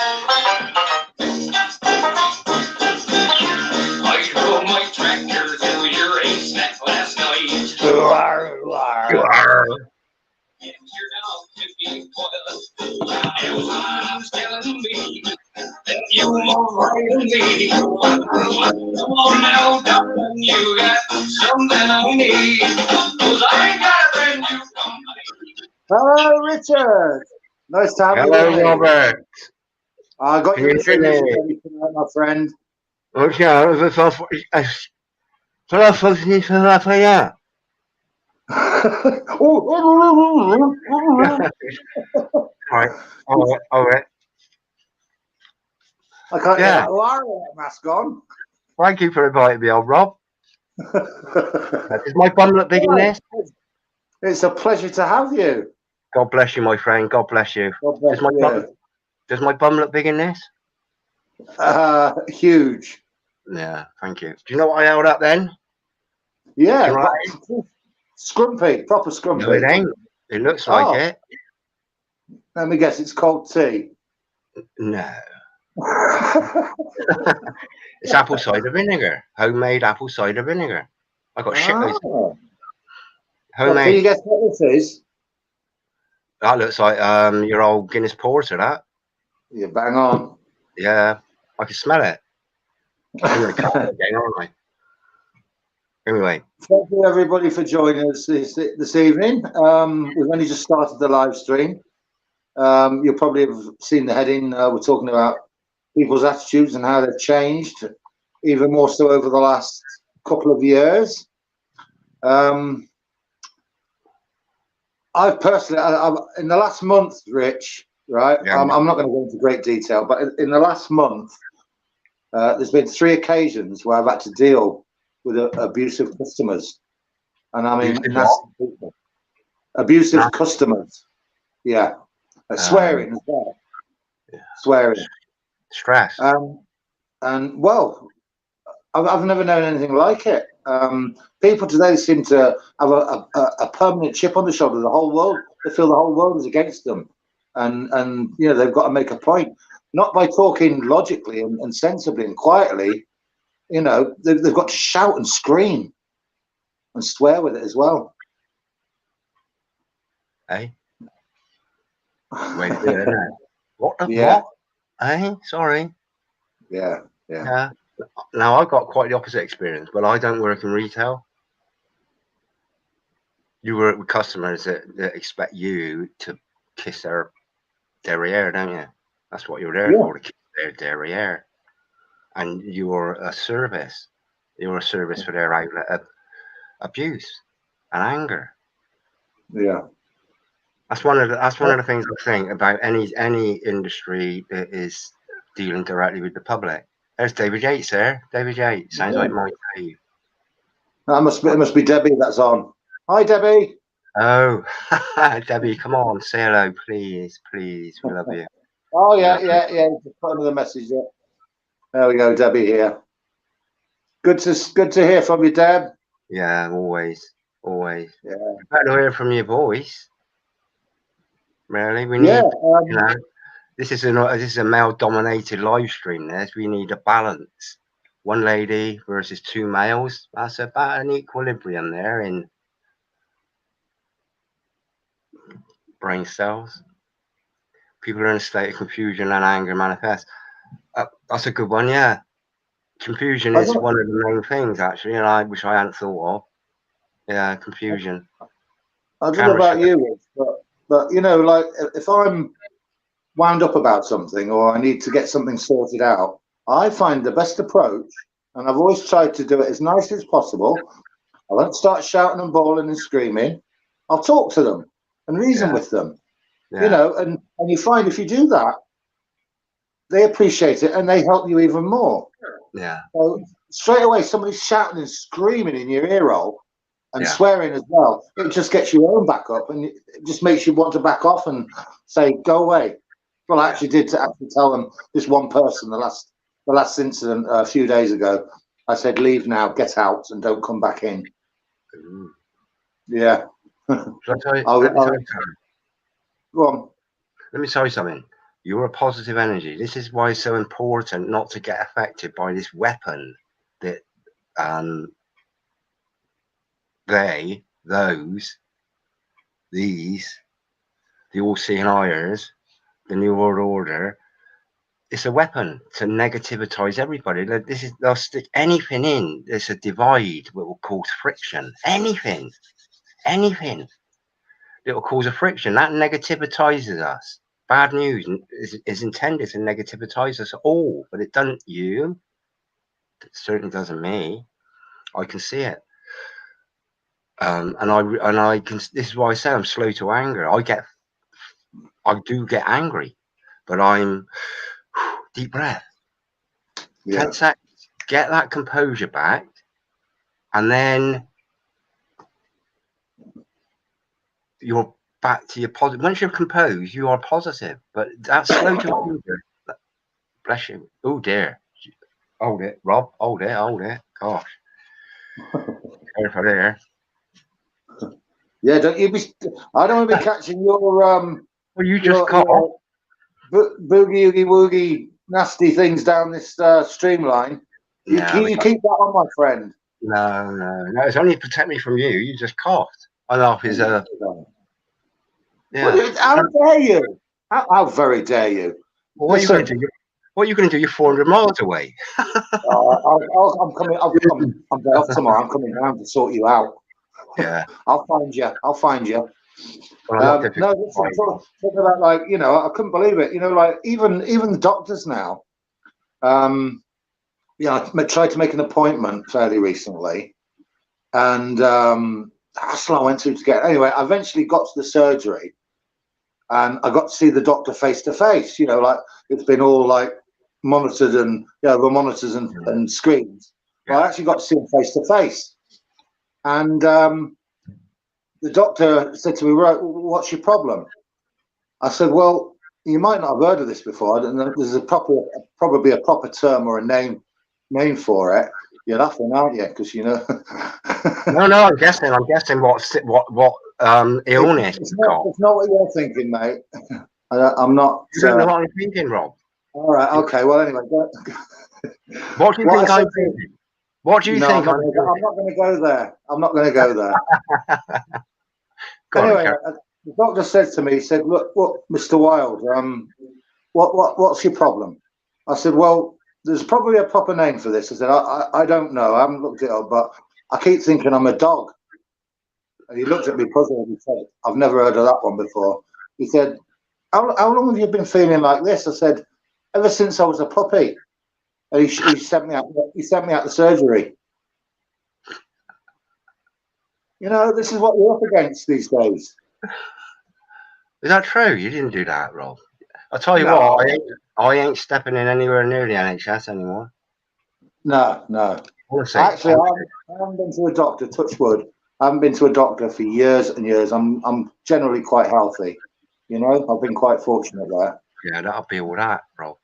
I drove my tractor through your haystack last night. Get your dog to be spoiled. Everyone's telling me that you won't write me. Come on now, darling, you got something I need. 'Cause I got a brand new company. Hello, Richard. Nice to have you Hello, with me. Robert. I got Can your you hear finish me? ready tonight, my friend. Okay, all right. I can't Yeah. get that Lara mask on. Thank you for inviting me on, Rob. Does my bum look big in this? It's a pleasure to have you. God bless you, my friend. God bless you. God bless you. Does my bum look big in this? Huge. Yeah, thank you. Do you know what I held up then? Yeah, Do you know scrumpy, proper scrumpy. No, it ain't. It looks like it. Let me guess, it's cold tea. No. It's apple cider vinegar. Homemade apple cider vinegar. I got shitloads. Well, Homemade. can you guess what this is? That looks like your old Guinness Porter, that. You bang on. Yeah, I can smell it. I'm going to cut it again, aren't I? Anyway. Thank you, everybody, for joining us this evening. We've only just started the live stream. You'll probably have seen the heading. We're talking about people's attitudes and how they've changed, even more so over the last couple of years. I've personally, in the last month, Rich, right? Yeah. I'm not going to go into great detail, but in the last month, there's been 3 occasions where I've had to deal with abusive customers, and I mean nasty people. Abusive customers, yeah. Swearing as well. Yeah. Swearing. Stress. And well, I've never known anything like it. People today seem to have a permanent chip on the shoulder. The whole world, they feel the whole world is against them, and you know they've got to make a point, not by talking logically and sensibly and quietly. You know, they've got to shout and scream and swear with it as well. Hey. Wait, what the Yeah. what? Hey, sorry. Yeah. Now I've got quite the opposite experience, but I don't work in retail. You work with customers that expect you to kiss their derriere, don't you? That's what you're there for, to kiss their derriere. And you're a service. You're a service for their outlet of abuse and anger. Yeah. That's one of the things I think about any industry that is dealing directly with the public. There's David Yates there. David Yates sounds like my Dave. It must be Debbie that's on. Hi, Debbie. Oh, Debbie, come on, say hello, please. We love you. Oh yeah. Just put another message there. There we go, Debbie here. Good to hear from you, Deb. Yeah, always. Yeah. Better to hear from your voice. Really, we need. You know, this is a male-dominated live stream. We need a balance. One lady versus 2 males. That's about an equilibrium there in brain cells. People are in a state of confusion and anger manifest. That's a good one, yeah. Confusion is one of the main things, actually, and which I hadn't thought of. Yeah, confusion. I don't know about you, but you know, like if I'm wound up about something or I need to get something sorted out, I find the best approach, and I've always tried to do it as nicely as possible. I won't start shouting and bawling and screaming. I'll talk to them and reason with them. You know, and you find if you do that, they appreciate it and they help you even more. Yeah. So straight away, somebody's shouting and screaming in your ear roll and swearing as well. It just gets your own back up, and it just makes you want to back off and say, "Go away." Well, I actually did to actually tell them, this one person, the last incident a few days ago. I said, "Leave now, get out, and don't come back in." Ooh. Yeah. Shall I tell you, Go on. let me tell you something. You're a positive energy. This is why it's so important not to get affected by this weapon that they, those, these, the all-seeing eyes, the New World Order. It's a weapon to negativize everybody. They'll stick anything in. There's a divide that will cause friction. Anything that will cause a friction that negativitizes us. Bad news is intended to negativitize us all, but it doesn't you. It certainly doesn't me. I can see it. And I can. This is why I say I'm slow to anger. I do get angry, but I'm deep breath. 10 seconds. Get that composure back, and then you're back to your positive. Once you're composed, you are positive. But that's slow to anger. Bless you. Oh dear. Hold it, Rob. Hold it. Gosh. Careful there. Yeah, don't you be. I don't want to be catching your Well, you just caught boogie oogie woogie nasty things down this streamline. You keep that on, my friend. No. It's only to protect me from you. You just coughed. I laugh is Yeah. Well, how dare you? How very dare you? Well, what are you going to do? What are you going to do? You're 400 miles away. I'm coming. I'm off tomorrow. I'm coming down to sort you out. Yeah. I'll find you. Well, no, listen, talking about, like, you know, I couldn't believe it. You know, like even the doctors now. Yeah, I tried to make an appointment fairly recently, and that's what I went to get. Anyway, I eventually got to the surgery, and I got to see the doctor face to face. You know, like it's been all like monitored and the monitors and screens. Yeah. Well, I actually got to see him face to face, and the doctor said to me, "Right, what's your problem?" I said, "Well, you might not have heard of this before. I don't know. There's probably a proper term or a name for it. You're laughing, aren't you? Because you know." No. I'm guessing what illness it's you've got. not what you're thinking, mate. I'm not. You don't know what I'm thinking, Rob. All right. Okay. Well, anyway. What do you think I'm thinking? What do you think I'm thinking? I'm not going to go there. I'm not going to go there. Anyway, the doctor said to me, he said, "Look, Mr. Wild, what's your problem?" I said, "Well, there's probably a proper name for this." I said, I don't know. I haven't looked it up, but I keep thinking I'm a dog." And he looked at me puzzled and said, "I've never heard of that one before." He said, how long have you been feeling like this? I said, "Ever since I was a puppy." And he sent me out. He sent me out the surgery. You know, this is what you're up against these days. Is that true? You didn't do that, Rob. I'll tell you what, I ain't stepping in anywhere near the NHS anymore. No. Actually, I haven't been to a doctor, touch wood. I haven't been to a doctor for years and years. I'm generally quite healthy. You know, I've been quite fortunate there. Yeah, that'll be all that, Rob.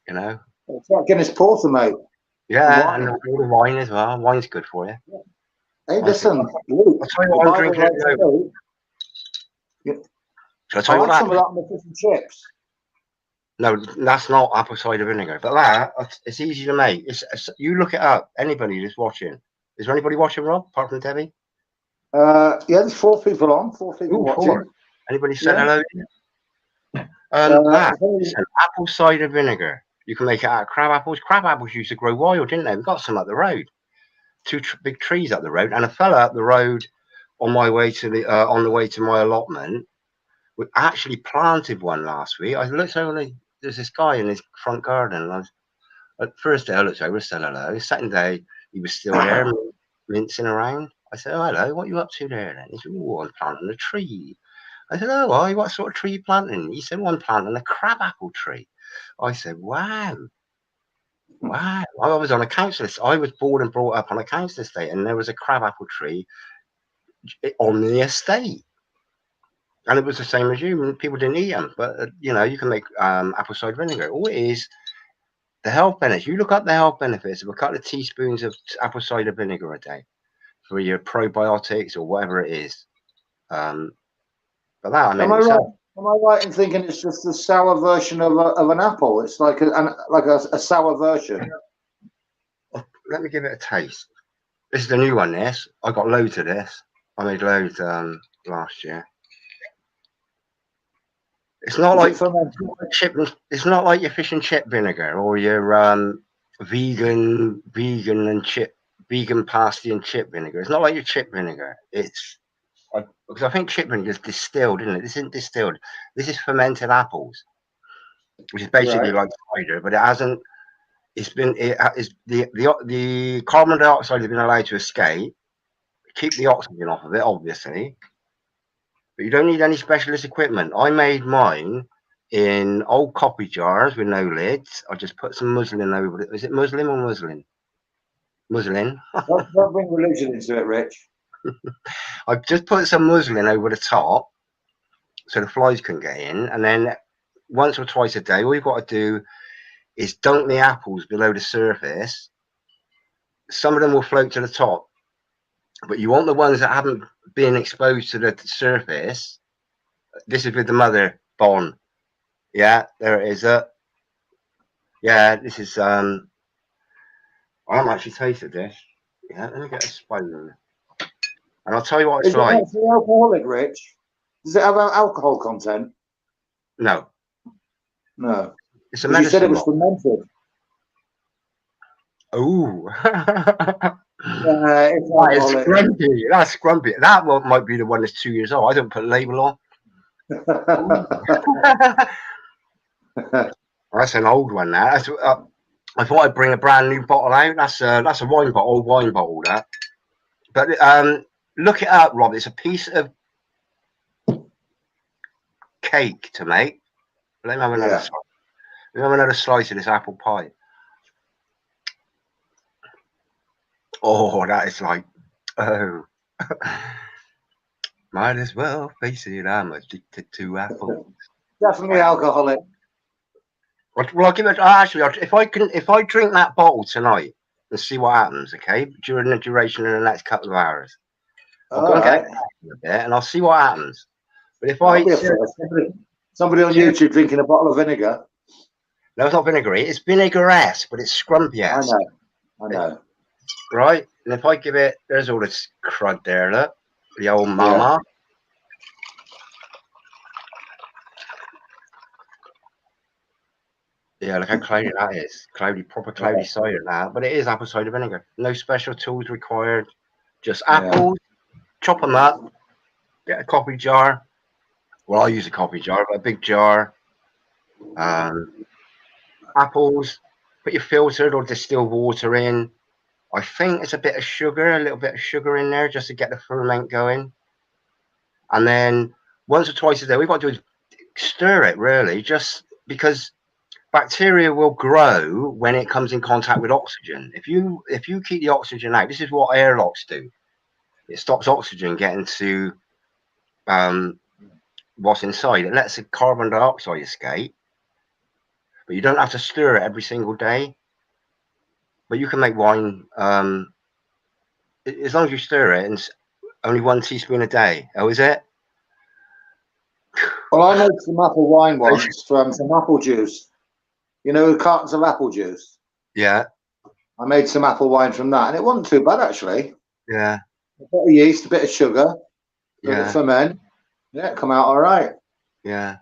You know? It's like Guinness Porter, mate. Yeah, and all the wine as well. Wine's good for you. Hey, listen, Luke, I'll tell you what I'm drinking at the moment. Shall I tell you what some of that on the fish and chips. No, that's not apple cider vinegar. But it's easy to make. You look it up. Anybody just watching. Is there anybody watching, Rob, apart from Debbie? Yeah, there's 4 people on. 4 people watching. 4. Anybody said hello? It's an apple cider vinegar. You can make it out of crab apples. Crab apples used to grow wild, didn't they? We've got some up the road. 2 big trees up the road, and a fella up the road on my way to on the way to my allotment. We actually planted one last week. I looked over. There's this guy in his front garden. And first day I looked over, said hello. Second day he was still there, mincing around. I said, "Oh, hello. What are you up to there?" Then he said, "Oh, I'm planting a tree." I said, "Oh, why? What sort of tree are you planting?" He said, "Well, I'm planting a crabapple tree." I said, "Wow. I was on a council estate. I was born and brought up on a council estate, and there was a crabapple tree on the estate." And it was the same as you. People didn't eat them, but you know, you can make apple cider vinegar. All it is, the health benefits. You look up the health benefits of a couple of teaspoons of apple cider vinegar a day for your probiotics or whatever it is. But that I made it myself. Am I right in thinking it's just a sour version of an apple? It's like a sour version. Let me give it a taste. This is the new one. This I got loads of this. I made loads last year. It's not like chip. It's not like your fish and chip vinegar or your vegan pasty and chip vinegar. It's not like your chip vinegar. It's because I think chip vinegar is distilled, isn't it? This isn't distilled. This is fermented apples, which is basically like cider, but it hasn't. It's been it is the carbon dioxide has been allowed to escape. Keep the oxygen off of it, obviously, but you don't need any specialist equipment. I made mine in old coffee jars with no lids. I just put some muslin over it. Is it muslin or muslin? Muslin. Don't bring religion into it, Rich. I just put some muslin over the top so the flies can get in, and then once or twice a day, all you've got to do is dunk the apples below the surface. Some of them will float to the top, but you want the ones that haven't been exposed to the surface. This is with the mother bond. Yeah, there it is. Yeah, this is I haven't actually tasted this. Yeah, let me get a spoon. And I'll tell you what it's like. Is it actually alcoholic, Rich? Does it have alcohol content? No. No. It's a medicine. You said it was fermented. Oh. It's scrumpy. That's scrumpy. That one might be the one that's 2 years old. I don't put a label on. That's an old one now. That's, I thought I'd bring a brand new bottle out. That's a wine bottle, that. But look it up, Rob. It's a piece of cake to make. Let me have another slice. Let me have another slice of this apple pie. Oh, that is like, oh. Might as well face it, I'm addicted to apples. Definitely alcoholic. Well, I'll give it. Actually, if I drink that bottle tonight and see what happens, okay, during the duration of the next couple of hours, I'll go and get a bit, and I'll see what happens. But if somebody on YouTube drinking a bottle of vinegar. No, it's not vinegary. It's vinaigrette, but it's scrumpy. I know. Right, and if I give it, there's all this crud there. Look, the old mama. Yeah, look how cloudy that is. Proper cloudy cider now. But it is apple cider vinegar. No special tools required. Just apples, chop them up, get a coffee jar. Well, I use a coffee jar, but a big jar. Apples, put your filtered or distilled water in. I think it's a little bit of sugar in there just to get the ferment going. And then once or twice a day, we've got to do is stir it, really, just because bacteria will grow when it comes in contact with oxygen. If you keep the oxygen out, this is what airlocks do. It stops oxygen getting to what's inside. It lets the carbon dioxide escape, but you don't have to stir it every single day. But you can make wine as long as you stir it, and only 1 teaspoon a day. Oh, is it? Well, I made some apple wine once from some apple juice. You know, cartons of apple juice. Yeah. I made some apple wine from that, and it wasn't too bad, actually. Yeah. A bit of yeast, a bit of sugar. Yeah. Ferment. Yeah, come out all right. Yeah.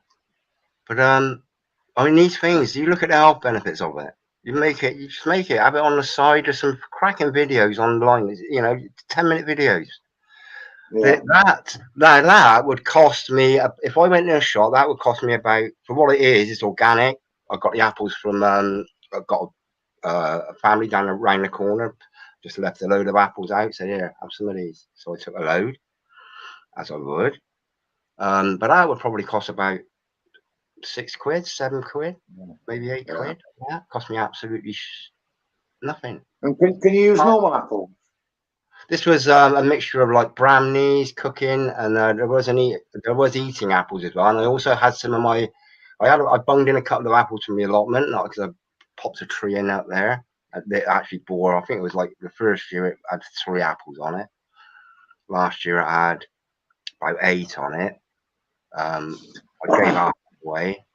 But I mean, these things, you look at the health benefits of it. You just make it, have it on the side. There's some cracking videos online, 10-minute videos. Yeah. That would cost me, if I went to a shop, that would cost me about, for what it is, it's organic. I got the apples from, I've got a family down around the corner, just left a load of apples out, said, here, have some of these. So I took a load, as I would. But that would probably cost about £6, £7, maybe £8. Yeah, cost me absolutely nothing. And can you use normal apples? This was a mixture of like Bramneys, cooking, and there was eating apples as well. And I also had some of my, I bunged in a couple of apples from the allotment, not because I popped a tree in out there. It actually bore. I think it was like the first year it had 3 apples on it. Last year it had about 8 on it. I gave half away.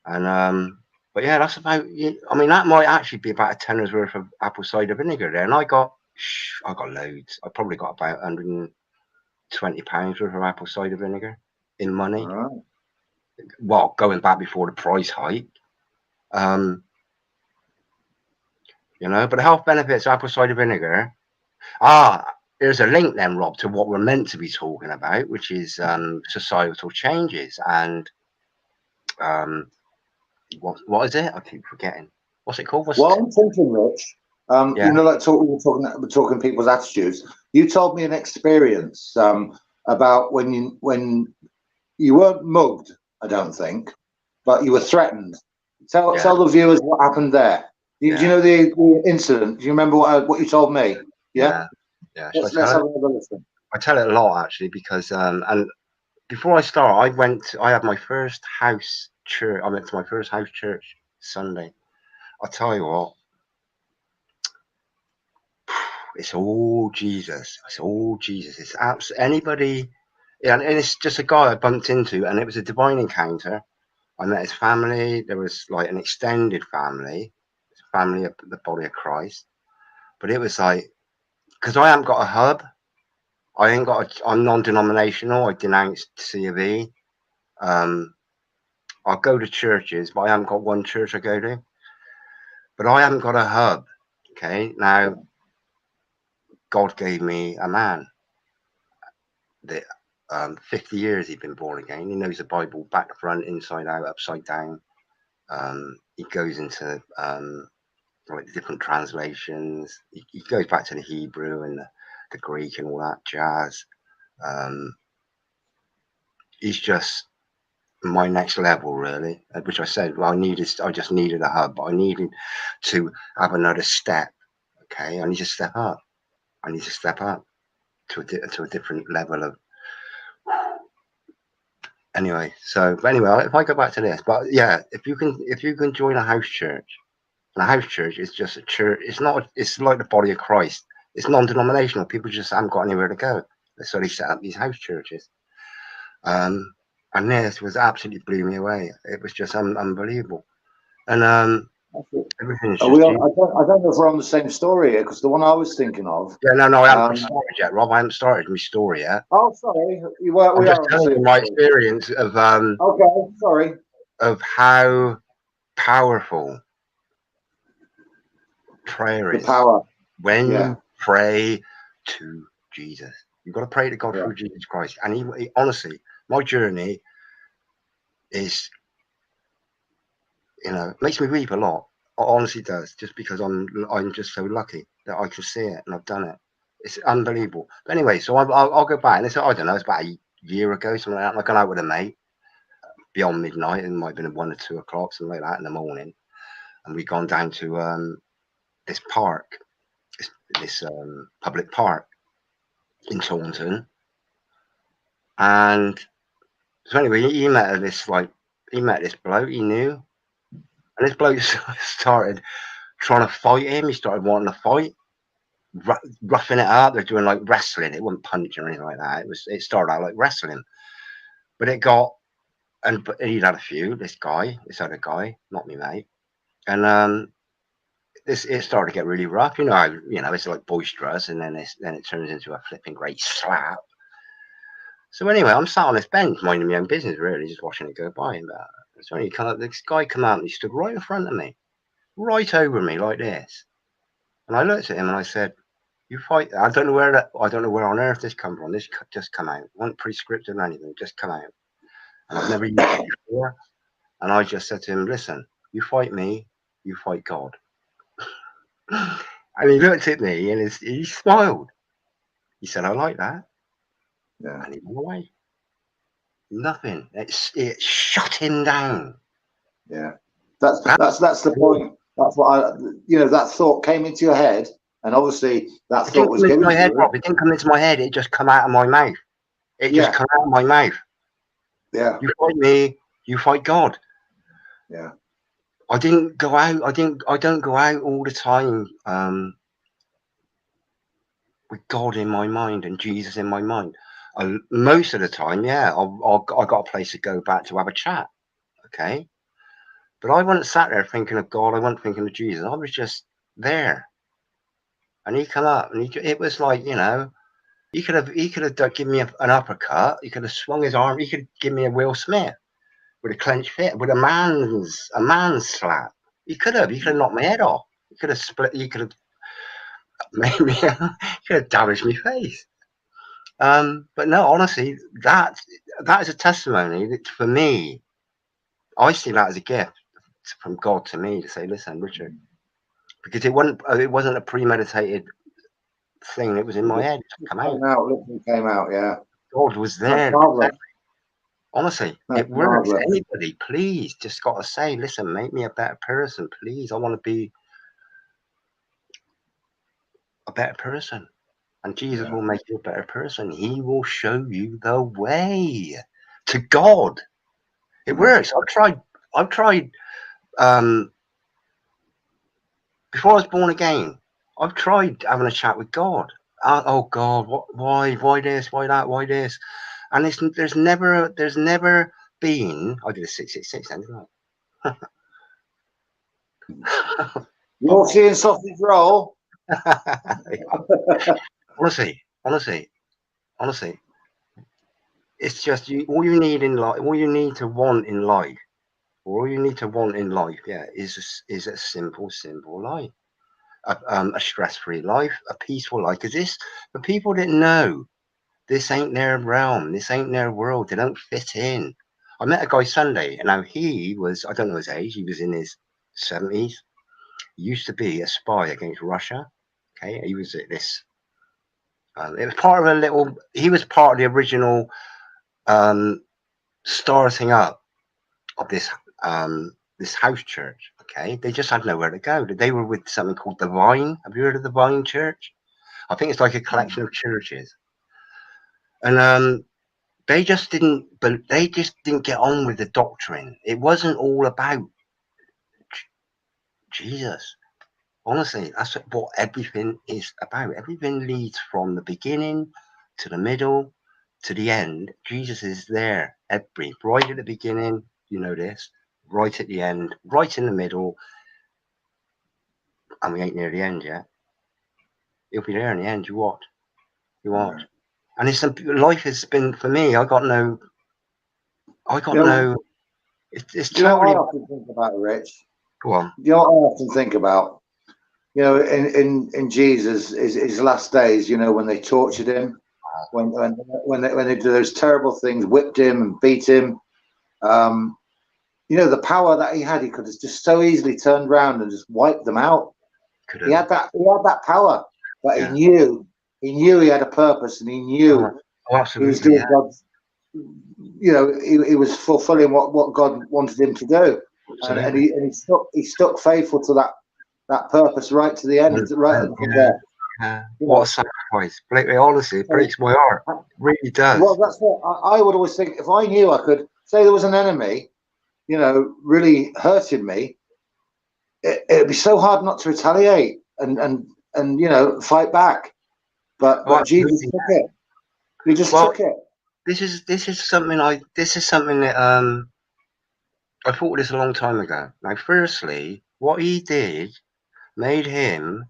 And but yeah, that's about. I mean, that might actually be about a tenner's worth of apple cider vinegar there, and I got loads. I probably got about £120 worth of apple cider vinegar in money. Right. Well, going back before the price hike. But the health benefits of apple cider vinegar. There's a link then, Rob, to what we're meant to be talking about, which is societal changes and what is it? I keep forgetting. What's it called? Well, I'm thinking, Rich. Yeah. Like we're talking people's attitudes. You told me an experience about when you weren't mugged, I don't think, but you were threatened. Tell the viewers what happened there. Do you know the incident? Do you remember what you told me? Yeah. Let's have another listen. I tell it a lot actually because and before I start, I had my first house church. I went to my first house church Sunday. I'll tell you what, it's all Jesus. It's all Jesus. It's anybody, and it's just a guy I bumped into, and it was a divine encounter. I met his family. There was like an extended family, family of the body of Christ. But it was like, because I haven't got a hub. I ain't got. I'm non-denominational. I denounced C of E. I go to churches, but I haven't got one church I go to. But I haven't got a hub. Okay, now God gave me a man that 50 years he'd been born again. He knows the Bible back to front, inside out, upside down. He goes into like the different translations. He goes back to the Hebrew and the Greek and all that jazz. He's just my next level, really. Which I said, well, I just needed a hub. But I needed to have another step. Okay, I need to step up. I need to step up to a different level of. Anyway, if I go back to this, but yeah, if you can join a house church, and a house church is just a church. It's like the body of Christ. It's non-denominational. People just haven't got anywhere to go, so they set up these house churches. And this was absolutely blew me away. It was just unbelievable. And everything's I don't know if we're on the same story here, because the one I was thinking of. Yeah, no, I haven't started yet, Rob. I haven't started my story yet. Oh, sorry. I'm just telling you my experience of okay, sorry. Of how powerful prayer is. Power. When you pray to Jesus, you've got to pray to God through Jesus Christ. And he honestly, my journey is, makes me weep a lot. It honestly does, just because I'm just so lucky that I can see it and I've done it. It's unbelievable. But anyway, so I'll go back. And it's, I don't know, it's about a year ago, something like that. I've gone out with a mate beyond midnight. It might have been 1 or 2 o'clock, something like that in the morning. And we've gone down to this park, this public park in Taunton. And so anyway, he met this bloke he knew. And this bloke started trying to fight him. He started wanting to fight, roughing it up. They're doing like wrestling. It wasn't punching or anything like that. It started out like wrestling. But he'd had a few, this other guy, not me mate. And it started to get really rough. It's like boisterous, and then it turns into a flipping great slap. So anyway, I'm sat on this bench minding my own business, really, just watching it go by. So this guy come out and he stood right in front of me, right over me like this. And I looked at him and I said, "You fight." I don't know where on earth this come from. This just come out. It wasn't prescriptive or anything. Just come out. And I've never used it before. And I just said to him, "Listen, you fight me, you fight God." And he looked at me and he smiled. He said, "I like that." Yeah. And he went away. Nothing. It shut him down. Yeah. That's the point. That's what that thought came into your head, and obviously that thought was into my head, Rob. It didn't come into my head. It just come out of my mouth. Just come out of my mouth. Yeah. You fight me, you fight God. Yeah. I didn't go out. I don't go out all the time with God in my mind and Jesus in my mind. Most of the time, yeah, I got a place to go back to have a chat. Okay. But I wasn't sat there thinking of God. I wasn't thinking of Jesus. I was just there. And he come up and it was like, you know, he could have given me an uppercut. He could have swung his arm. He could give me a Will Smith with a clenched fist, with a man's slap. He could have knocked my head off. He could have split. He could have made me. He could have damaged my face. But no, honestly, that is a testimony that for me, I see that as a gift from God to me to say, listen, Richard, because it wasn't a premeditated thing. It was in my head to come out. Literally came out, yeah. God was That's there. marvelous. Honestly, That's it works. marvelous. Anybody, please, just got to say, listen, make me a better person, please. I want to be a better person. And Jesus will make you a better person. He will show you the way to God. It works. I've tried before I was born again, I've tried having a chat with God. Oh God, why this, why that, why this? And there's never been. I did a 666 then, didn't I? Yorkshire and sausage roll. honestly, it's just all you need in life. All you need to want in life. All you need to want in life, yeah, is a simple life. A stress-free life, a peaceful life. Because this, for people that know, this ain't their realm. This ain't their world. They don't fit in. I met a guy Sunday, and now he was, I don't know his age, he was in his 70s. He used to be a spy against Russia. Okay, he was at this. It was part of he was part of the original starting up of this house church. Okay, they just had nowhere to go. They were with something called the Vine. Have you heard of the Vine Church? I think it's like a collection of churches, and they just didn't get on with the doctrine. It wasn't all about Jesus. Honestly, that's what everything is about. Everything leads from the beginning to the middle to the end. Jesus is there right at the beginning, you know this, right at the end, right in the middle, and we ain't near the end yet. He'll be there in the end. You watch. And life has been for me. I got no. It's You know what I totally. often think about, Rich? Go on. You know what I often think about? You know, in Jesus, his last days, you know, when they tortured him, when they did those terrible things, whipped him and beat him, you know, the power that he had, he could have just so easily turned around and just wiped them out. He had that power, but he knew he had a purpose, and he knew he was doing God's. You know, he was fulfilling what God wanted him to do, and he stuck faithful to that purpose right to the end, right from there. What a sacrifice! Honestly, it breaks my heart. It really does. Well, that's what I would always think. If I knew I could say there was an enemy, you know, really hurting me, it'd be so hard not to retaliate and you know, fight back. But Jesus took it. He just took it. This is something that I thought this a long time ago. Now, firstly, what he did made him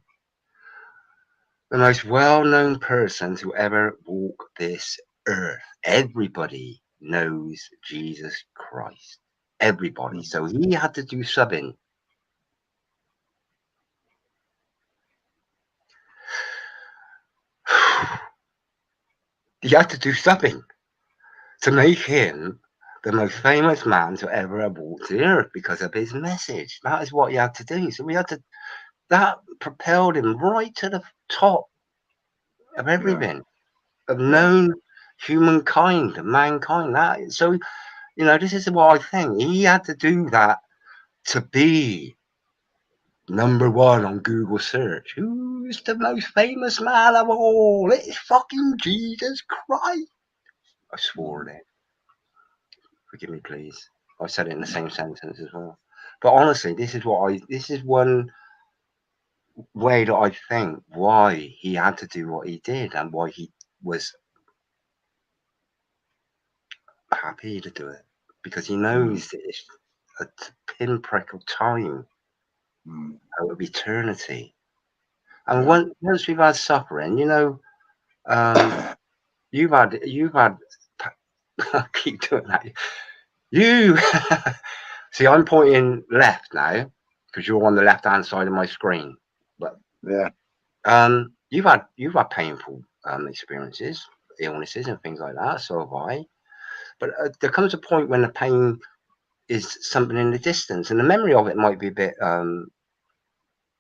the most well-known person to ever walk this earth. Everybody knows Jesus Christ. Everybody. So he had to do something. He had to do something to make him the most famous man to ever have walked the earth because of his message. That is what he had to do. So that propelled him right to the top of everything, of known humankind, of mankind. So, you know, this is what I think. He had to do that to be #1 on Google search. Who's the most famous man of all? It's fucking Jesus Christ. I swore it. Forgive me, please. I said it in the same sentence as well. But honestly, this is one way that I think why he had to do what he did and why he was happy to do it because he knows that it's a pinprick of time, out of eternity. And once we've had suffering, you know, you've had I keep doing that. You see, I'm pointing left now because you're on the left hand side of my screen. But yeah, you've had painful experiences, illnesses, and things like that. So have I. But there comes a point when the pain is something in the distance, and the memory of it might be a bit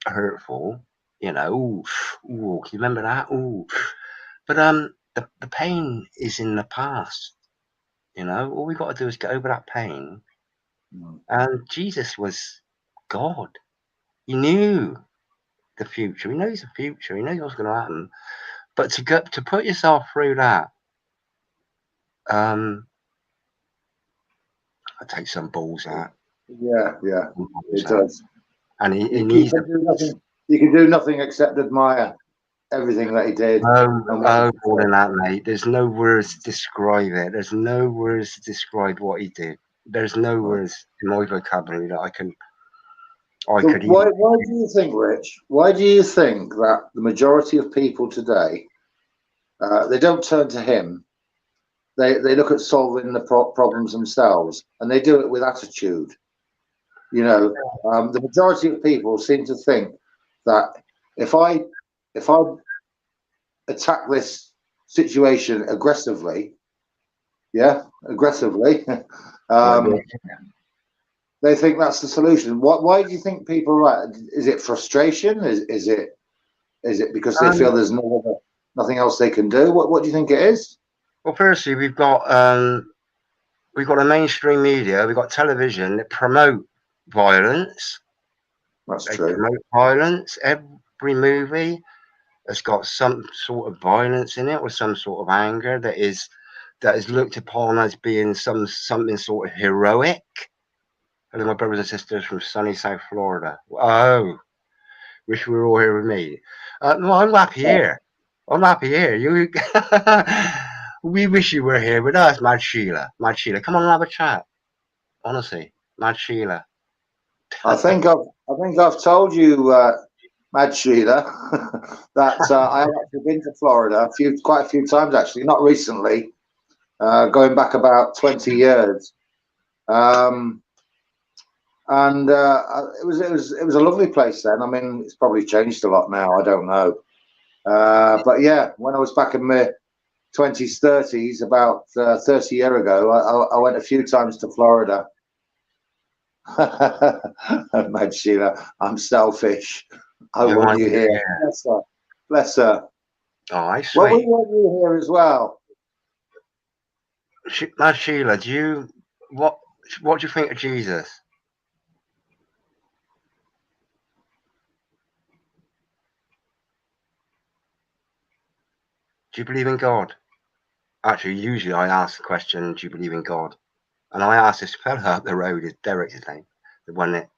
hurtful. You know, ooh, can you remember that? Ooh, but the pain is in the past. You know, all we got to do is get over that pain. And Jesus was God. He knew the future. He knows the future. He knows what's going to happen. But to put yourself through that, I take some balls out. yeah, it does. And he You needs. can do nothing except admire everything that he did. Oh, more than that, mate. There's no words to describe it. There's no words to describe what he did. There's no words in my vocabulary that I can. Why do you think, Rich? Why do you think that the majority of people today they don't turn to him? They look at solving the problems themselves, and they do it with attitude. You know, the majority of people seem to think that if I attack this situation aggressively, they think that's the solution. Why do you think people are like? Is it frustration? Is it because they feel there's nothing else they can do? What do you think it is? Well, firstly, we've got the mainstream media, we've got television that promote violence. That's true. Promote violence. Every movie has got some sort of violence in it, or some sort of anger that is looked upon as being something sort of heroic. Hello, my brothers and sisters from sunny South Florida. Oh, wish we were all here with me. No, I'm happy here. I'm happy here. You, we wish you were here with us, Mad Sheila. Mad Sheila, come on and have a chat. Honestly, Mad Sheila. I think I've told you, Mad Sheila, that I have actually been to Florida quite a few times actually, not recently, going back about 20 years. And it was a lovely place then. I mean, it's probably changed a lot now. I don't know, but yeah, when I was back in my 20s, 30s, about 30 years ago, I went a few times to Florida. Mad Sheila, I'm selfish. I want you here. Bless her. Bless her. Oh, I see. Well, we want you here as well. Mad Sheila, what do you think of Jesus? Do you believe in God? Actually, usually I ask the question, do you believe in God? And I asked this fella up the road, is Derek's his name, the one that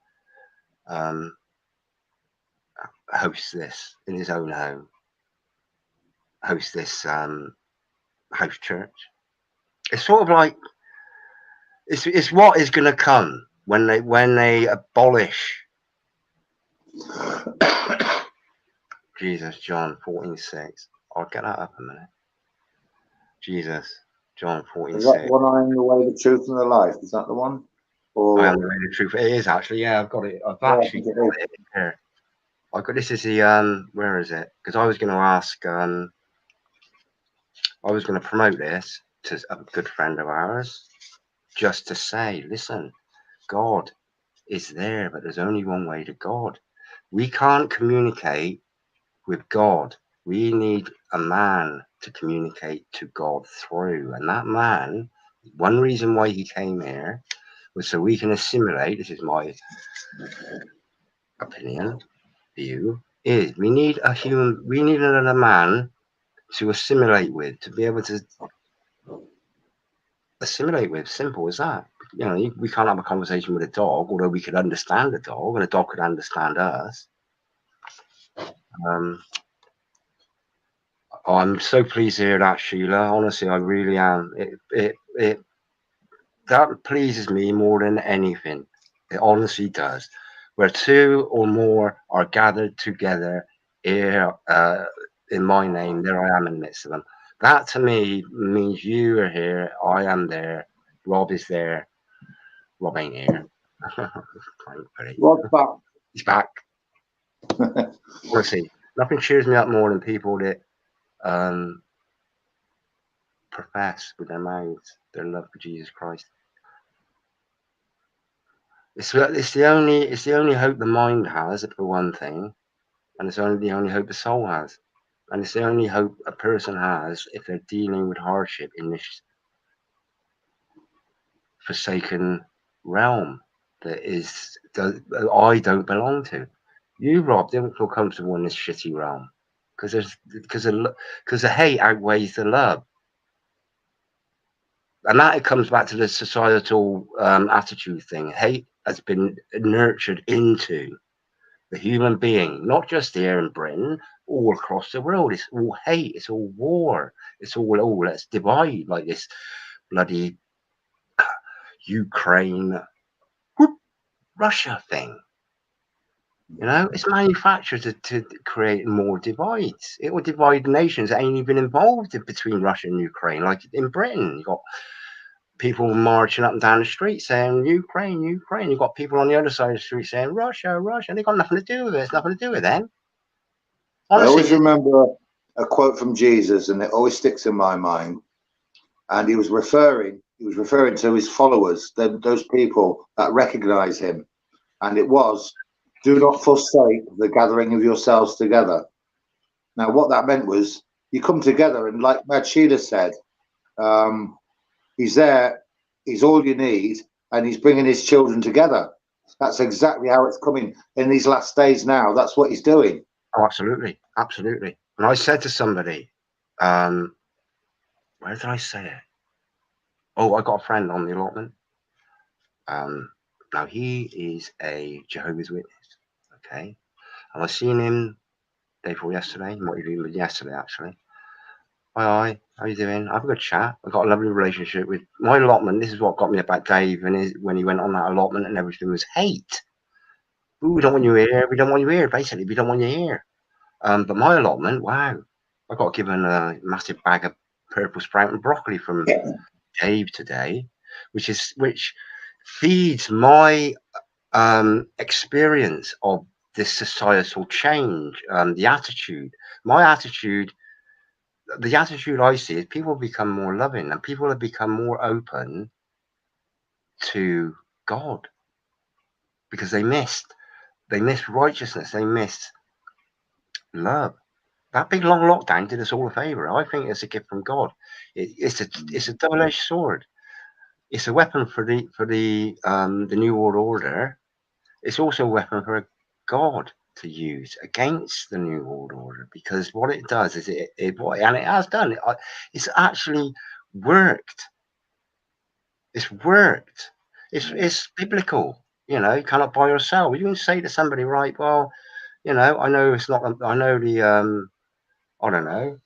hosts this in his own home, hosts this house church. It's sort of like it's what is going to come when they abolish Jesus, John 14:6. I'll get that up a minute. Jesus, John 14:6. Is that the one? I am the way, the truth, and the life. Is that the one? Or I am the way, the truth. It is actually. Yeah, I've got it. I've actually got it here. I've got this is the where is it? Because I was going to ask. I was going to promote this to a good friend of ours, just to say, listen, God is there, but there's only one way to God. We can't communicate with God. We need a man to communicate to God through. And that man, one reason why he came here was so we can assimilate. This is my opinion, view, is we need another man to assimilate with, to be able to assimilate with. Simple as that. You know, we can't have a conversation with a dog, although we could understand a dog and a dog could understand us. I'm so pleased to hear that, Sheila. Honestly, I really am. that pleases me more than anything. It honestly does. Where two or more are gathered together here in my name, there I am in the midst of them. That to me means you are here, I am there, Rob is there. Rob ain't here. Rod's back. He's back. Honestly, nothing cheers me up more than people that profess with their mouths their love for Jesus Christ. It's the only hope the mind has, for one thing, and it's only the only hope the soul has, and it's the only hope a person has if they're dealing with hardship in this forsaken realm that I don't belong to. You, Rob, don't feel comfortable in this shitty realm because the hate outweighs the love. And that it comes back to the societal attitude thing. Hate has been nurtured into the human being, not just here in Britain, all across the world. It's all hate, it's all war, it's all let's divide, like this bloody Ukraine, Russia thing. You know, it's manufactured to create more divides. It will divide nations that ain't even involved between Russia and Ukraine. Like in Britain, you've got people marching up and down the street saying Ukraine, Ukraine. You've got people on the other side of the street saying Russia, Russia. They've got nothing to do with it. It's nothing to do with them. Honestly, I always remember a quote from Jesus, and it always sticks in my mind. And he was referring to his followers, those people that recognize him. And it was, do not forsake the gathering of yourselves together. Now, what that meant was you come together, and like Mad Sheila said, he's there, he's all you need, and he's bringing his children together. That's exactly how it's coming in these last days now. That's what he's doing. Oh, absolutely. Absolutely. And I said to somebody, where did I say it? Oh, I got a friend on the allotment. Now he is a Jehovah's Witness. Okay. And I seen him day before yesterday. Might even been yesterday, actually. Hi, how you doing? I've got a chat. I've got a lovely relationship with my allotment. This is what got me about Dave and when he went on that allotment and everything was hate. Ooh, we don't want you here. We don't want you here. Basically, we don't want you here. But my allotment, wow. I got given a massive bag of purple sprout and broccoli from Dave today, which feeds my experience of this societal change, the attitude. The attitude I see is people become more loving and people have become more open to God because they missed righteousness, they missed love. That big long lockdown did us all a favor. I think it's a gift from God. It's a double-edged sword. It's a weapon for the New World Order. It's also a weapon for God to use against the New World Order, because what it does is and it has done. It's actually worked. It's worked. It's biblical. You know, you cannot buy or sell. You can say to somebody, right? Well, you know, I know it's not. I know the I don't know.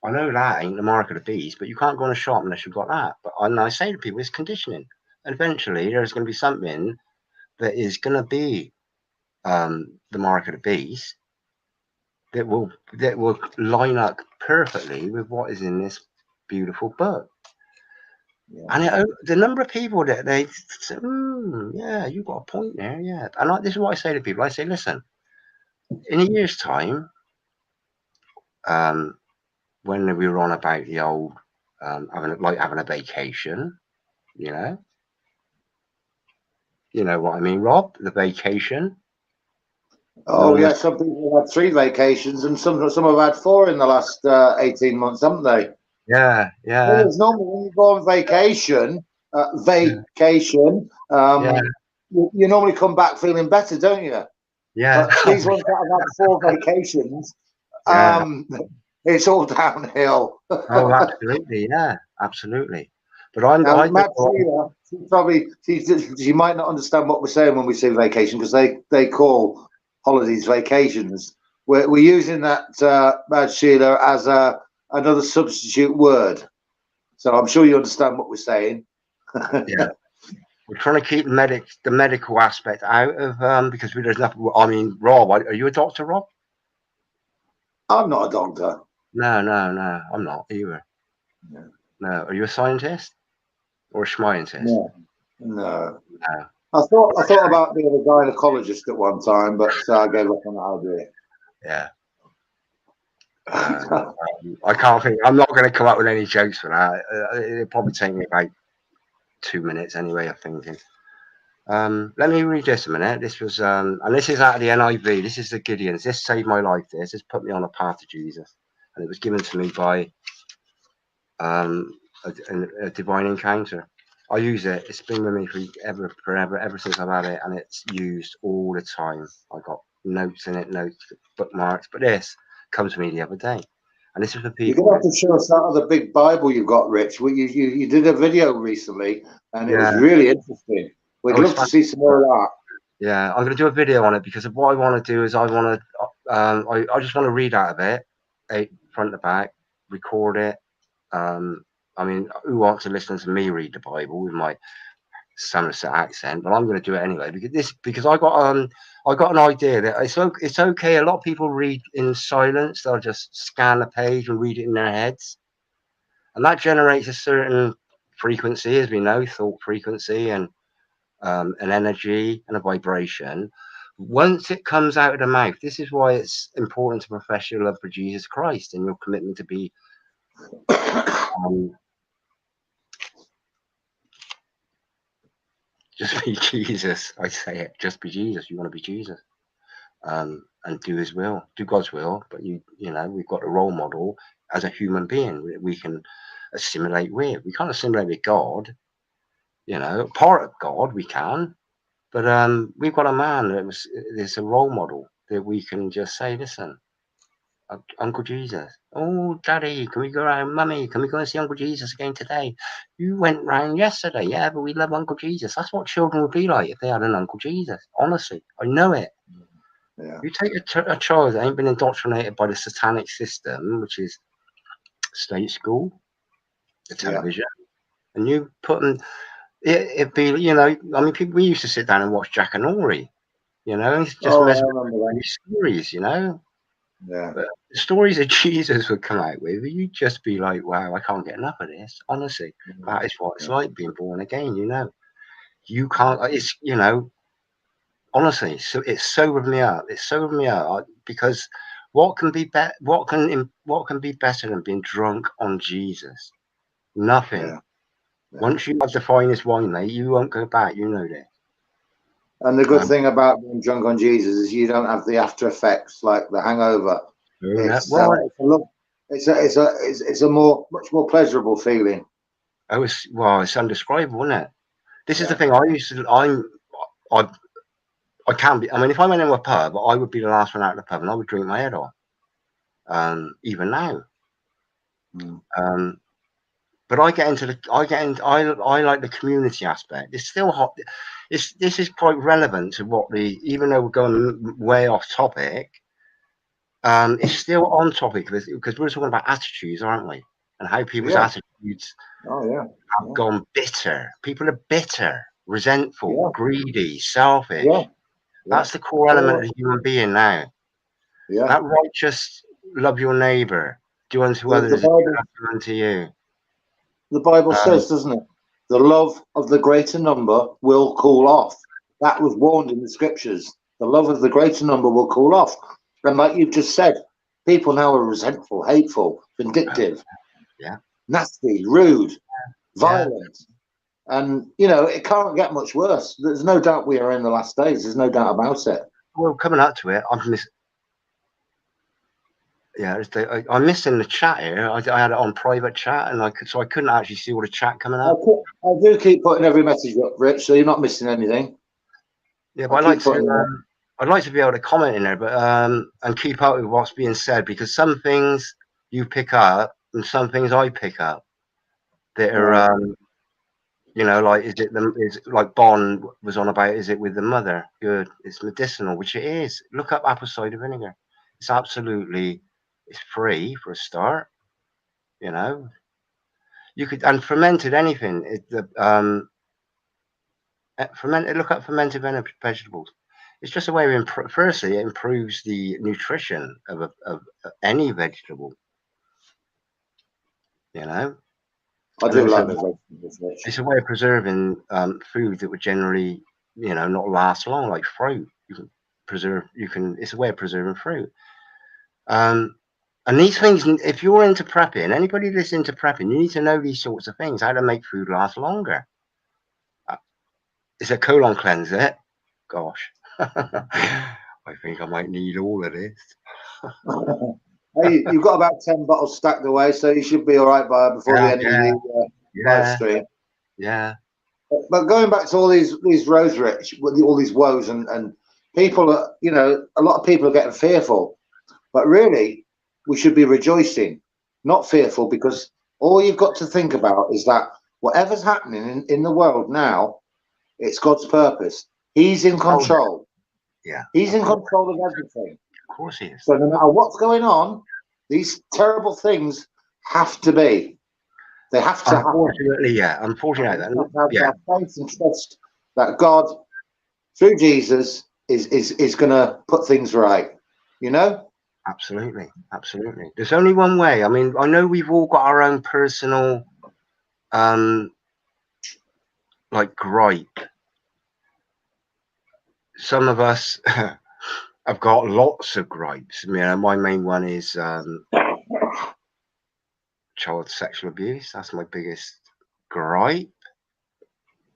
I know that ain't the mark of the beast, but you can't go in a shop unless you've got that. But I say to people, it's conditioning. And eventually, there's going to be something that is going to be the mark of the beast that will line up perfectly with what is in this beautiful book. Yeah. And the number of people that they say, yeah, you've got a point there, yeah. And this is what I say to people. I say, listen, in a year's time, when we were on about the old having a vacation, you know what I mean, Rob? The vacation. Oh yeah, some people have had 3 vacations, and some have had 4 in the last 18 months, haven't they? Yeah. Well, normally when you go on vacation, you normally come back feeling better, don't you? Yeah. But these ones that have had 4 vacations, it's all downhill. Oh, absolutely, yeah, absolutely. But Matt she might not understand what we're saying when we say vacation, because they call holidays vacations. We're using that, Mad Sheila, as another substitute word. So I'm sure you understand what we're saying. Yeah. We're trying to keep the medical aspect out of because there's nothing. I mean, Rob, are you a doctor, Rob? I'm not a doctor. No, no, no, I'm not either. No. No, are you a scientist or a schmientist? No. No. No. I thought about being a gynecologist at one time, but I gave up on that idea. Yeah. I can't think. I'm not going to come up with any jokes for that. It'll probably take me about 2 minutes anyway of thinking. Let me read this a minute. This was, and this is out of the NIV. This is the Gideons. This saved my life. This put me on a path to Jesus, and it was given to me by a divine encounter. I use it. It's been with me forever, ever since I've had it, and it's used all the time. I got notes in it, notes, bookmarks. But this comes to me the other day, and this is for people. You're going to have to show us that other big Bible you've got, Rich. You did a video recently, and it was really interesting. We'd love to see some more of that. Yeah, I'm going to do a video on it because what I want to do is I just want to read out of it, front to back, record it. I mean, who wants to listen to me read the Bible with my Somerset accent? But I'm going to do it anyway because I got an idea that it's okay. A lot of people read in silence. They'll just scan the page and read it in their heads, and that generates a certain frequency, as we know, thought frequency and an energy and a vibration. Once it comes out of the mouth, this is why it's important to profess your love for Jesus Christ and your commitment to be just be Jesus. I say it, just be Jesus. You want to be Jesus, and do His will, do God's will. But you know, we've got a role model as a human being. We can assimilate with. We can't assimilate with God. You know, part of God we can, but we've got a man there's a role model that we can just say, listen, Uncle Jesus. Oh, Daddy, can we go around? Mummy, can we go and see Uncle Jesus again today? You went round yesterday. Yeah, but we love Uncle Jesus. That's what children would be like if they had an Uncle Jesus. Honestly, I know it. Yeah. You take a child that ain't been indoctrinated by the satanic system, which is state school, the television, and you put them, it'd be, you know, I mean, we used to sit down and watch Jack and Ori, you know, it's just mesmerizing stories, you know. Yeah. But the stories that Jesus would come out with, you'd just be like, wow, I can't get enough of this. Honestly, that is what it's like being born again, you know. You can't, it's, you know, honestly, so it sobered me up. It sobered me up because what can be better than being drunk on Jesus? Nothing. Yeah. Once you have the finest wine, mate, you won't go back. You know this. And the good thing about being drunk on Jesus is you don't have the after effects like the hangover. It's a much more pleasurable feeling. It's undescribable, isn't it? This is the thing. I can be. I mean, if I went into a pub, I would be the last one out of the pub, and I would drink my head off. Even now. But I like the community aspect. It's still hot. This is quite relevant to even though we're going way off topic, it's still on topic because we're talking about attitudes, aren't we? And how people's attitudes have gone bitter. People are bitter, resentful, greedy, selfish. That's the core element of the human being now. That righteous, love your neighbor, do unto others as you do unto you. The Bible says, doesn't it? The love of the greater number will cool off. That was warned in the scriptures. The love of the greater number will cool off. And like you've just said, people now are resentful, hateful, vindictive, nasty, rude, violent. And, you know, it can't get much worse. There's no doubt we are in the last days. There's no doubt about it. Well, coming up to it, I'm missing the chat here. I had it on private chat, and I couldn't actually see all the chat coming up. I do keep putting every message up, Rich, so you're not missing anything. Yeah, but I'd like to be able to comment in there, but and keep up with what's being said, because some things you pick up and some things I pick up that are, you know, like is like Bond was on about. Is it with the mother? Good. It's medicinal, which it is. Look up apple cider vinegar. It's absolutely. It's free for a start, you know. You could, and fermented anything. Look up fermented vegetables. It's just a way of firstly, it improves the nutrition of any vegetable. You know, I and do also like the vegetables, Rich. it's a way of preserving food that would generally, not last long, like fruit. You can preserve. It's a way of preserving fruit. And these things, if you're into prepping, anybody that's into prepping, you need to know these sorts of things, how to make food last longer. It's a colon cleanser. Gosh, I think I might need all of this. Hey, you've got about 10 bottles stacked away, so you should be all right before the end of the live stream. Yeah. But going back to all these roads, Rich, with all these woes, and people are, a lot of people are getting fearful. But really, we should be rejoicing, not fearful, because all you've got to think about is that whatever's happening in the world now, it's God's purpose. He's in control. Yeah. He's in control of everything. Of course he is. So no matter what's going on, these terrible things have to be. They have to Unfortunately, happen. Unfortunately, have faith and trust that God, through Jesus, is going to put things right. Absolutely. There's only one way. I mean, I know we've all got our own personal, like gripe. Some of us have got lots of gripes. My main one is child sexual abuse. That's my biggest gripe.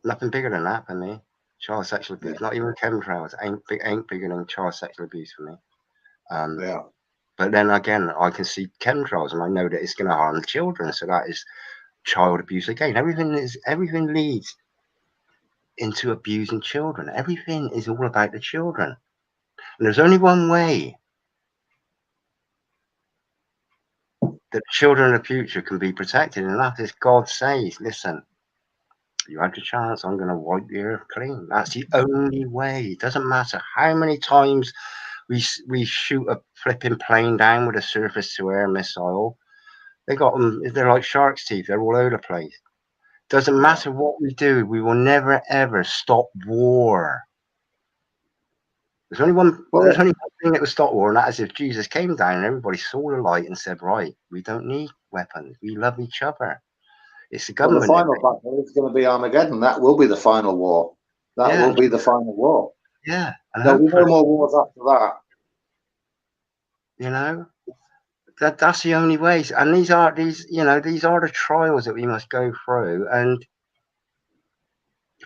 Nothing bigger than that for me. Child sexual abuse. Not even chemtrails ain't bigger than child sexual abuse for me. But then again, I can see chemtrails, and I know that it's going to harm children. So that is child abuse again. Everything leads into abusing children. Everything is all about the children, and there's only one way that children in the future can be protected, and that is God says, "Listen, you had your chance. I'm going to wipe the earth clean." That's the only way. It doesn't matter how many times we shoot a flipping plane down with a surface-to-air missile. They got them. They're like shark's teeth. They're all over the place. Doesn't matter what we do. We will never ever stop war. There's only one thing that will stop war, and that is if Jesus came down and everybody saw the light and said, "Right, we don't need weapons. We love each other." It's the government. Well, the final battle is going to be Armageddon. That will be the final war. That will be the final war. Yeah. There'll be no more wars after that. That's the only ways. And these are the trials that we must go through. And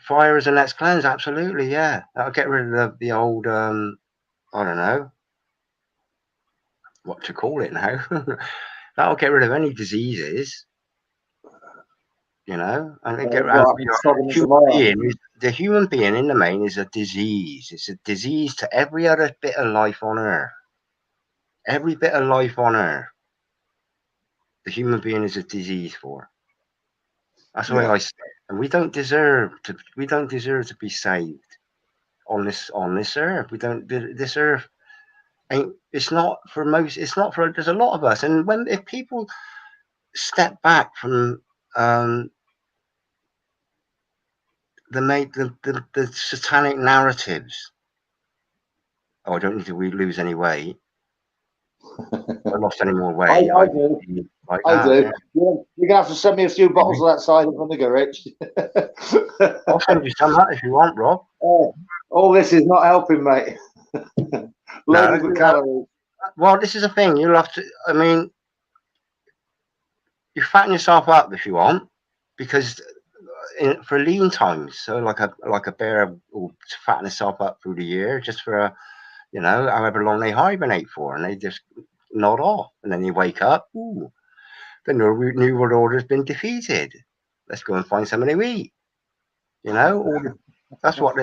fire is the next cleanse. Absolutely, yeah. That'll get rid of the old I don't know what to call it now. That'll get rid of any diseases. And get rid of the human being in the main is a disease. It's a disease to every other bit of life on earth. Every bit of life on earth, the human being is a disease for. That's the way I see it. And we don't deserve to be saved on this earth. We don't. This earth ain't. It's not for most. It's not for. There's a lot of us, and if people step back from the satanic narratives. Oh, I don't need to lose any weight. I lost any more weight. I do. I do. Yeah. You're going to have to send me a few bottles of that cider vinegar, Rich. I'll send you some of that if you want, Rob. All this is not helping, mate. Loaded with calories. Well, this is the thing. You'll have to. I mean, you fatten yourself up if you want, because for lean times, so like a bear will fatten itself up through the year just for however long they hibernate for, and they just nod off, and then you wake up. Ooh, the New World Order has been defeated. Let's go and find something to eat. That's what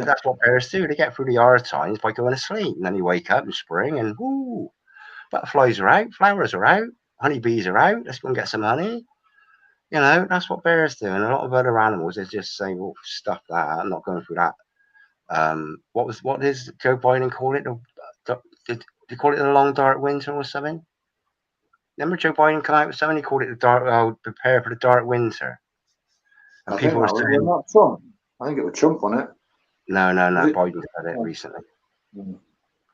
bears do. They get through the hard times by going to sleep, and then you wake up in spring, and ooh, butterflies are out, flowers are out, honeybees are out. Let's go and get some honey. That's what bears do, and a lot of other animals they just say, "Well, stuff that. I'm not going through that." What does Joe Biden call it? Did he call it the long dark winter or something? Remember Joe Biden come out with something? He called it the dark. Prepare for the dark winter. And I think people that were was saying, not Trump. I think it was Trump, wasn't it? no, Was it? Biden said it Yeah. recently.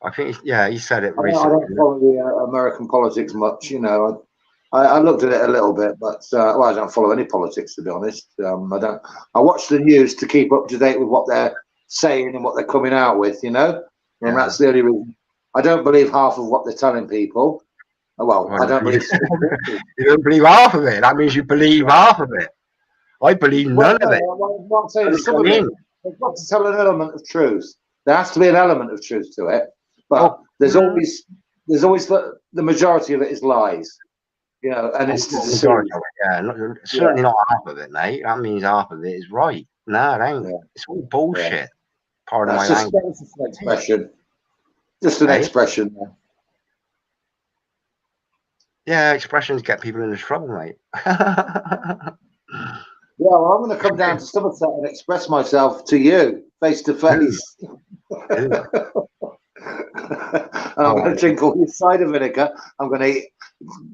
I think, he said it I recently. don't follow the American politics much, you know. I looked at it a little bit, but well, I don't follow any politics, to be honest. I don't. I watch the news to keep up to date with what they're saying and what they're coming out with, you know. And that's the only reason. I don't believe half of what they're telling people. Well, I don't believe. You don't believe half of it. That means you believe half of it. I believe none of it. I'm saying some of it. They've got to tell an element of truth. There has to be an element of truth to it, but there's always the majority of it is lies, you know, and it's to deceive. Certainly not half of it, mate. That means half of it is right. No, it ain't. It's all bullshit. Pardon my language. That's just an expression. Just an expression. Yeah, expressions get people into trouble, mate. Yeah, well, I'm going to come down to Somerset and express myself to you face to face. And I'm going to drink all your cider vinegar. I'm going to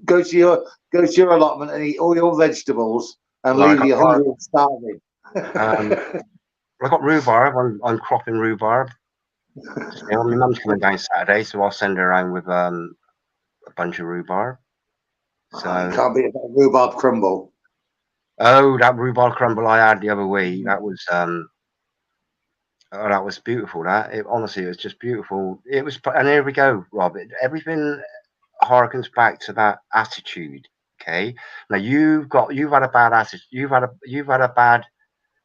go to your allotment and eat all your vegetables and leave you hungry and starving. I got rhubarb. I'm cropping rhubarb. You know, my mum's coming down Saturday, so I'll send her around with a bunch of rhubarb. So it can't be a rhubarb crumble. Oh, that rhubarb crumble I had the other week. That was beautiful. Honestly, it was just beautiful. It was, and here we go, Rob. Everything harkens back to that attitude. Okay. Now you've had a bad attitude. You've had a bad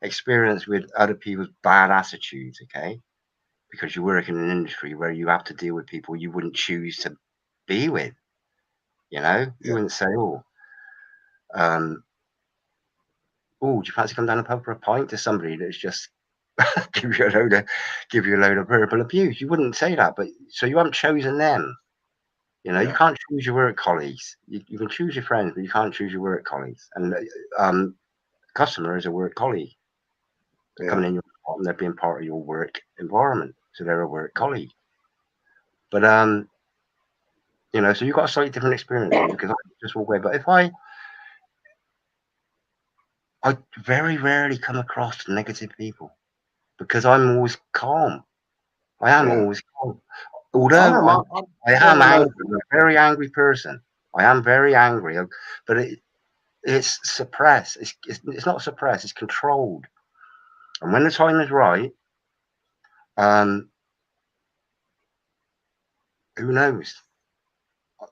experience with other people's bad attitudes. Okay, because you work in an industry where you have to deal with people you wouldn't choose to be with. You know, you wouldn't say, do you fancy come down the pub for a pint to somebody that's just give you a load of verbal abuse? You wouldn't say that, but so you haven't chosen them. You know, you can't choose your work colleagues. You can choose your friends, but you can't choose your work colleagues. And customer is a work colleague. They're coming in your spot and they're being part of your work environment, so they're a work colleague. But you know, so you've got a slightly different experience because I just walk away. But if I very rarely come across negative people because I'm always calm. I am always calm. Although I am angry, I'm a very angry person. I am very angry, but it's suppressed. It's not suppressed. It's controlled. And when the time is right, who knows?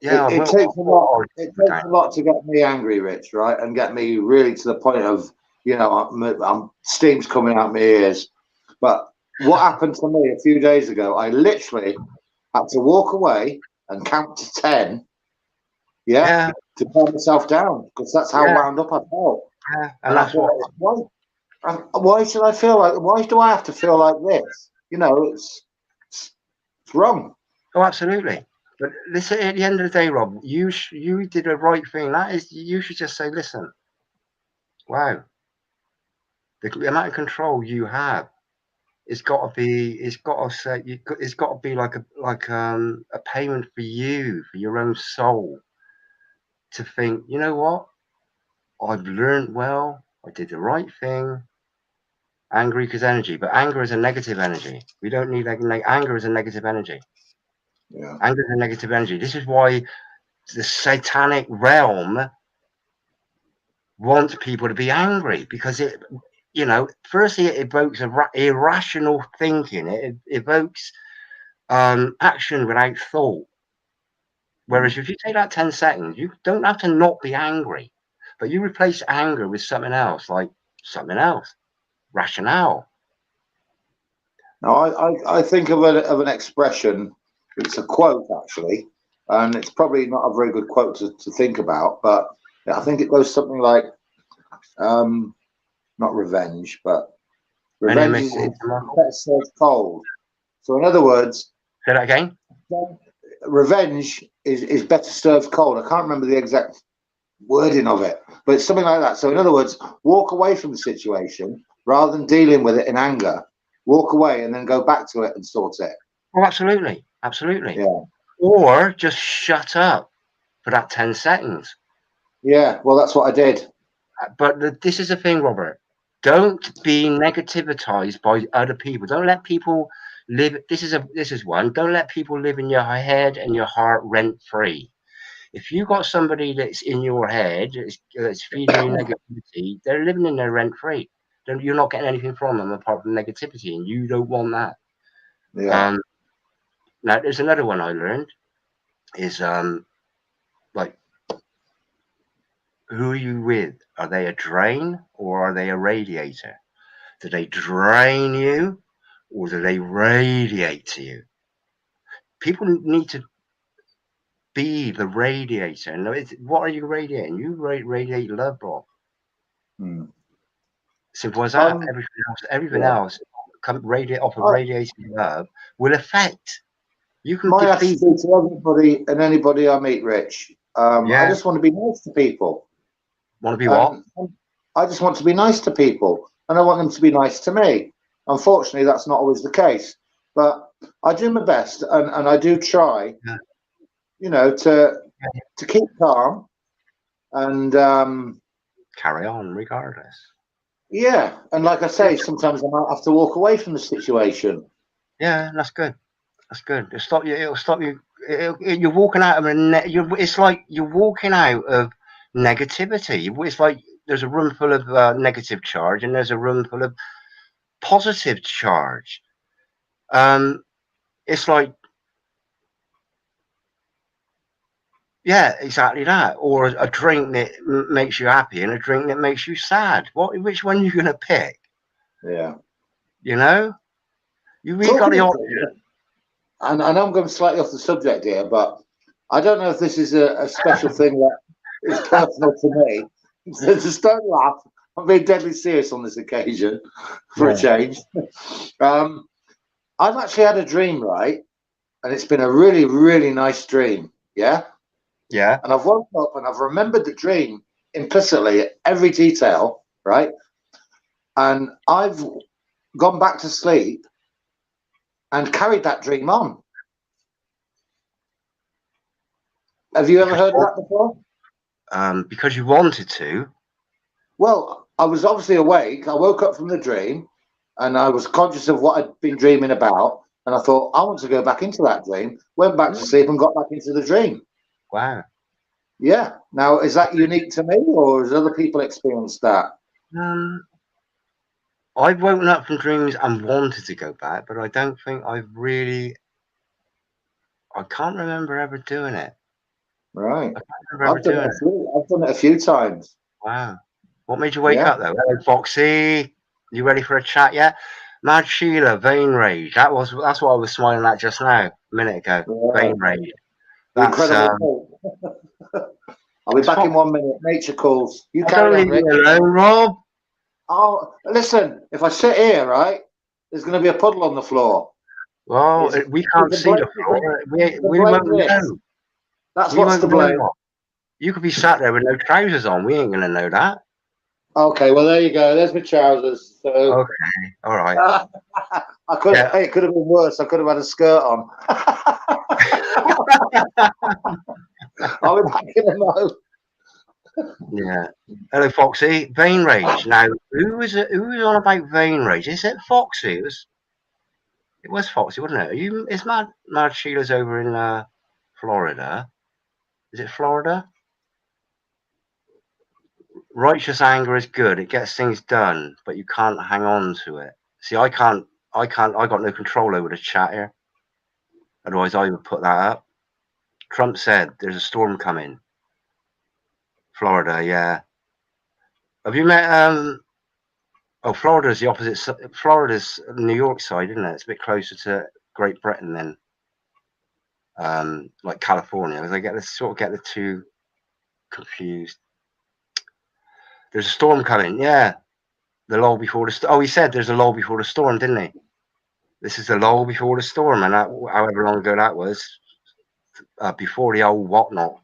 Yeah, it takes a lot. It takes a lot to get me angry, Rich, right, and get me really to the point of, you know, steam's coming out my ears. But what happened to me a few days ago? I literally had to walk away and count to 10. To calm myself down, because that's how wound up I felt. And that's why should I feel like? Why do I have to feel like this? You know, it's wrong. Oh, absolutely. But listen, at the end of the day, Rob, you did the right thing. That is, you should just say, listen, wow, the amount of control you have, it's got to be like a payment for you, for your own soul, to think, you know what, I've learned well, I did the right thing. Angry because energy, but anger is a negative energy. We don't need anger is a negative energy. Anger is a negative energy. This is why the satanic realm wants people to be angry, because it, you know, firstly it evokes irrational thinking. It evokes action without thought. Whereas if you take that 10 seconds, you don't have to not be angry, but you replace anger with something else, rationale. No, I think of an expression. It's a quote, actually, and it's probably not a very good quote to think about, but I think it goes something like, not revenge, but revenge is better served cold. So in other words, say that again. Revenge is better served cold. I can't remember the exact wording of it, but it's something like that. So in other words, walk away from the situation rather than dealing with it in anger. Walk away and then go back to it and sort it. Oh, absolutely. Yeah. Or just shut up for that 10 seconds. Yeah, well, that's what I did. But this is the thing, Robert. Don't be negativized by other people. Don't let people live. This is one. Don't let people live in your head and your heart rent free. If you got somebody that's in your head that's feeding you negativity, they're living in there rent free. You're not getting anything from them apart from negativity, and you don't want that. Yeah. Now, there's another one I learned is like, who are you with? Are they a drain or are they a radiator? Do they drain you or do they radiate to you? People need to be the radiator. And what are you radiating? You radiate love, bro. Hmm. Simple as that. Everything Yeah. else, radiate off of radiating love will affect. You can My defeat. attitude to everybody and anybody I meet, Rich, I Yeah. just want to be nice to people. Want to be what? And I just want to be nice to people, and I want them to be nice to me. Unfortunately, that's not always the case, but I do my best, and I do try, Yeah. to keep calm and Carry on, regardless. yeah, and like I say, sometimes I might have to walk away from the situation. Yeah, that's good. That's good. It'll stop you. It'll stop you. You're walking out of it's like you're walking out of negativity. It's like there's a room full of negative charge, and there's a room full of positive charge. It's like, yeah, exactly that. Or a drink that makes you happy and a drink that makes you sad. Which one are you gonna pick? Yeah. You know, you really got Talking the of option. things, and I know I'm going slightly off the subject here, but I don't know if this is a special thing that is personal to me. So just don't laugh. I'm being deadly serious on this occasion, for a Yeah, change. Um, I've actually had a dream, right? And it's been a really, really nice dream. Yeah. yeah. And I've woken up and I've remembered the dream implicitly, every detail, right? And I've gone back to sleep and carried that dream on. Have you ever heard of that before? Because you wanted to. Well, I was obviously awake. I woke up from the dream and I was conscious of what I'd been dreaming about. And I thought, I want to go back into that dream. Went back to sleep and got back into the dream. Wow. Yeah. Now, is that unique to me or has other people experienced that? I've woken up from dreams and wanted to go back, but I don't think I can't remember ever doing it. Right. I can't remember ever doing it. I've done it a few times. Wow. What made you wake Yeah. up though? Hello, Foxy. You ready for a chat yet? Mad Sheila, vein rage. That's what I was smiling at just now, a minute ago. Yeah. Vein rage. The That's incredible. I'll be back in 1 minute. Nature calls. You don't carry on, leave me Rick. alone, Rob. Oh, listen. If I sit here, right, there's going to be a puddle on the floor. Well, we can't see the floor. We won't know. That's We what's won't to blame. know. You could be sat there with no trousers on. We ain't gonna know that. Okay, well there you go. There's my trousers. So Okay, all right. I could. Yeah. Hey, it could have been worse. I could have had a skirt on. I'll be back in a moment. Yeah. Hello, Foxy. Vein rage. Now, who was on about vein rage? Is it Foxy? It was Foxy, wasn't it? Is Mad Sheila's over in Florida? Is it Florida? Righteous anger is good. It gets things done, but you can't hang on to it. See, I can't. I got no control over the chat here. Otherwise, I would put that up. Trump said there's a storm coming. Florida, yeah. Have you met? Oh, Florida's the opposite. Florida's New York side, isn't it? It's a bit closer to Great Britain than like California. They get the two confused. There's a storm coming. Yeah, the lull before the storm. Oh, he said there's a lull before the storm, didn't he? This is the lull before the storm, and however long ago that was, before the old whatnot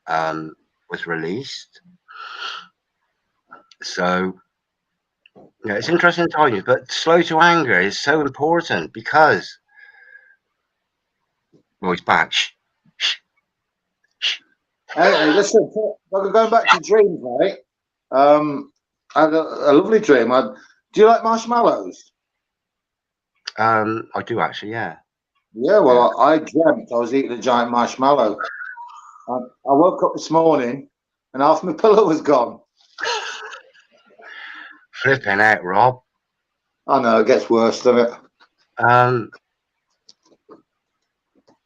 was released. So, yeah, it's interesting times, but slow to anger is so important because, well, he's back. Hey, listen. Going back to dreams, right? I had a lovely dream. Do you like marshmallows? I do actually, yeah. Yeah, Yeah. well, I dreamt I was eating a giant marshmallow. I woke up this morning and half my pillow was gone. Flipping out, Rob. I know, it gets worse, doesn't it?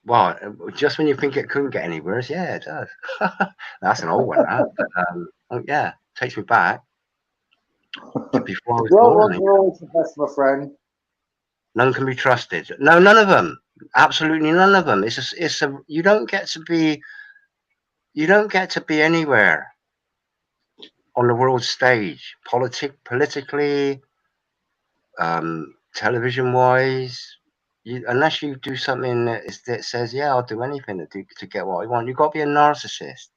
Well, just when you think it couldn't get any worse, yeah, it does. That's an old one, that. But, oh, yeah, takes me back to before I was The old born. ones are always the best, my friend. None can be trusted. No, none of them. Absolutely none of them. You don't get to be anywhere on the world stage, politically, television wise. Unless you do something that says, yeah, I'll do anything to get what I want. You've got to be a narcissist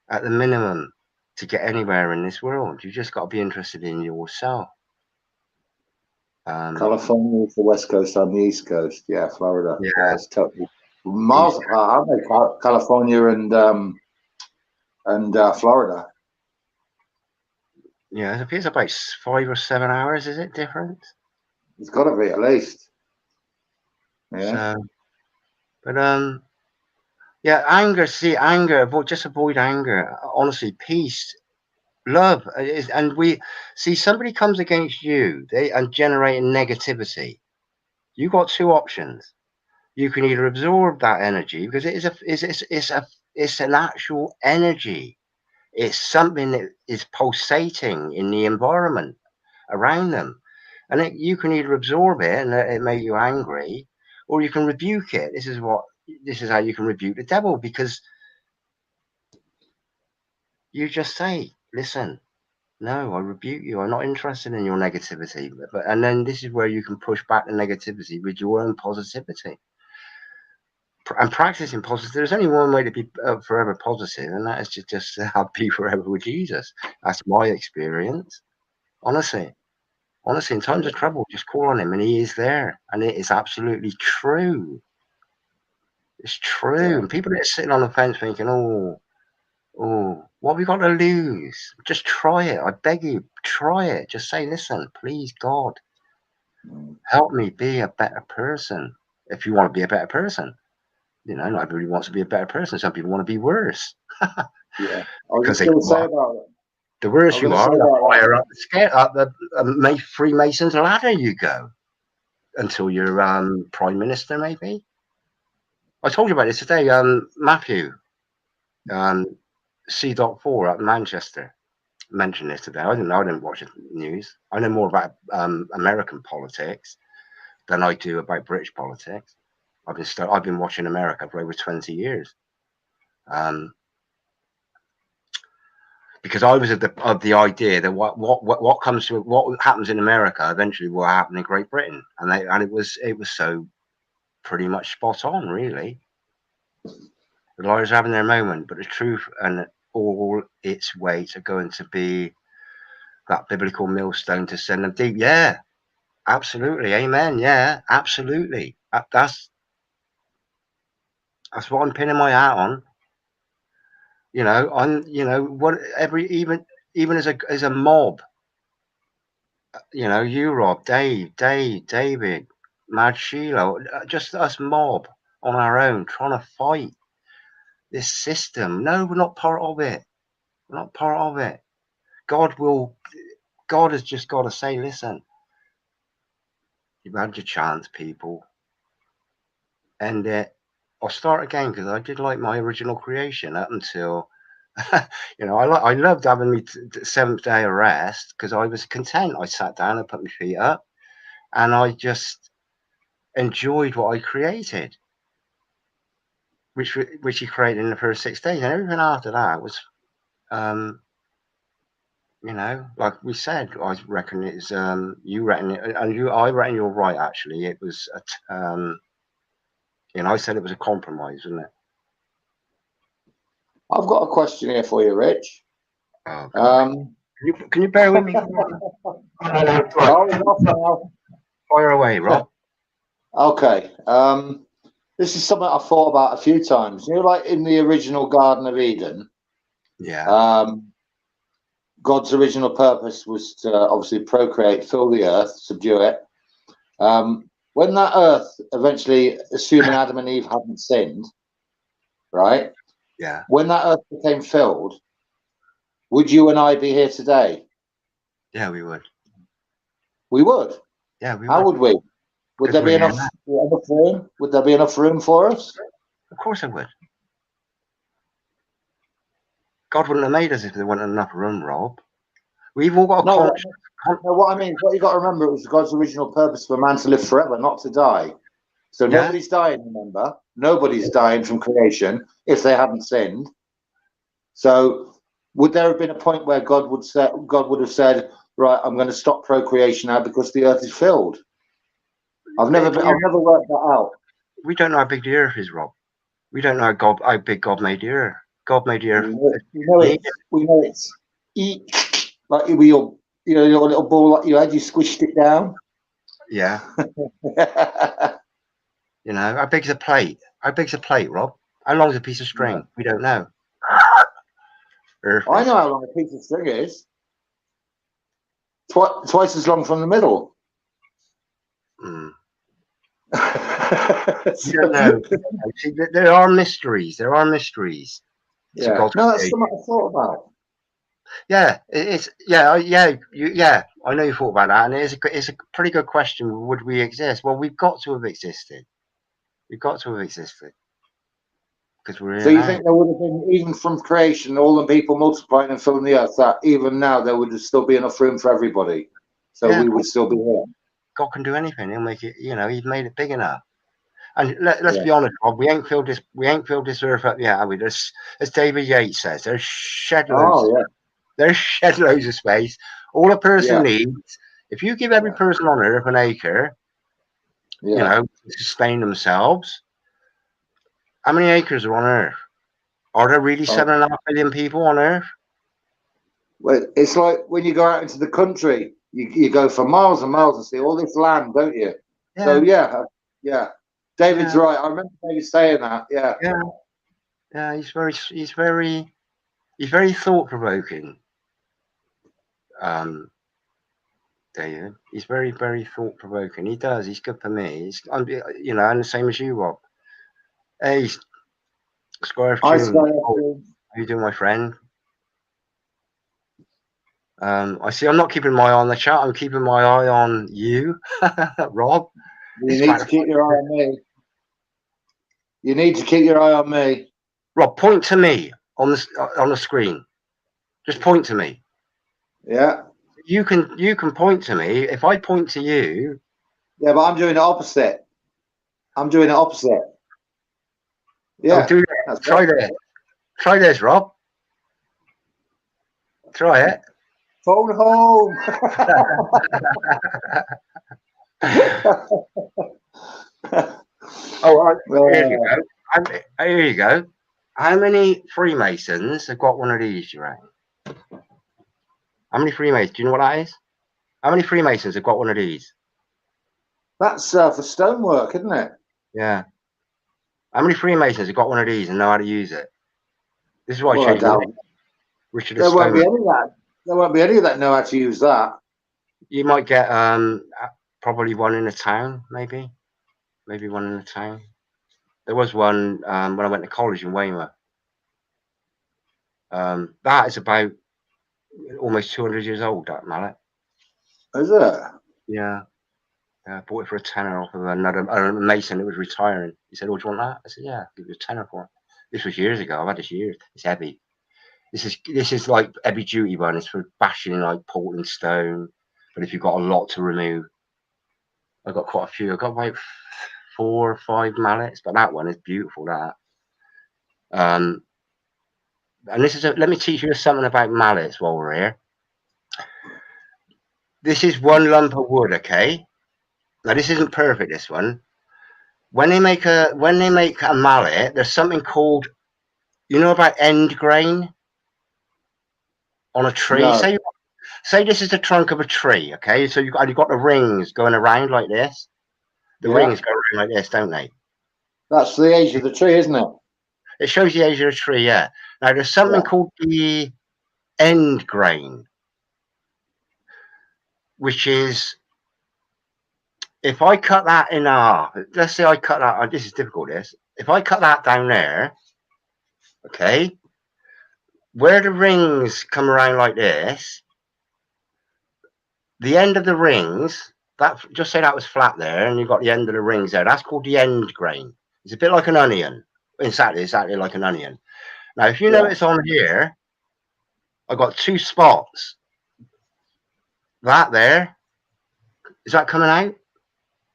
at the minimum to get anywhere in this world. You just got to be interested in yourself. California is the West Coast, on the East Coast. Yeah, Florida. Yeah, Yeah, it's totally miles. I know California and Florida. yeah. It appears about 5 or 7 hours. Is it different? It's got to be at least. Yeah. So, but yeah, anger. See, anger. Just avoid anger. Honestly, peace, love, and we see somebody comes against you. And generating negativity. You got two options. You can either absorb that energy because it's an actual energy. It's something that is pulsating in the environment around them, and you can either absorb it and it make you angry, or you can rebuke it. This is how you can rebuke the devil, because you just say, listen, no, I rebuke you. I'm not interested in your negativity. And then this is where you can push back the negativity with your own positivity. And practicing positive. There's only one way to be forever positive, and that is to just be forever with Jesus. That's my experience. Honestly, in times of trouble, just call on him, and he is there, and it is absolutely true. It's true. Yeah. And people that are sitting on the fence thinking, "Oh, what have we got to lose? Just try it. I beg you, try it. Just say, listen, please, God, help me be a better person. If you want to be a better person." Not everybody wants to be a better person. Some people want to be worse. Yeah. I was Because just going to say about it. the I worse was you going to say are, the about higher up the scale, up the Freemason's ladder you go until you're prime minister, maybe. I told you about this today. Matthew, C.4 up in Manchester, mentioned this today. I didn't watch the news. I know more about American politics than I do about British politics. I've been watching America for over 20 years. Because I was of the idea that what happens in America eventually will happen in Great Britain, and it was so pretty much spot on, really. The lawyers are having their moment, but the truth and all its weight are going to be that biblical millstone to send them deep. Yeah, absolutely, amen. Yeah, absolutely. That's what I'm pinning my hat on. Even as a mob. You, Rob, David, Mad Sheila, just us mob on our own trying to fight this system. No, we're not part of it. We're not part of it. God has just got to say, listen, you've had your chance, people. End it. I'll start again, because I did like my original creation up until, I loved having me seventh day of rest, because I was content. I sat down and put my feet up, and I just enjoyed what I created, which he created in the first 6 days, and everything after that was, like we said, I reckon it's you reckon it, and I reckon you're right. Actually, it was I said it was a compromise, wasn't it? I've got a question here for you, Rich. Oh, can you bear with me? Fire away, Rob. Okay. This is something I've thought about a few times. Like in the original Garden of Eden. Yeah. God's original purpose was to obviously procreate, fill the earth, subdue it. When that earth eventually, assuming Adam and Eve hadn't sinned, right? Yeah. When that earth became filled, would you and I be here today? Yeah, we would. We would. Yeah, we would. How would we? Would there be we're enough room? Would there be enough room for us? Of course it would. God wouldn't have made us if there wasn't enough room, Rob. We've all got a conscience. No, what I mean, what you got to remember, it was God's original purpose for man to live forever, not to die. So Yeah. nobody's dying, remember? Nobody's dying from creation if they haven't sinned. So would there have been a point where God would have said, right, I'm going to stop procreation now because the earth is filled? I've never worked that out. We don't know how big the earth is, Rob. We don't know how big God made the earth. God made the earth. We know it's like your little ball, like you had, you squished it down. Yeah. You know, how big's a plate? How big's a plate, Rob? How long's a piece of string? Yeah. We don't know. I know how long a piece of string is. Twice as long from the middle. Mm. You don't know. See, there are mysteries. There are mysteries. Yeah. No, that's something I thought about. Yeah, yeah. I know you thought about that, and it's a pretty good question. Would we exist? Well, we've got to have existed. We've got to have existed because we're. So you think there would have been, even from creation, all the people multiplying and filling the earth, that even now there would still be enough room for everybody, so we would still be here. God can do anything. He'll make it. You know, He's made it big enough. And let's be honest, Rob. We ain't filled this earth up yet, have we? As David Yates says, there's shed loads. Oh, yeah. There's shed loads of space. All a person needs, if you give every person on earth an acre, you know, to sustain themselves, how many acres are on earth? Are there really 7.5 billion people on earth? Well, it's like when you go out into the country, you go for miles and miles and see all this land, don't you? Yeah. So yeah. David's right. I remember David saying that. Yeah. Yeah. He's very thought provoking. David, he's very, very thought provoking. He does. He's good for me. You know, and the same as you, Rob. Hey, Squire of June. How you doing, my friend? I see. I'm not keeping my eye on the chat. I'm keeping my eye on you, Rob. You need to keep your eye on me. You need to keep your eye on me. Rob, point to me on the screen. Just point to me. Yeah. You can point to me. If I point to you. Yeah, but I'm doing the opposite. Yeah. Oh, try this. Try this, Rob. Try it. Phone home. Here you go. Here you go. How many Freemasons have got one of these, you reckon? How many Freemasons? Do you know what that is? How many Freemasons have got one of these? That's for stonework, isn't it? Yeah. How many Freemasons have got one of these and know how to use it? This is why I changed Richard. There won't be any of that. There won't be any of that know how to use that. You might get probably one in a town, maybe one in a town. There was one when I went to college in Weymouth. That is about almost 200 years old, that mallet. Is it? Yeah. I bought it for a tenner off of another mason who was retiring. He said, "Oh, do you want that?" I said, "Yeah, I'll give you a tenner for it." This was years ago. I've had this years. It's heavy. This is like heavy duty one. It's for bashing like Portland stone. But if you've got a lot to remove, I've got quite a few. I've got about 4 or 5 mallets, but that one is beautiful. That. And this is let me teach you something about mallets while we're here. This is one lump of wood, okay? Now this isn't perfect. This one. When they make a mallet, there's something called, you know about end grain on a tree. No. Say this is the trunk of a tree, okay? So you've got the rings going around like this. The rings go around like this, don't they? That's the age of the tree, isn't it? It shows the age of the tree, yeah. Now there's something called the end grain. which is, if I cut that in half, let's say I cut that, this is difficult, this. If I cut that down there, okay, where the rings come around like this, the end of the rings, that, just say that was flat there, and you've got the end of the rings there, that's called the end grain. It's a bit like an onion. Exactly like an onion. Now, if you notice on here, I've got two spots. That there, is that coming out?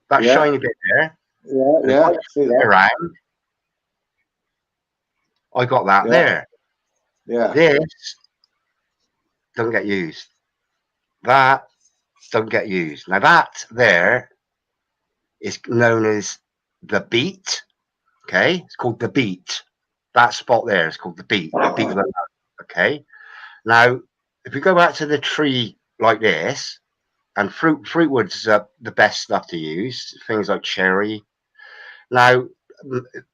That shiny bit there. And if I See that. around, I got that there. Yeah. This don't get used. That don't get used. Now that there is known as the beat. Okay, it's called the beat. That spot there is called the beat. The beat of the note. Okay. Now, if we go back to the tree like this, and fruitwood's the best stuff to use. Things like cherry. Now,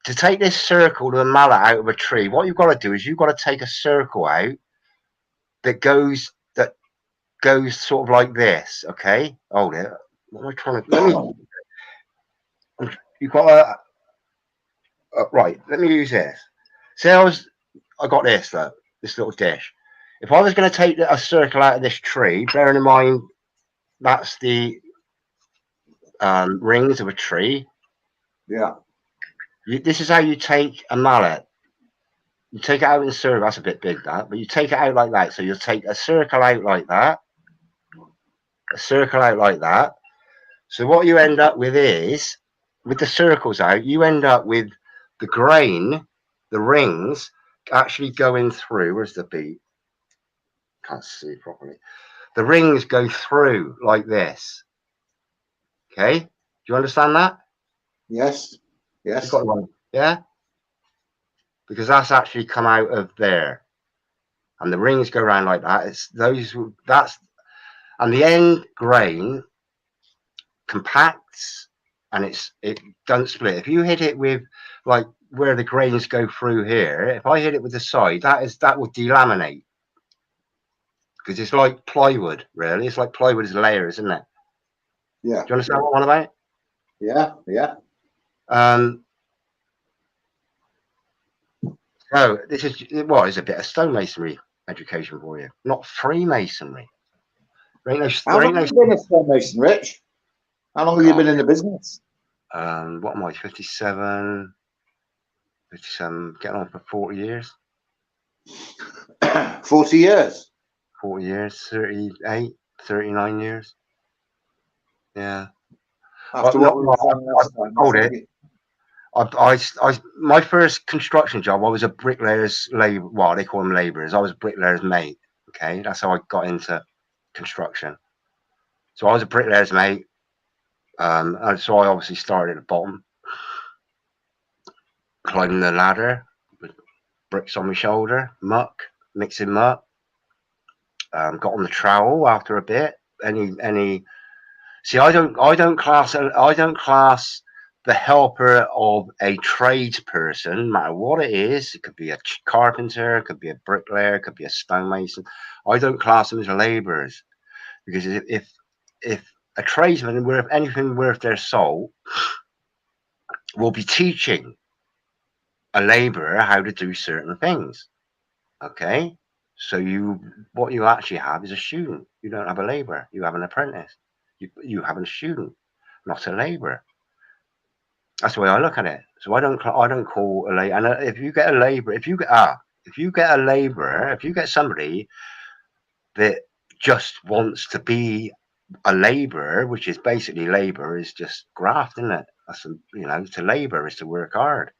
to take this circle to a mallet out of a tree, what you've got to do is you've got to take a circle out that goes sort of like this. Okay, hold it. What am I trying to? You've got to right. Let me use this. Say I got this though, this little dish. If I was going to take a circle out of this tree, bearing in mind that's the rings of a tree. Yeah. This is how you take a mallet. You take it out in a circle. That's a bit big, that, but you take it out like that. So you'll take a circle out like that, a circle out like that. So what you end up with is, with the circles out, you end up with the grain, the rings, actually going through. Where's the beat? Can't see properly. The rings go through like this. Okay, do you understand that? Yes. Yes. Yeah. Because that's actually come out of there, and the rings go around like that. It's those. And the end grain compacts, and it doesn't split. If you hit it with like where the grains go through here, if I hit it with the side, that will delaminate, because it's like plywood. Really, it's like plywood is layers, isn't it? Yeah. Do you understand what I'm on about? Yeah. Yeah. So this is a bit of stonemasonry education for you, not Freemasonry. How long have you been a stonemason, Rich? How long have you been in the business? What am I, 57, getting on for 40 years. 40 years? 40 years, 38, 39 years. Yeah. After what we were saying last time. Hold it. My first construction job, I was a bricklayer's labor. Well, they call them labourers. I was a bricklayer's mate. Okay, that's how I got into construction. So I was a bricklayer's mate. And so I obviously started at the bottom, climbing the ladder with bricks on my shoulder, mixing muck. Got on the trowel after a bit. See, I don't class the helper of a tradesperson, no matter what it is. It could be a carpenter, it could be a bricklayer, it could be a stonemason. I don't class them as labourers, because if a tradesman worth anything worth their salt will be teaching a labourer how to do certain things. Okay, so what you actually have is a student. You don't have a labourer. You have an apprentice. You have a student, not a labourer. That's the way I look at it. So I don't call a labourer. And if you get a labourer, if you get a labourer, if you get somebody that just wants to be a labourer, which is basically labour is just graft, isn't it? That's to labour is to work hard,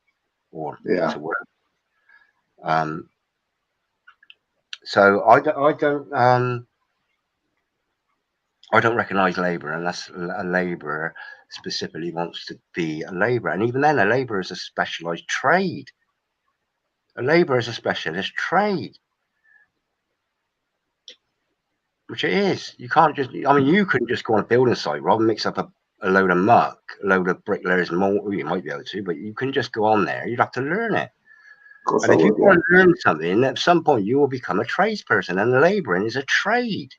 or to work. So I don't recognise labour unless a labourer specifically wants to be a labourer, and even then, a labourer is a specialised trade. A labourer is a specialist trade, which it is. You can't just. I mean, you couldn't just go on a building site, Rob, and mix up a load of muck, a load of bricklayers and more. You might be able to, but you couldn't just go on there. You'd have to learn it. And if you want to learn something, at some point you will become a tradesperson, and labouring is a trade.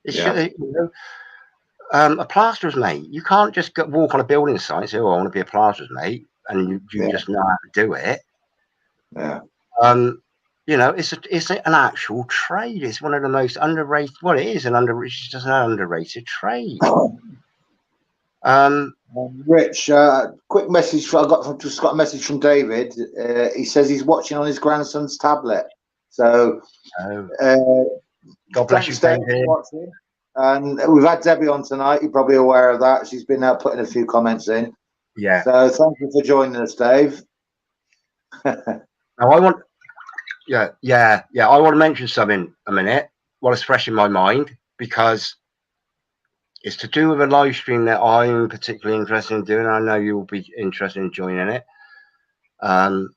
It's A plasterer's mate. You can't just walk on a building site and say, "Oh, I want to be a plasterer's mate," and you just know how to do it. Yeah. You know, it's an actual trade. It's one of the most underrated. Well, it is it's just an underrated trade. Rich, quick message. Just got a message from David. He says he's watching on his grandson's tablet. So, God bless you, David, David. for watching. And we've had Debbie on tonight. You're probably aware of that. She's been putting a few comments in. Yeah. So thank you for joining us, Dave. Now I want, I want to mention something a minute while it's fresh in my mind, because it's to do with a live stream that I'm particularly interested in doing. I know you'll be interested in joining it. And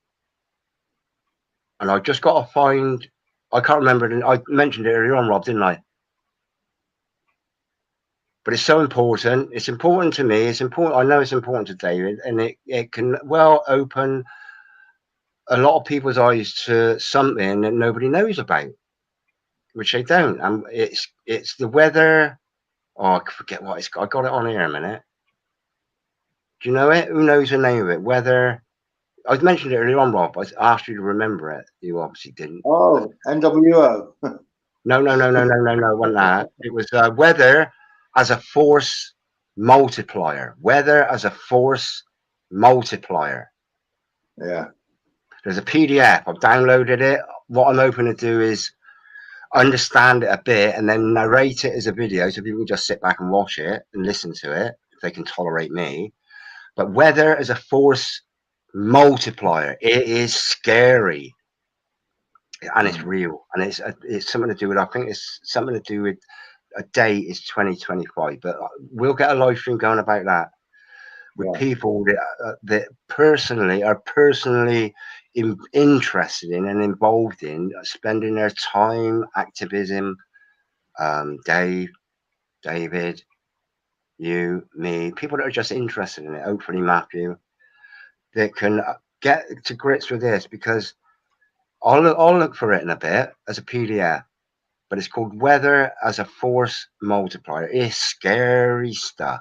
I've just got to find, I can't remember, I mentioned it earlier on, Rob, didn't I? But it's so important. It's important to me. It's important. I know it's important to David, and it can well open a lot of people's eyes to something that nobody knows about, which they don't. And it's the weather. Oh, I forget what it's got. I got it on here a minute. Do you know it? Who knows the name of it? Weather. I mentioned it earlier on, Rob. I asked you to remember it. You obviously didn't. Oh, NWO. No. It wasn't that. It was weather as a force multiplier. Weather as a force multiplier. Yeah. There's a PDF. I've downloaded it. What I'm hoping to do is understand it a bit and then narrate it as a video, so people can just sit back and watch it and listen to it if they can tolerate me. But weather as a force multiplier, it is scary, and it's real, and it's something to do with, I think it's something to do with a date is 2025, but we'll get a live stream going about that with people that are personally interested in and involved in spending their time, activism. David, you, me, people that are just interested in it. Hopefully, Matthew, that can get to grips with this, because I'll look for it in a bit as a PDF. But it's called Weather as a Force Multiplier. It's scary stuff.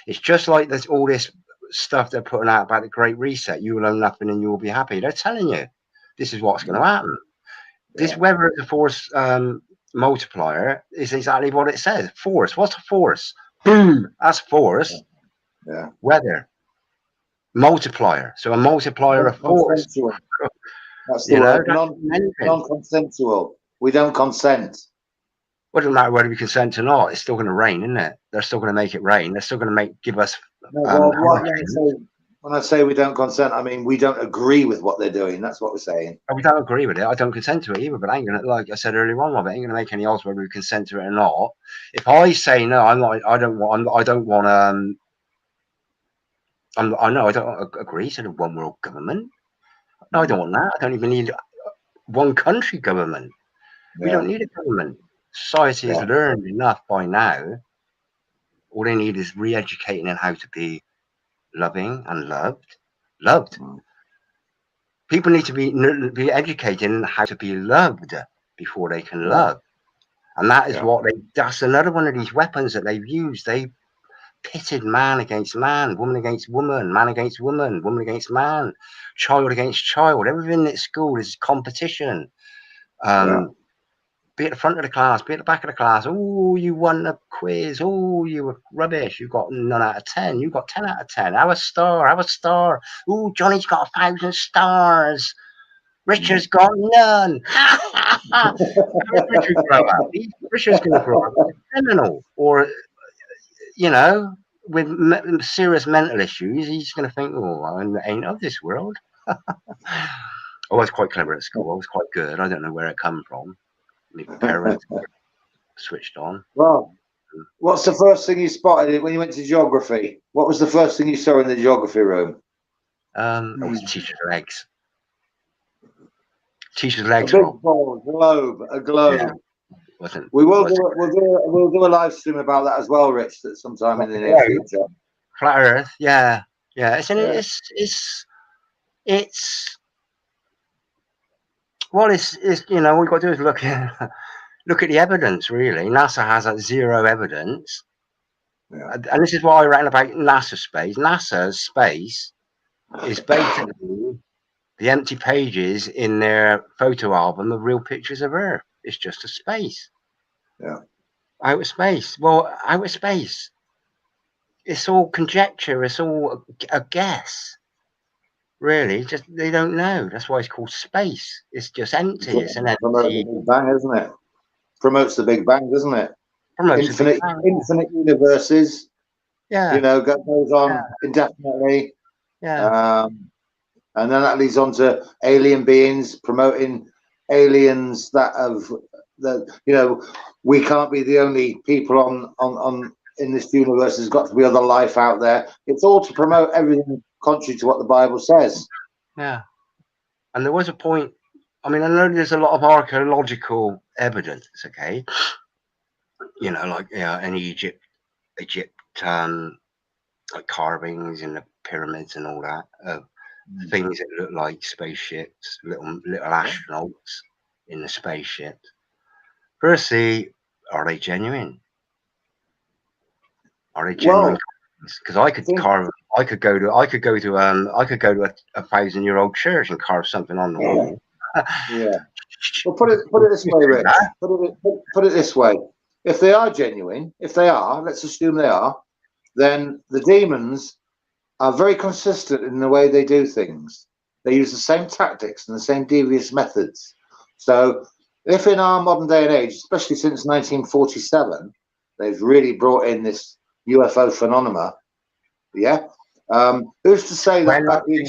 It's just like there's all this stuff they're putting out about the Great Reset. You will own nothing and you will be happy. They're telling you this is what's going to happen. This weather as a force multiplier is exactly what it says. Force. What's a force? Boom. That's force. Yeah. Weather. Multiplier. So a multiplier of force. That's the word. Non-consensual. We don't consent. Well, it doesn't matter whether we consent or not. It's still going to rain, isn't it? They're still going to make it rain. They're still going to give us. When I say we don't consent, I mean we don't agree with what they're doing. That's what we're saying. We don't agree with it. I don't consent to it either. But I ain't gonna, like I said earlier on, Rob, it ain't gonna make any odds whether we consent to it or not. If I say no, I'm not. I don't want. I don't want. I know I don't agree to the one world government. No, I don't want that. I don't even need one country government. We don't need a government. Society has learned enough by now. All they need is re-educating in how to be loving and loved. People need to be educated in how to be loved before they can love. And that is that's another one of these weapons that they've used. They pitted man against man, woman against woman, man against woman, woman against man, child against child. Everything at school is competition. Be at the front of the class, be at the back of the class. Oh, you won the quiz. Oh, you were rubbish. You got none out of 10. You got 10 out of 10. Have a star. Have a star. Oh, Johnny's got 1,000 stars. Richard's got none. Richard grow up. Richard's going to grow up a criminal, or with serious mental issues. He's going to think, oh, I ain't of this world. I was quite clever at school. I was quite good. I don't know where it come from. My parents switched on. Well, what's the first thing you spotted when you went to geography? What was the first thing you saw in the geography room? It was teacher's legs. Teacher's legs. A big ball, a globe. Yeah. We'll do a live stream about that as well, Rich. That sometime in the near future. Flat Earth, yeah. It's well, it's all we've got to do is look at the evidence. Really, NASA has zero evidence Yeah. And this is what I reckon about NASA space. NASA's space is basically the empty pages in their photo album of real pictures of Earth. It's just a space. Yeah. Outer space. Well, outer space. It's all conjecture. It's all a guess. Really, just they don't know. That's why it's called space. It's just empty. It's an Promotes empty. the Big Bang, isn't it? Promotes the Big Bang, doesn't it? Promotes a big Infinite, bang. infinite universes. Yeah, You know, goes on indefinitely, yeah. and then that leads on to alien beings promoting aliens that have that. You know, we can't be the only people on in this universe. There's got to be other life out there. It's all to promote everything contrary to what the Bible says. Yeah. And there was a point. I mean, I know there's a lot of archaeological evidence. Okay, you know, like in Egypt, like carvings in the pyramids and all that of things that look like spaceships, little astronauts in the spaceship. Firstly, are they genuine? Are they genuine? Well, Because I could carve. I could go to a 1,000-year-old church and carve something on the wall. yeah. Well, put it this way, Rich. Put it this way. If they are genuine, if they are, let's assume they are, then the demons are very consistent in the way they do things. They use the same tactics and the same devious methods. So, if in our modern day and age, especially since 1947, they've really brought in this UFO phenomena, yeah. Who's to say that back in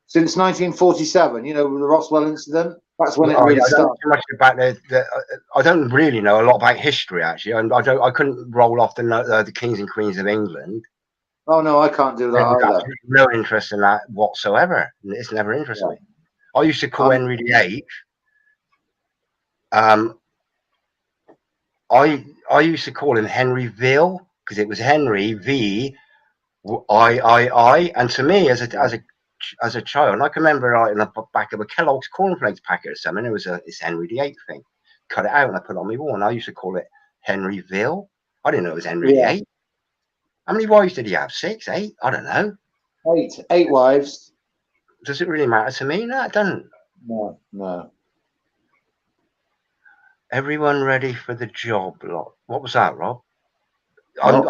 since 1947, you know, with the Roswell incident, that's when it really I don't know started. too much about I don't really know a lot about history actually. I couldn't roll off the kings and queens of England. Oh no, I can't do that either. No interest in that whatsoever. It's never interested me. I used to call Henry VIII. I used to call him Henryville because it was Henry V I, and to me as a child, and I can remember like in the back of a Kellogg's cornflakes packet or something, it was this Henry VIII thing. Cut it out and I put it on my wall, and I used to call it Henryville. I didn't know it was Henry VIII. How many wives did he have? 6, 8? I don't know. 8 wives. Does it really matter to me? No, it doesn't. No. Everyone ready for the job lot. What was that, Rob? I don't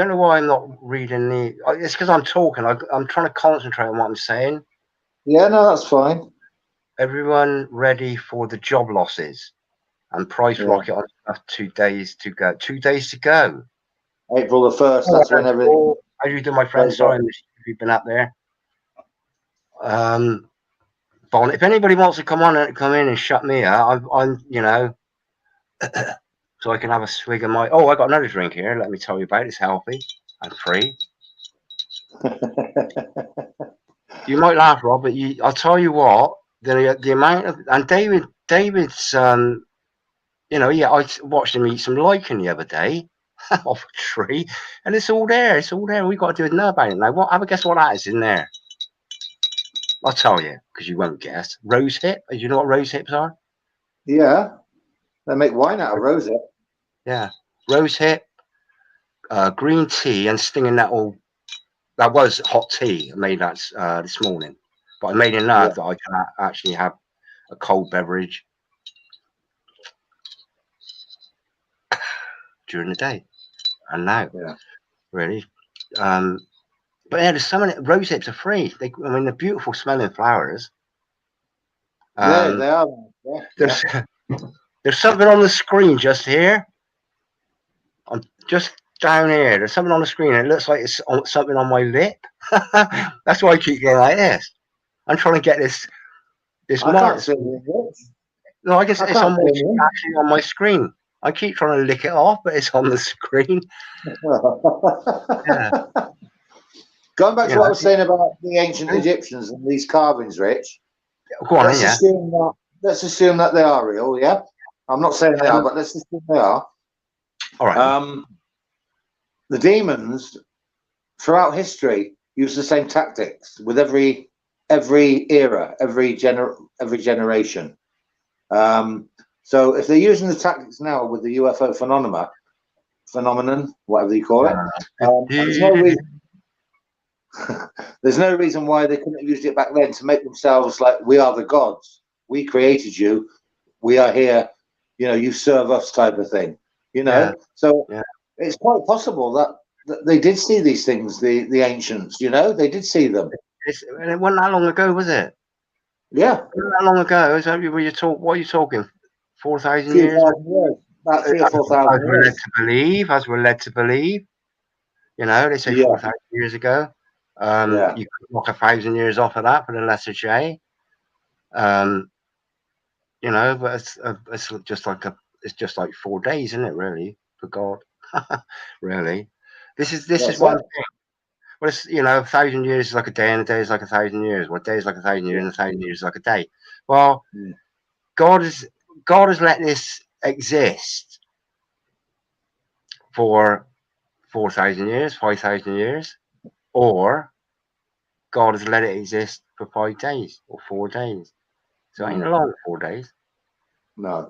know why I'm not reading the. It's because I'm talking. I'm trying to concentrate on what I'm saying. Yeah, no, that's fine. Everyone ready for the job losses and price rocket on stuff. 2 days to go. 2 days to go. April the 1st. That's when everything. How do you do, my friend? Sorry, if you've been up there. Bon, if anybody wants to come in and shut me out, I'm you know, so I can have a swig of my. Oh, I got another drink here. Let me tell you about it. It's healthy and free. You might laugh, Rob, but I'll tell you what. The amount of and David's you know, I watched him eat some lichen the other day off a tree, and it's all there. It's all there. We got to do know about it now. Have a guess what that is in there? I'll tell you because you won't guess. Rose hip. Do you know what rose hips are? Yeah, they make wine out of rose hip. Yeah, rose hip, green tea, and stinging nettle. That was hot tea. I made that this morning, but I made enough that I can actually have a cold beverage during the day and now. Really. But yeah, there's some rose hips are free. I mean, they're beautiful smelling flowers. They are. There's something on the screen just here. Just down here. There's something on the screen. And it looks like it's something on my lip. That's why I keep going like this. I'm trying to get this mark. No, I guess it's actually on my screen. I keep trying to lick it off, but it's on the screen. Going back to what I was saying about the ancient Egyptians and these carvings, Rich. Go on, let's assume that they are real, yeah? I'm not saying they are, but let's assume they are. All right. The demons, throughout history, use the same tactics with every era, every generation. So if they're using the tactics now with the UFO phenomenon, whatever you call it, there's no reason. There's no reason why they couldn't have used it back then to make themselves like, we are the gods. We created you. We are here. You know, you serve us, type of thing. You know, Yeah. so Yeah. it's quite possible that they did see these things. The ancients, you know, they did see them. And it wasn't that long ago, was it? Yeah, It wasn't that long ago. Is that what are you talking? 4,000 few years? thousand years, about 3 or 4,000 As we're led years. to believe, you know, they say Yeah, 4,000 years ago. yeah. You could knock 1,000 years off of that for the lesser J. You know, but it's just like 4 days, isn't it? Really, for God, really. This is What's one that? thing. Well, it's, you know, 1,000 years is like a day, and a day is like 1,000 years. Well, a day is like 1,000 years, Yeah. and 1,000 years is like a day. Well, Mm. God has let this exist for 4,000 years, 5,000 years, or God has let it exist for 5 days or 4 days. So it ain't a long 4 days, No.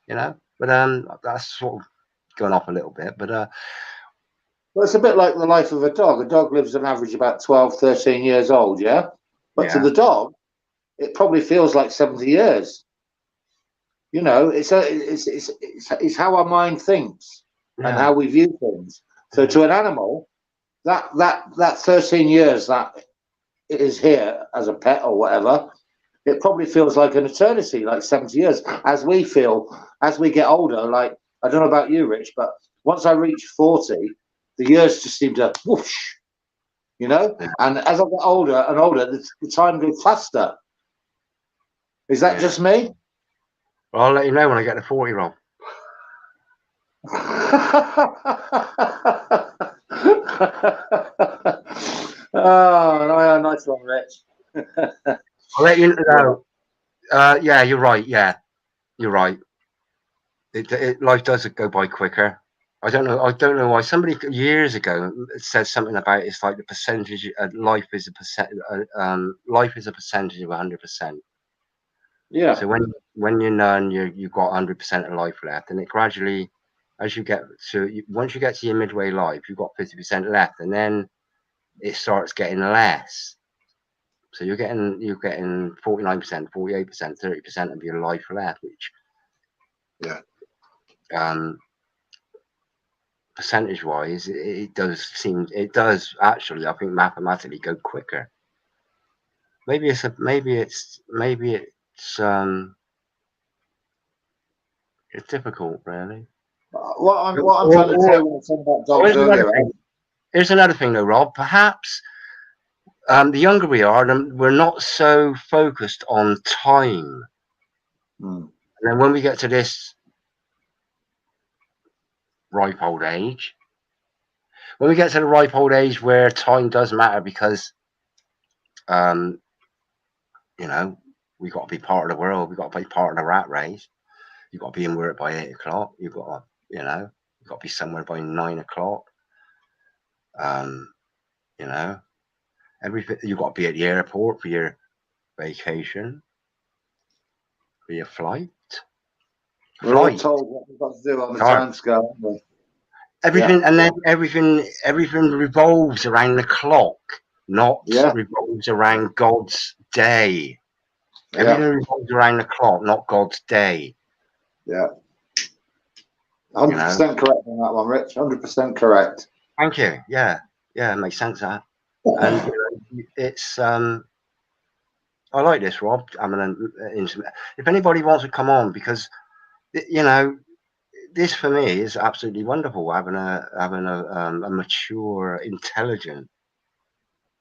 you know. But that's sort of going off a little bit. But Well, it's a bit like the life of a dog. A dog lives on average about 12, 13 years old, yeah? But to yeah, the dog, it probably feels like 70 years. You know, it's how our mind thinks and yeah, how we view things. So yeah, to an animal, that 13 years that it is here as a pet or whatever, it probably feels like an eternity, like 70 years. As we feel, as we get older, like, I don't know about you, Rich, but once I reach 40, the years just seem to whoosh, you know? yeah, And as I get older and older, the time goes faster. Is that yeah. just me? Well, I'll let you know when I get to 40, Rob. Oh, nice one, Rich. I'll let you Yeah. know. Yeah, you're right. Yeah, you're right. Life does go by quicker. I don't know. I don't know why. Somebody years ago said something about it's like the percentage. Life is a percent. Life is a percentage of 100%. Yeah. So when you're none, you've got 100% of life left, and it gradually, as you get to once you get to your midway life, you've got 50% left, and then it starts getting less. So you're getting 49%, 48%, 30% of your life left, which Yeah. percentage wise, it does actually, I think, mathematically go quicker. Maybe it's it's difficult, really. What I'm trying to say when I said about Or dogs earlier, here's another thing, though, Rob. Perhaps the younger we are, we're not so focused on time. And then when we get to this ripe old age, when we get to the ripe old age where time does matter because, you know, we got to be part of the world. We got to be part of the rat race. You got to be in work by 8 o'clock. You got to, you know, you got to be somewhere by 9 o'clock. You know, everything. You got to be at the airport for your vacation, for your flight. we're all told what we've got to do on the Sorry. time scale, aren't we? Everything, and then everything revolves around the clock, not Yeah. revolves around God's day. Yeah. Everything revolves around the clock, not God's day. Yeah. 100% correct on that one, Rich. 100% correct. Thank you. Yeah, it makes sense, that. And it's I like this, Rob. I mean, if anybody wants to come on, because you know, this for me is absolutely wonderful. Having a mature, intelligent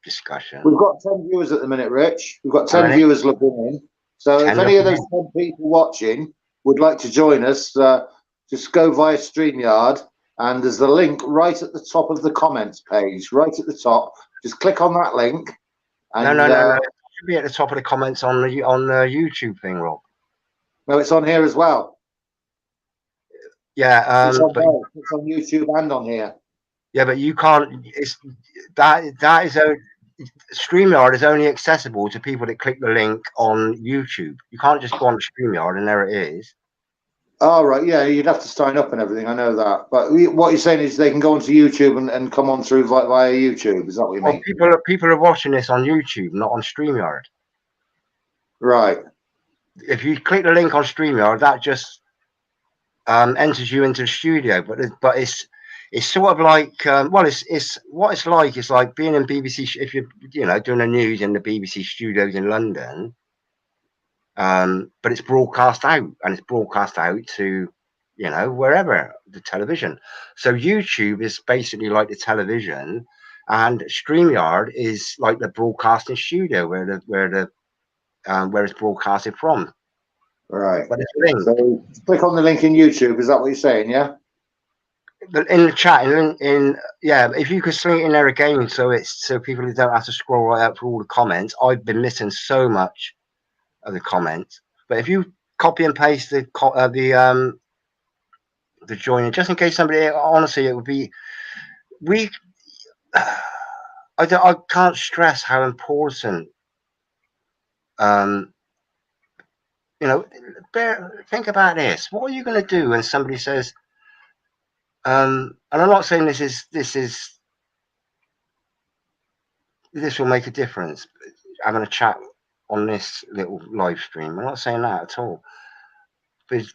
discussion. We've got 10 viewers at the minute, Rich. We've got How 10 many? viewers looking in. So if 10 any of looking those 10 people watching would like to join us, just go via StreamYard, and there's the link right at the top of the comments page, right at the top. Just click on that link. And, No. It should be at the top of the comments on the YouTube thing, Rob. No, it's on here as well. Yeah, it's on both. It's on YouTube and on here. Yeah, but you can't. It's that is a StreamYard is only accessible to people that click the link on YouTube. You can't just go on StreamYard and there it is. Oh, right, yeah, you'd have to sign up and everything. I know that, but what you're saying is they can go onto YouTube and come on through via YouTube. Is that what you Well, mean? people are watching this on YouTube, not on StreamYard. Right. If you click the link on StreamYard, that just enters you into the studio. But it's sort of like well, it's what it's like. It's like being in BBC. If you're doing the news in the BBC studios in London, but it's broadcast out, and it's broadcast out to wherever, the television. So YouTube is basically like the television, and StreamYard is like the broadcasting studio where it's broadcasted from. Right. But it's linked. So click on the link in YouTube. Is that what you're saying? Yeah. In the chat, yeah, if you could sling it in there again, so people who don't have to scroll right up through all the comments. I've been missing so much of the comments, but if you copy and paste the joining, just in case somebody, honestly, it would be we. I can't stress how important. Think about this. What are you going to do when somebody says, and I'm not saying this will make a difference, having a chat on this little live stream. I'm not saying that at all. But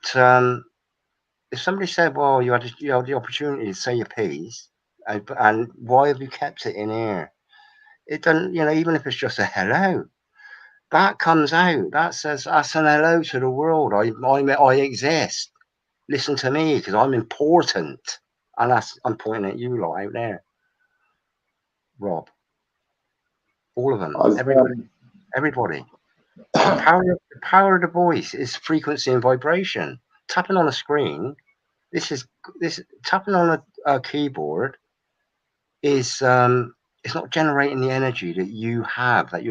if somebody said, well, you had the opportunity to say your piece, and why have you kept it in here? It doesn't, even if it's just a hello, that comes out. That says that's an hello to the world. I exist. Listen to me because I'm important. And I'm pointing at you lot out there, Rob. All of them, everybody. The power of the voice is frequency and vibration. Tapping on a screen, this tapping on a keyboard is it's not generating the energy that you have, that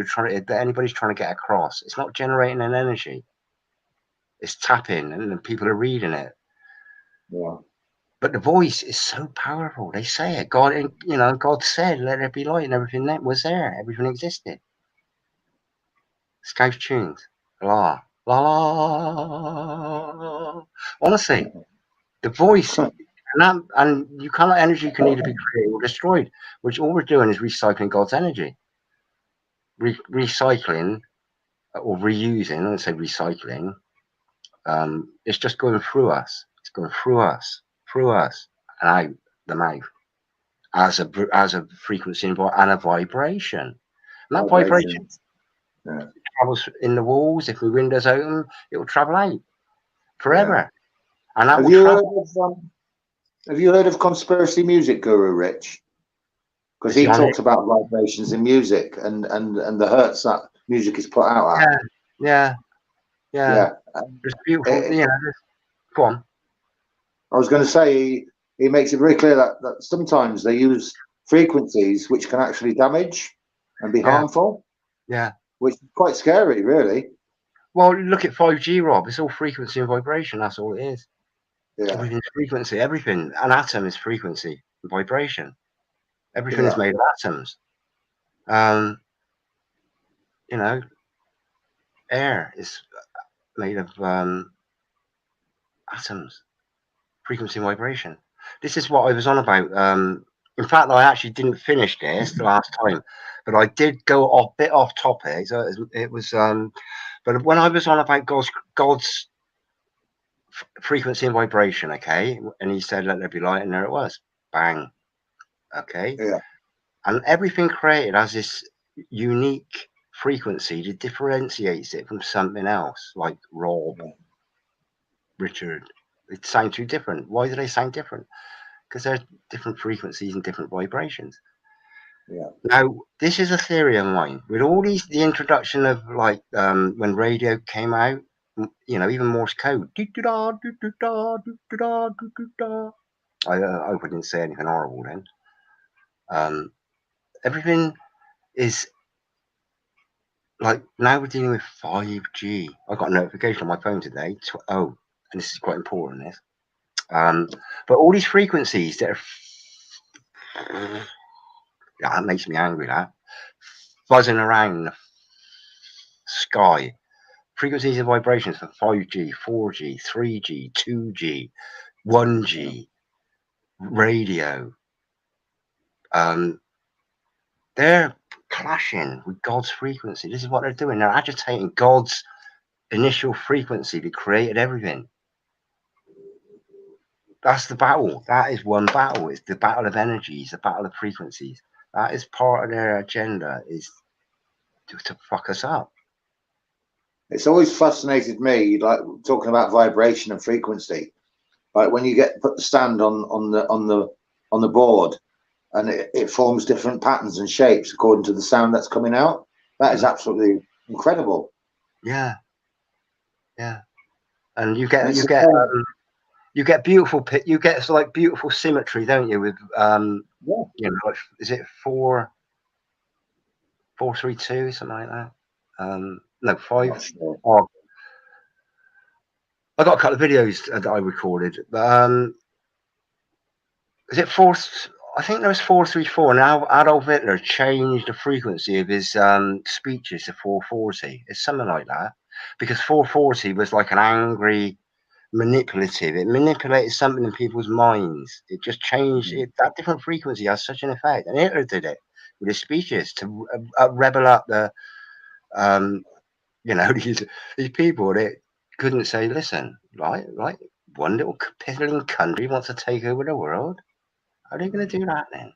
anybody's trying to get across. It's not generating an energy. It's tapping, and people are reading it. Yeah. But the voice is so powerful. They say it. God said, "Let there be light," and everything that was there. Everything existed. Scouse tunes, la la la. Honestly, the voice, and you cannot. Energy can either be created or destroyed. Which all we're doing is recycling God's energy, recycling or reusing. I don't say recycling. It's just going through us. It's going through us, and out the mouth as a frequency and a vibration. And that vibration travels in the walls. If the window's open, it will travel out forever. Yeah. And that have you heard of conspiracy music guru Rich? Because he talks about vibrations in music and the hertz that music is put out at. Yeah. It's beautiful. Go on. I was going to say he makes it very clear that sometimes they use frequencies which can actually damage and be harmful. Yeah. Which is quite scary, really. Well, look at 5G, Rob. It's all frequency and vibration. That's all it is. Yeah. Everything's frequency. Everything. An atom is frequency and vibration. Everything is made of atoms. Air is made of atoms, frequency and vibration. This is what I was on about. In fact, I actually didn't finish this the last time, but I did go a bit off topic. So it was but when I was on about God's frequency and vibration, okay, and he said, "Let there be light," and there it was, bang, okay, yeah, and everything created has this unique frequency that differentiates it from something else, like Rob, Richard. They sound too different. Why do they sound different? Because there's different frequencies and different vibrations. Yeah. Now, this is a theory of mine. With all the introduction of when radio came out, even Morse code. I hope I didn't say anything horrible then. Everything is like now we're dealing with 5G. I got a notification on my phone today. And this is quite important. This. But all these frequencies that are that makes me angry. That buzzing around the sky, frequencies and vibrations for 5G, 4G, 3G, 2G, 1G, radio. They're clashing with God's frequency. This is what they're doing. They're agitating God's initial frequency that created everything. That's the battle. That is one battle. It's the battle of energies, the battle of frequencies. That is part of their agenda, is to fuck us up. It's always fascinated me, like talking about vibration and frequency. Like when you put the stand on the board, and it forms different patterns and shapes according to the sound that's coming out. That is absolutely incredible. Yeah, yeah. And you get beautiful you get like beautiful symmetry, don't you? With you know, like, is it 4-3-2, something like that? No, 5. Sure. Oh, I got a couple of videos that I recorded. Is it 4? I think there was 4-3-4. Now Adolf Hitler changed the frequency of his speeches to 440. It's something like that, because 440 was like an angry, manipulative. It manipulated something in people's minds. It just changed it. That different frequency has such an effect, and Hitler did it with his speeches to rebel up the, you know, these people that couldn't say, listen, right, one little piddling country wants to take over the world. How are they going to do that then?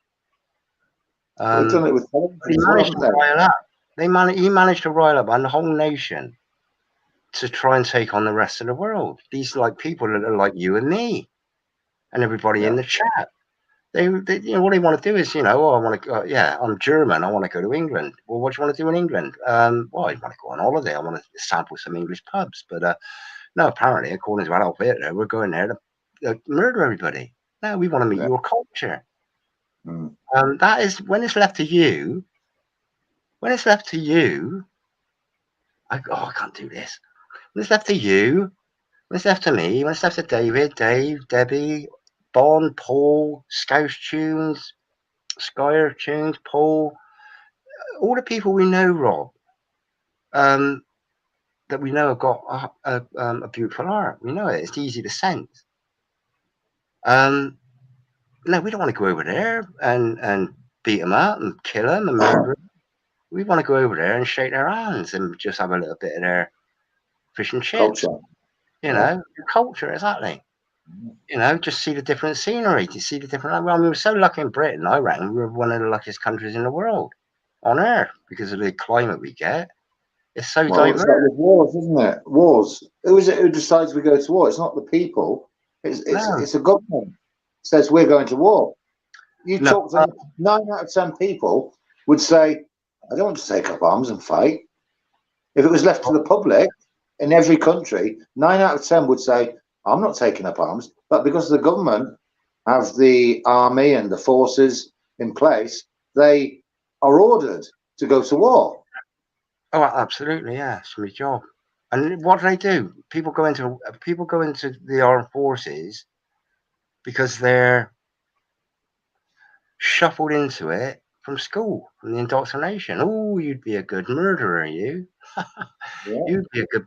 They've done it with he managed to rile up. He managed to rile up on the whole nation to try and take on the rest of the world. These like people that are like you and me, and everybody in the chat. They you know, what they want to do is, you know, oh, I want to go. Yeah, I'm German. I want to go to England. Well, what do you want to do in England? Well, I want to go on holiday. I want to sample some English pubs. But no, apparently, according to Adolf Hitler, we're going there to murder everybody. No, we want to meet your culture. That is when it's left to you. When it's left to you, I can't do this. When it's left to you, when it's left to me, when it's left to David, Dave, Debbie, Bon, Paul, Scouse Tunes, Skyer Tunes, Paul, all the people we know, Rob, that we know have got a beautiful art. We know it. It's easy to sense. No, we don't want to go over there and beat them up and kill them and murder them. We want to go over there and shake their hands and just have a little bit of their fish and chips. Culture. You know, culture, exactly. You know, just see the different scenery, to see the different. Well, we were so lucky in Britain. I reckon we were one of the luckiest countries in the world on earth because of the climate we get. It's so diverse. It's like with wars, isn't it? Wars. Who is it who decides we go to war? It's not the people. It's a government says we're going to war. You talk to 9 out of 10 people would say, I don't want to take up arms and fight. If it was left to the public in every country, 9 out of 10 would say, I'm not taking up arms. But because the government have the army and the forces in place, they are ordered to go to war. Oh, absolutely, yeah. It's my job. And what do? People go into the armed forces because they're shuffled into it from school, from the indoctrination. Oh, you'd be a good murderer, you. You'd be a good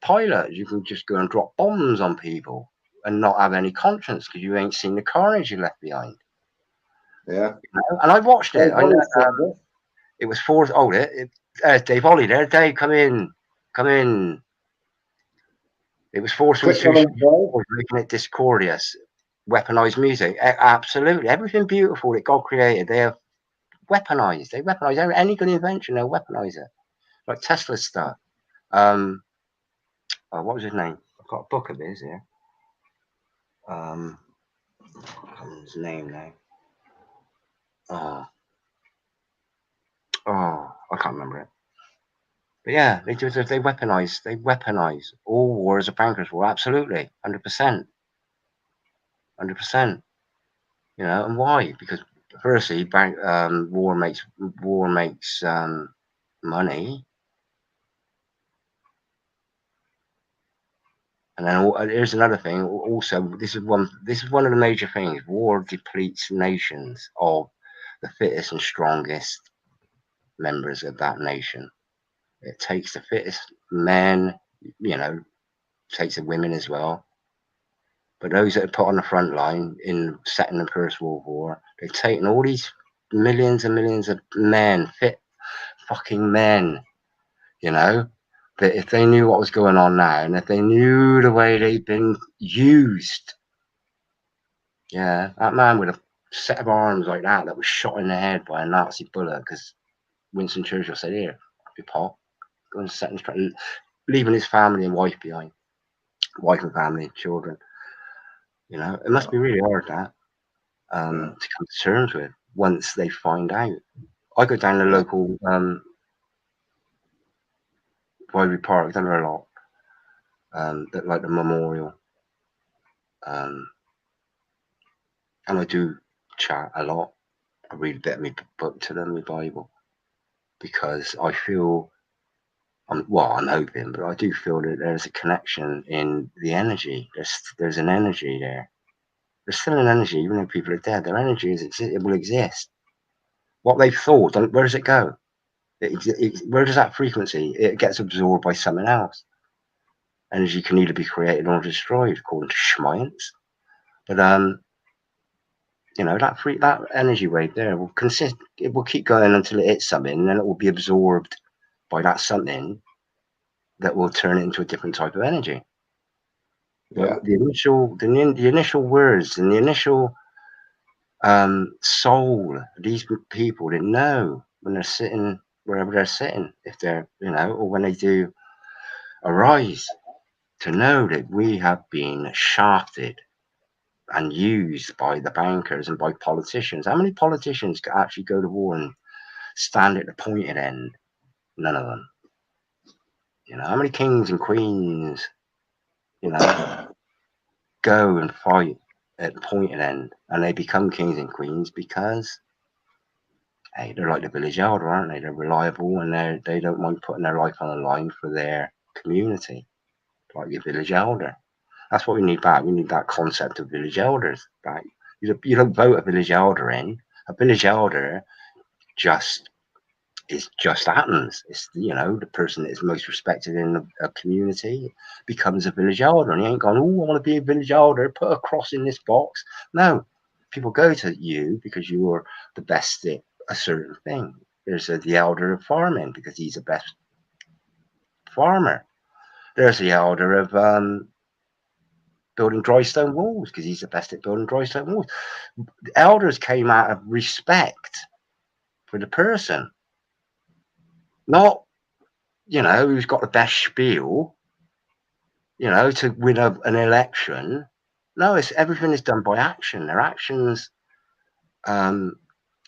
pilot. You can just go and drop bombs on people and not have any conscience because you ain't seen the carnage you left behind. Yeah. You know? And I watched it. It was fourth. Oh, Dave Ollie there. Dave, come in. It was 4-3-2, making it discordious, weaponized music. Absolutely, everything beautiful that God created, they have weaponized. They weaponize any good invention. They'll weaponize it, like Tesla's stuff. What was his name? I've got a book of his here. I can't remember his name now. I can't remember it. But yeah, they weaponize all wars, a bankers' war. Absolutely, 100%. You know, and why? Because firstly, war makes money, and then here's another thing. Also, this is one of the major things. War depletes nations of the fittest and strongest members of that nation. It takes the fittest men, you know, takes the women as well. But those that are put on the front line in Second and First World War, they've taken all these millions and millions of men, fit fucking men, you know, that if they knew what was going on now, and if they knew the way they've been used, yeah, that man with a set of arms like that was shot in the head by a Nazi bullet because Winston Churchill said, "Here, your pot, go and set and straight," leaving his family and wife behind, wife and family, children. You know, it must be really hard that to come to terms with once they find out. I go down the local Ivory Park, done there a lot. That like the memorial, and I do chat a lot. I read a bit of my book to them, my Bible, because I feel I'm hoping, but I do feel that there's a connection in the energy. There's an energy there. There's still an energy, even though people are dead. Their energy it will exist. What they've thought, where does it go? Where does that frequency? It gets absorbed by something else. Energy can either be created or destroyed, according to science. But you know, that energy wave there will consist. It will keep going until it hits something, and then it will be absorbed by that something that will turn it into a different type of energy. But the initial words and the initial soul, these people didn't know when they're sitting wherever they're sitting, if they're, you know, or when they do arise, to know that we have been shafted and used by the bankers and by politicians. How many politicians can actually go to war and stand at the pointed end? None of them. You know, how many kings and queens, you know, go and fight at the pointed end, and they become kings and queens because, hey, they're like the village elder, aren't they? They're reliable, and they don't mind putting their life on the line for their community, like your village elder. That's what we need back. We need that concept of village elders back. You don't vote a village elder in. A village elder just just happens. It's, you know, the person that is most respected in a community becomes a village elder, and he ain't gone, oh, I want to be a village elder, put a cross in this box. No, people go to you because you are the best at a certain thing. There's the elder of farming because he's the best farmer. There's the elder of building dry stone walls because he's the best at building dry stone walls. The elders came out of respect for the person, not, you know, who's got the best spiel, you know, to win an election. No, everything is done by action. Their actions.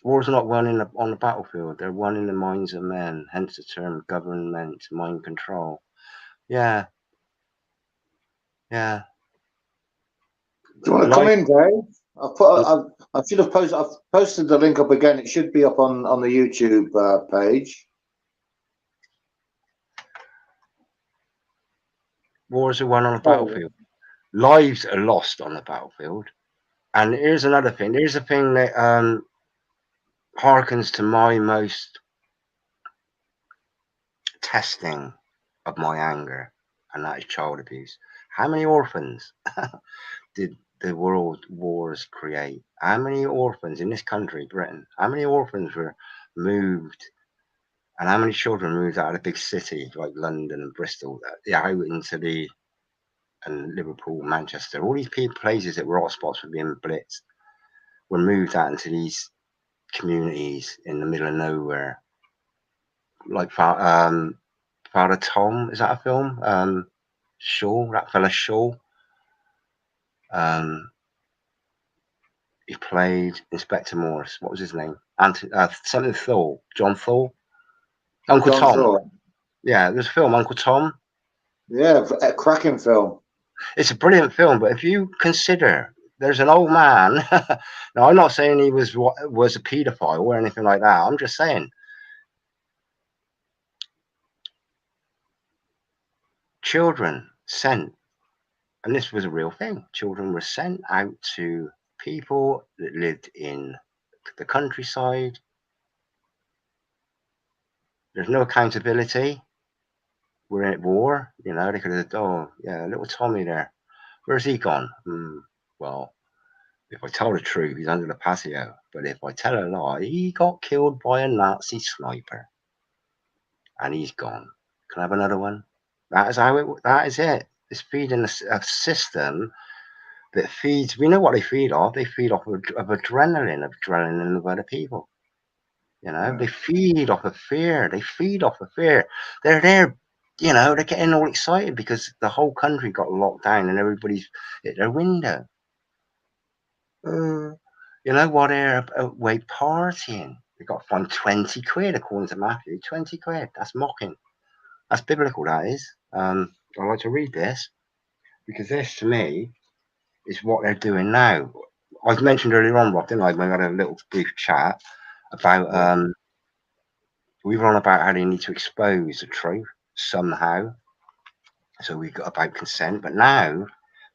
Wars are not won on the battlefield. They're won in the minds of men. Hence the term government, mind control. Yeah, yeah. Do you want to come in, Dave? I should have posted. I've posted the link up again. It should be up on the YouTube page. Wars are won on the battlefield. Lives are lost on the battlefield. And here's another thing. Here's a thing that harkens to my most testing of my anger, and that is child abuse. How many orphans did the world wars create? How many orphans in this country, Britain? How many orphans were moved, and how many children moved out of the big cities like London and Bristol, out into and Liverpool, Manchester, all these places that were hotspots for being blitzed, were moved out into these communities in the middle of nowhere, like Father Tom. Is that a film? Shaw, that fella Shaw. He played Inspector Morse. What was his name? Something Thor. John Thor. Uncle John Tom. Thor. Yeah, there's a film, Uncle Tom. Yeah, a cracking film. It's a brilliant film, but if you consider there's an old man. Now, I'm not saying he was a paedophile or anything like that. I'm just saying children sent, and this was a real thing. Children were sent out to people that lived in the countryside. There's no accountability. we're at war. You know, they could have, oh, yeah, little Tommy there. Where's he gone? Well, if I tell the truth, he's under the patio. But if I tell a lie, he got killed by a Nazi sniper. And he's gone. Can I have another one? That is how it, that is it. It's feeding a system that feeds, we know what they feed off. They feed off of adrenaline of other people. You know, they feed off of fear. They feed off of fear. They're there, you know, they're getting all excited because the whole country got locked down and everybody's at their window. You know what? They're away partying. They got fined 20 quid, according to Matthew. 20 quid. That's mocking. That's biblical, that is. I like to read this because this, to me, is what they're doing now. I mentioned earlier on, Rob, didn't I? We had a little brief chat about we were on about how they need to expose the truth somehow. So we got about consent, but now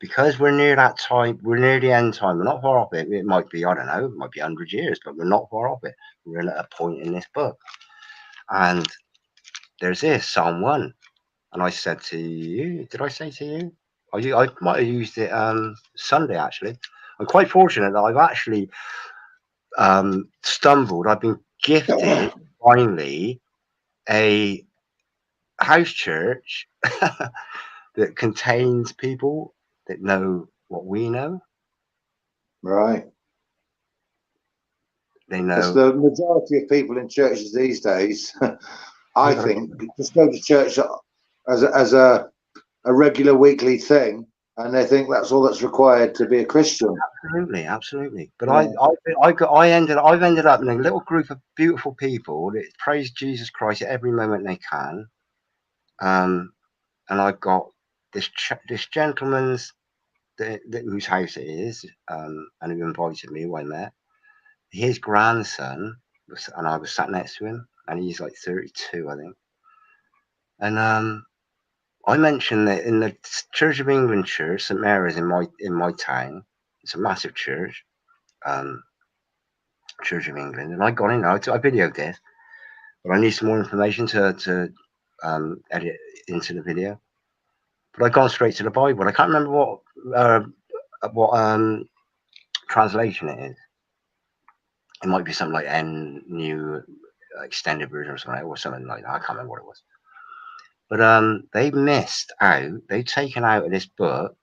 because we're near that time, we're near the end time. We're not far off it. It might be, I don't know, it might be 100 years, but we're not far off it. We're at a point in this book, and there's this Psalm 1, and I said to you, did I say to you? I might have used it Sunday actually. I'm quite fortunate that I've actually stumbled. I've been gifted finally a house church that contains people that know what we know. Right. They know. Because the majority of people in churches these days, I think, just go to church as a regular weekly thing, and they think that's all that's required to be a Christian. Absolutely, absolutely. But I've ended up in a little group of beautiful people that praise Jesus Christ at every moment they can. And I've got this gentleman's whose house it is, and who invited me, who I met. His grandson and I was sat next to him, and he's like 32, I think. And I mentioned that in the Church of England church, St Mary's in my town, it's a massive church, Church of England, and I got in there. I videoed this, but I need some more information to edit into the video. But I gone straight to the Bible. I can't remember what translation it is. It might be something like New Extended Version or something like that. I can't remember what it was. But they missed out. They've taken out of this book.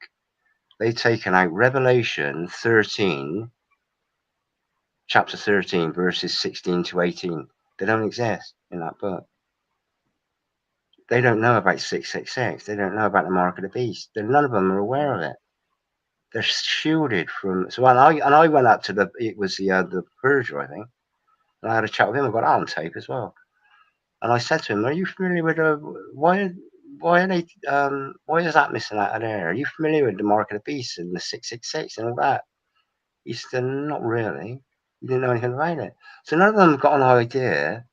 They've taken out Revelation 13, chapter 13, verses 16 to 18. They don't exist in that book. They don't know about 666. They don't know about the mark of the beast. None of them are aware of it. They're shielded from. So when I went up to the Persia, I think, and I had a chat with him. I got on tape as well, and I said to him, "Are you familiar with why are they why is that missing out of there? Are you familiar with the mark of the beast and the 666 and all that?" He said, "Not really. You didn't know anything about it." So none of them got an idea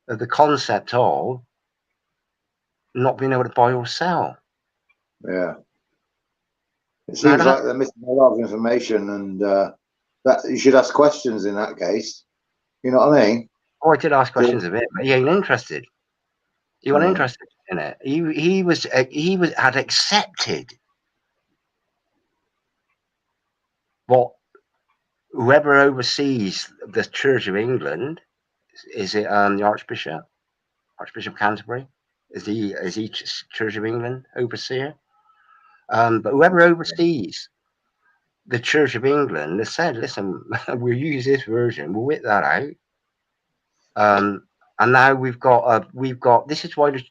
of the concept of not being able to buy or sell. Yeah. It seems like they're missing a lot of information, and that you should ask questions in that case. You know what I mean? Oh, I did ask questions of it, but he ain't interested. He wasn't interested in it. He had accepted what whoever oversees the Church of England is it the Archbishop of Canterbury? Is he Church of England overseer? But whoever oversees the Church of England has said, "Listen, we'll use this version. We'll whip that out." And now we've got this is why I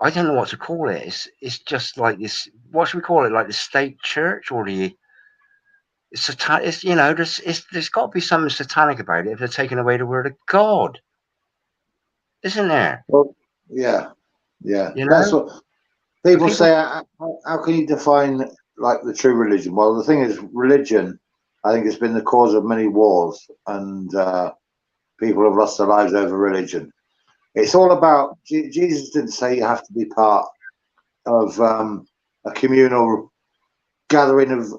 don't know what to call it. It's just like this. What should we call it? Like the state church or the it's you know there's got to be something satanic about it if they're taking away the word of God, isn't there? Well, yeah. You know? That's what people say. How can you define like the true religion? Well, the thing is, religion, I think, has been the cause of many wars, and people have lost their lives over religion. It's all about Jesus didn't say you have to be part of a communal gathering of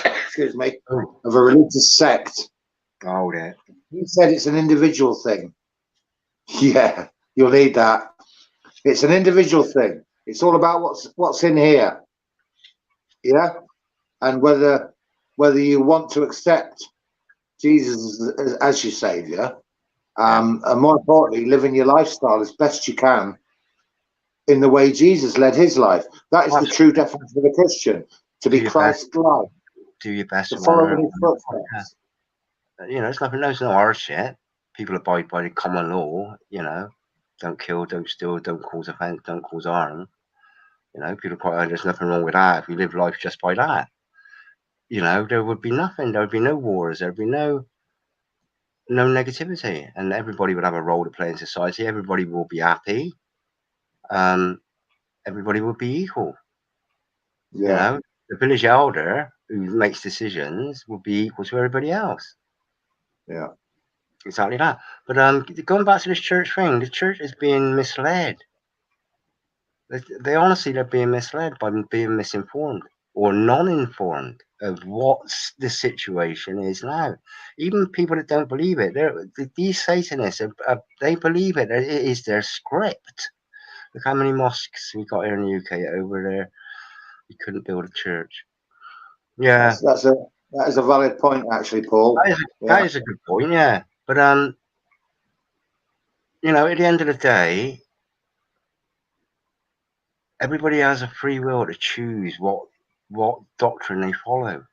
excuse me, of a religious sect. Oh, yeah. You said it's an individual thing. Yeah, you'll need that. It's an individual thing. It's all about what's in here. Yeah, and whether you want to accept Jesus as your savior, and more importantly, living your lifestyle as best you can in the way Jesus led his life. That is the true definition of a Christian: to be Christ-like, do your best to follow in his footsteps. You know, it's nothing. There's no hard shit. People abide by the common law. You know, don't kill, don't steal, don't cause offence, don't cause harm. You know, people quite. There's nothing wrong with that if you live life just by that. You know, there would be nothing. There would be no wars. There would be no negativity, and everybody would have a role to play in society. Everybody will be happy. Everybody will be equal. Yeah. You know, the village elder who makes decisions will be equal to everybody else. Yeah. Exactly that. But going back to this church thing, the church is being misled. They honestly, they're being misled by being misinformed or non-informed of what the situation is now. Even people that don't believe it, these Satanists, they believe it. It is their script. Look how many mosques we got here in the UK. Over there, you couldn't build a church. Yeah, that is a valid point, actually, Paul. That is a good point. Yeah, but you know, at the end of the day, everybody has a free will to choose what doctrine they follow,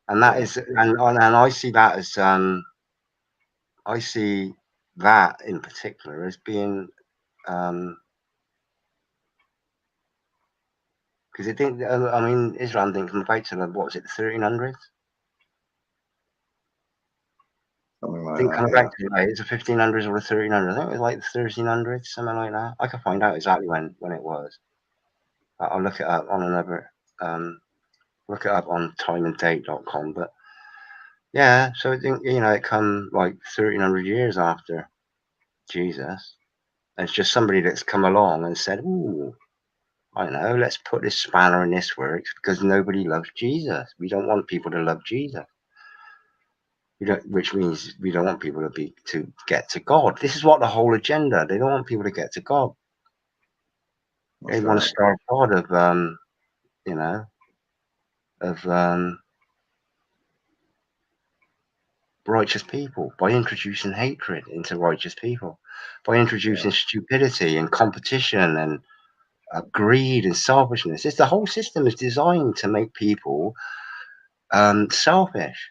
and that is, and I see that as I see that in particular as being because it didn't. I mean, Islam didn't come about to what was it, the 1300s? Something like Didn't that. come about to it's the 1500s or the 1300s. I think it was like the 1300s, something like that. I can find out exactly when it was. I'll look it up on another. Look it up on timeanddate.com. But yeah, so it didn't, you know, it come like 1300 years after Jesus. And it's just somebody that's come along and said, "Ooh, I don't know, let's put this spanner in this works because nobody loves Jesus. We don't want people to love Jesus. We don't, which means we don't want people to get to God. This is what the whole agenda. They don't want people to get to God. They want to starve God of you know, of righteous people by introducing hatred into righteous people, by introducing stupidity and competition and greed and selfishness. The whole system is designed to make people selfish,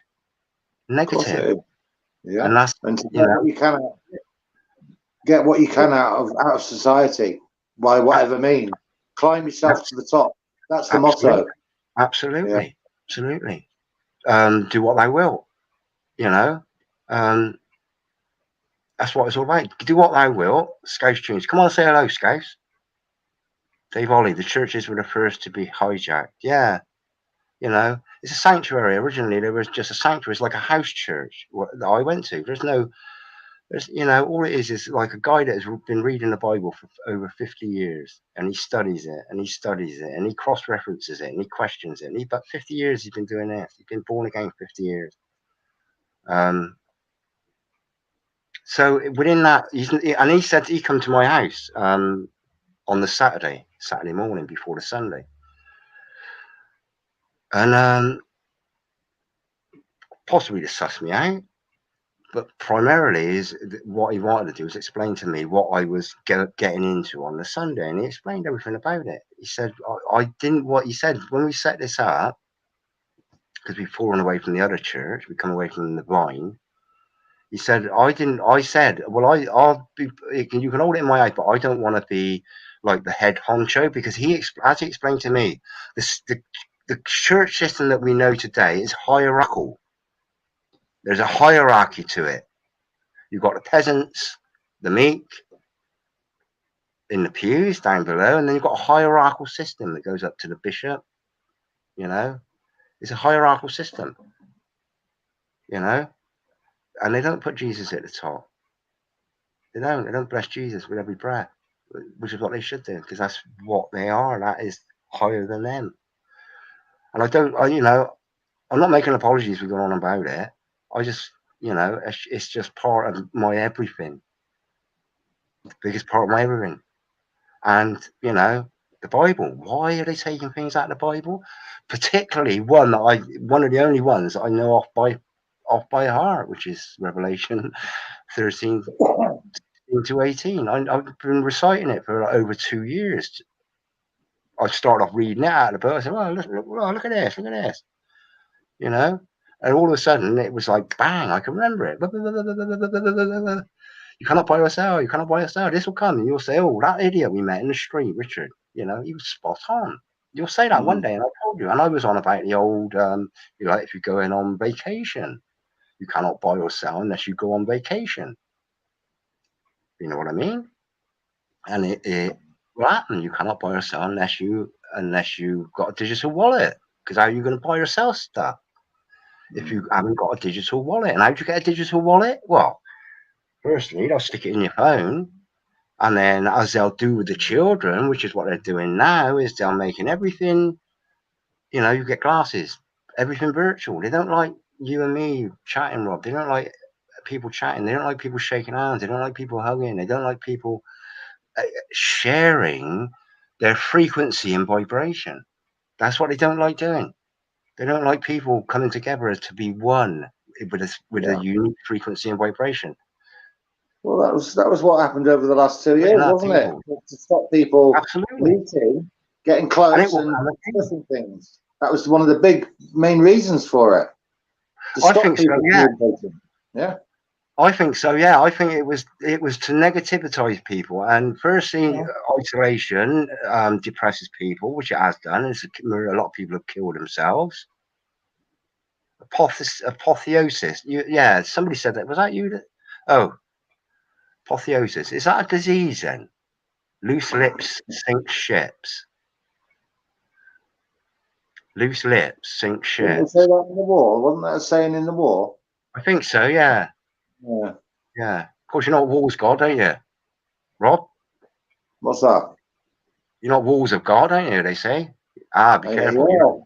negative, Yeah, and that's, and to you know, get what you can out of society by whatever means. Climb yourself to the top. That's the motto. Absolutely. Do what they will. You know, that's what it's all about. Do what they will. Scouts tunes. Come on, say hello, Scouts. Dave Ollie, the churches were the first to be hijacked. Yeah, you know, it's a sanctuary. Originally, there was just a sanctuary. It's like a house church that I went to. There's, you know, all it is like a guy that has been reading the Bible for over 50 years, and he studies it, and he studies it, and he cross-references it, and he questions it. And about 50 years he's been doing this. He's been born again 50 years. So within that, and he said he come to my house on the Saturday morning before the Sunday, and possibly to suss me out, but primarily is what he wanted to do was explain to me what I was getting into on the Sunday, and he explained everything about it. He said I didn't. What he said when we set this up, because we've fallen away from the other church, we come away from the vine. He said, I didn't, I said, well, I'll be, you can hold it in my eye, but I don't want to be like the head honcho because as he explained to me, the church system that we know today is hierarchical. There's a hierarchy to it. You've got the peasants, the meek in the pews down below, and then you've got a hierarchical system that goes up to the bishop, you know, it's a hierarchical system, you know, and they don't put Jesus at the top. They don't bless Jesus with every breath, which is what they should do, because that's what they are. That is higher than them. And you know, I'm not making apologies for going on about it. I just You know, it's just part of my everything, the biggest part of my everything. And, you know, the Bible, why are they taking things out of the Bible? Particularly one of the only ones that I know off by heart, which is Revelation 13 to 18. I've been reciting it for like over 2 years. I started off reading it out of the book. I said, "Well, look at this, look at this," you know. And all of a sudden, it was like bang! I can remember it. You cannot buy or sell. You cannot buy or sell. This will come, and you'll say, "Oh, that idiot we met in the street, Richard. You know, he was spot on." You'll say that one day, and I told you. And I was on about the old, you know, if you're going on vacation, you cannot buy or sell unless you go on vacation. You know what I mean? And it will happen. You cannot buy or sell unless you got a digital wallet. Because how are you going to buy or sell stuff if you haven't got a digital wallet? And how do you get a digital wallet? Well, firstly, they'll stick it in your phone. And then, as they'll do with the children, which is what they're doing now, is they're making everything, you know, you get glasses, everything virtual. They don't like you and me chatting, Rob. They don't like people chatting. They don't like people shaking hands. They don't like people hugging. They don't like people sharing their frequency and vibration. That's what they don't like doing. They don't like people coming together to be one with a unique frequency and vibration. Well, that was what happened over the last 2 years, wasn't it? To stop people Absolutely meeting, getting close, and discussing things. That was one of the main reasons for it. To I stop think people so. Yeah. Yeah. I think so. Yeah, I think it was to negativitize people, and firstly, isolation depresses people, which it has done. A lot of people have killed themselves. Apotheosis. Yeah, somebody said that. Was that you? Oh, apotheosis. Is that a disease then? Loose lips sink ships. Loose lips sink ships. Didn't they say that in the war? Wasn't that a saying in the war? I think so. Yeah. Yeah. Yeah. Of course, you know what war's got, don't you, Rob? What's that? You know what wars have got, don't you? They say. Be careful. Yeah.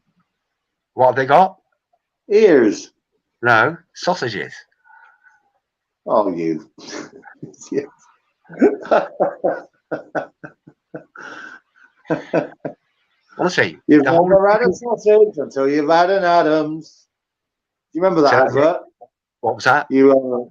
What have they got? Ears. No, sausages. Oh, you. Honestly, you've never had a sausage until you've had an Adams. Do you remember that advert? What was that? Well,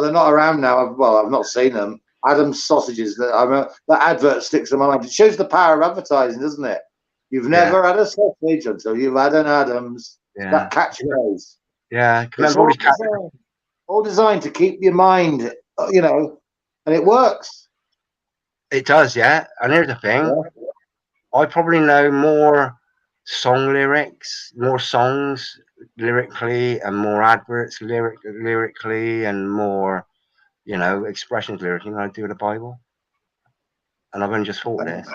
they're not around now. Well, I've not seen them. Adams sausages. That advert sticks in my mind. It shows the power of advertising, doesn't it? You've never had a sausage until you've had an Adams. Yeah. That catchphrase. Yeah. It's all designed to keep your mind, you know, and it works. It does, yeah. And here's the thing. I probably know more song lyrics, more songs lyrically, and more adverts lyrically, and more, you know, expressions lyrically than I do the Bible. And I've only just thought of this.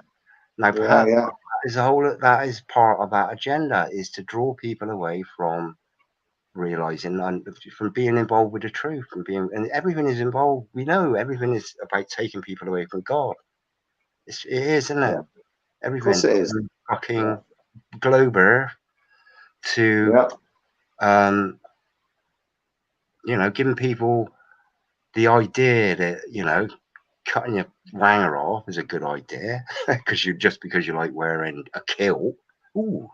Now, perhaps that is part of that agenda, is to draw people away from realizing and from being involved with the truth, and everything is involved. We know everything is about taking people away from God. It is, isn't it? Yeah. Everything. Of course it is. From fucking Glober to you know, giving people the idea that, you know, cutting your wanger off is a good idea because you like wearing a kilt. Ooh,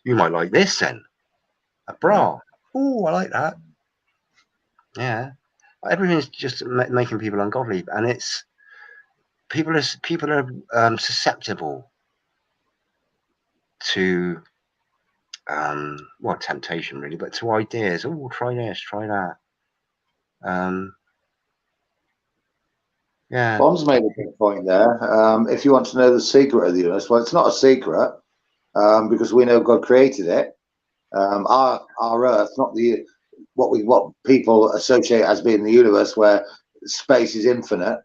you might like this then, a bra. Ooh, I like that. Yeah, everything's just making people ungodly, and it's people are susceptible to well, temptation really, but to ideas. Oh, try this, try that. Yeah. Bon's made a good point there. If you want to know the secret of the universe, well, it's not a secret because we know God created it. Our Earth, not what people associate as being the universe, where space is infinite.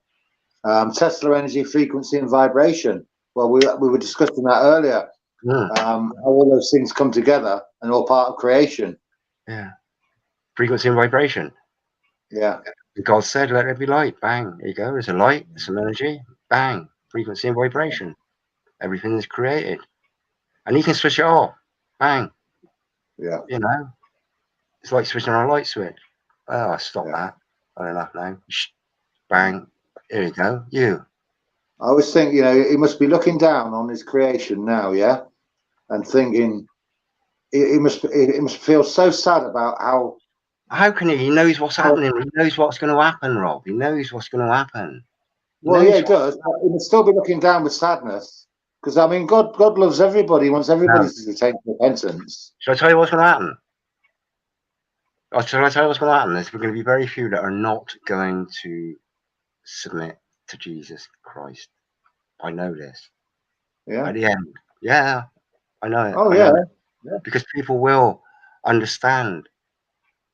Tesla energy, frequency, and vibration. Well, we were discussing that earlier. How all those things come together and all part of creation. Yeah. Frequency and vibration. Yeah. God said, "Let there be light." Bang. There you go. There's a light. There's some energy. Bang. Frequency and vibration. Everything is created, and you can switch it off. Bang. Yeah. You know, It's like switching on a light switch. Oh, I stopped that. I don't know now. Shh, bang. Here you go. You. I always think, you know, he must be looking down on his creation now, yeah, and thinking he must feel so sad about how. How can he? He knows what's happening. He knows what's going to happen, Rob. He knows what's going to happen. Well, yeah, he does. But he must still be looking down with sadness, because I mean, God loves everybody. He wants everybody to take repentance. Shall I tell you what's going to happen? Shall I tell you what's going to happen? There's going to be very few that are not going to submit to Jesus Christ. I know this. Yeah. At the end. Yeah, I know it. Oh, I yeah. know it. Because people will understand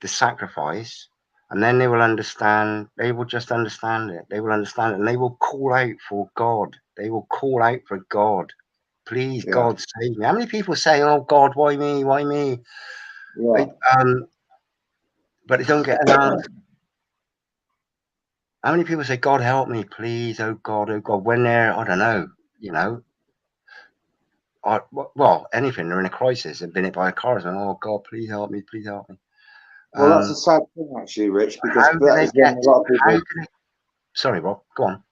the sacrifice, and then they will understand. They will just understand it. They will understand it, and they will call out for God. They will call out for God. Please, Yeah. God, save me. How many people say, "Oh God, why me? Why me?" Yeah. But they don't get an answer. How many people say, "God, help me, please, oh God," when they're, I don't know, you know, well, anything, they're in a crisis, they've been hit by a car, and oh God, please help me, please help me. Well, that's a sad thing, actually, Rich, because how do that they is when get? a lot of people. Sorry, Rob, go on.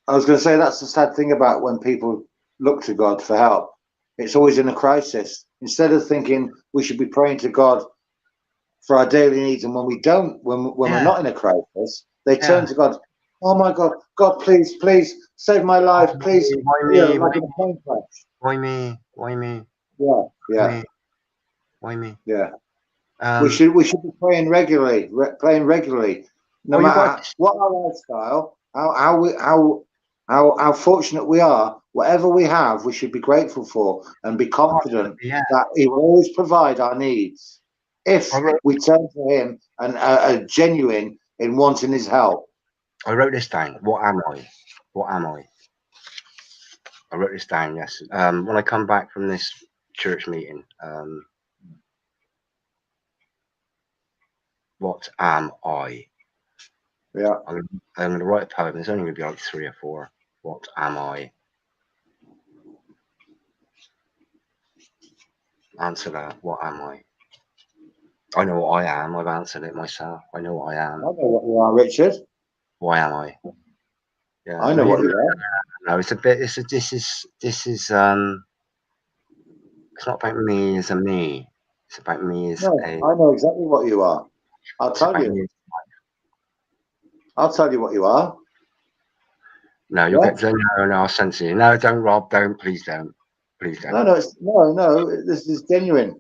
I was going to say that's the sad thing about when people look to God for help. It's always in a crisis. Instead of thinking we should be praying to God for our daily needs, and when we don't, when we're not in a crisis, they turn to God. Oh my God, God, please, please save my life, please. Why You know, me? like in a plane crash. Why me? Why me? Yeah, yeah, why me? yeah. We should be praying regularly, no matter what our lifestyle, how fortunate we are. Whatever we have, we should be grateful for and be confident that He will always provide our needs if we turn to Him and are genuine in wanting His help. I wrote this down. What am I? What am I? I wrote this down. Yes. When I come back from this church meeting, what am I? Yeah. I'm going to write a poem. There's only going to be like 3 or 4. What am I? Answer that. What am I? I know what I am. I've answered it myself. I know what I am. I know what you are, Richard. Why am I? Yeah. I know what you are. No, it's a bit. This is. It's not about me as a me. It's about me as No, a. I know exactly what you are. I'll tell you. I'll tell you what you are. No, you'll get. No, I'll censor you. No, don't, Rob. Don't. Please don't. Please don't. No. This is genuine.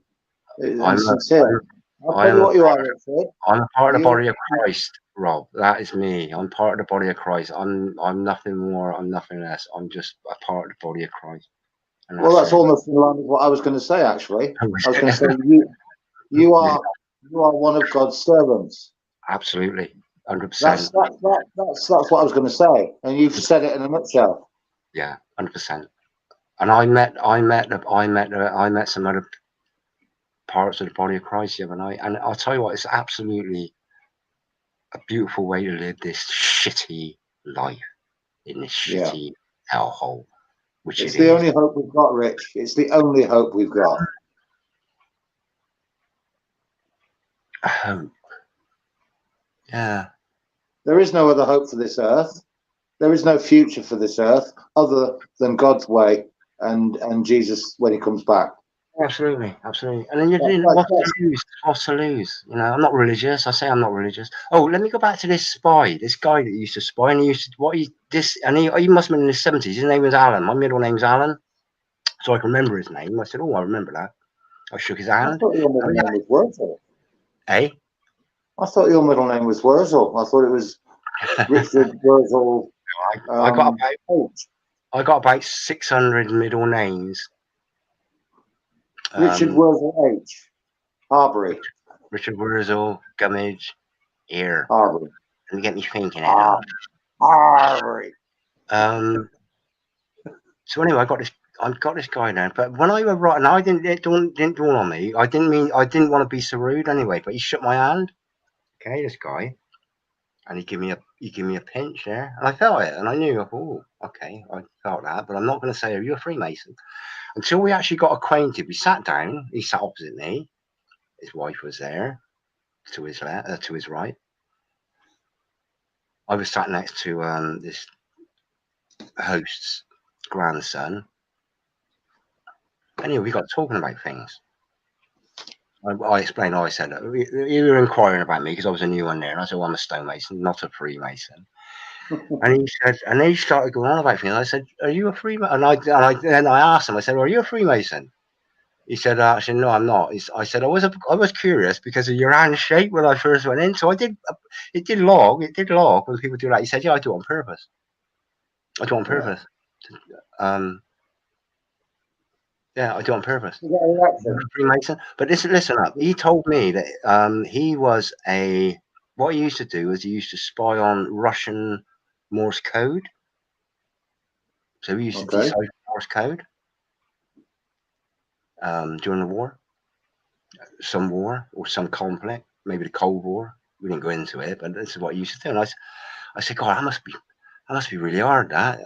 I'm sincere. I'll tell you what you are, Richard. I'm a part of the body of Christ, Rob. That is me. I'm part of the body of Christ. I'm nothing more. I'm nothing less. I'm just a part of the body of Christ. Well, that's almost in line with what I was going to say. Actually, I was going to say you are one of God's servants. Absolutely, 100%. That's what I was going to say, and you've said it in a nutshell. Yeah, 100%. And I met some other parts of the body of Christ the other night, and I'll tell you what, it's absolutely a beautiful way to live this shitty life in this shitty hellhole, which it's the only hope we've got, Rich. It's the only hope we've got. A hope. Yeah. There is no other hope for this earth. There is no future for this earth other than God's way and Jesus when He comes back. Absolutely. And then you didn't. What's to lose? You know, I'm not religious. I say I'm not religious. Oh, let me go back to this spy. This guy that used to spy, and he must have been in his 70s. His name was Alan. My middle name's Alan, so I can remember his name. I said, "Oh, I remember that." I shook his hand. I thought your middle name was Wurzel. Eh? I thought your middle name was Wurzel. I thought it was Richard Wurzel. I got about 600 middle names. Richard Wurzel H. Harbury. Richard Wurzel, Gummidge, here. Harbury. And get me thinking. Harbury. So anyway, I got this guy now. But when I was writing, it didn't dawn on me. I didn't want to be so rude anyway. But he shook my hand. Okay, this guy, and he gave me a pinch there, and I felt it, and I knew, oh, okay, I felt that. But I'm not going to say, are you a Freemason? Until we actually got acquainted. We sat down. He sat opposite me. His wife was there to his left, to his right. I was sat next to this host's grandson. Anyway, we got talking about things. I explained. I said, you were inquiring about me because I was a new one there. And I said, well, I'm a stonemason, not a Freemason. And he said, and then he started going on about things. I said, are you a Freemason? Then I asked him, I said, are you a Freemason? He said, actually, no, I'm not. I said, I was curious because of your handshake when I first went in. So it did log when people do that. He said, yeah, I do it on purpose. I do it on purpose. Yeah, I do it on purpose. Freemason. But listen up. He told me that he was what he used to do is he used to spy on Russian Morse code. So he used to decipher Morse code during the war. Some war or some conflict, maybe the Cold War. We didn't go into it, but this is what he used to do. And I said, God, that must be really hard, that.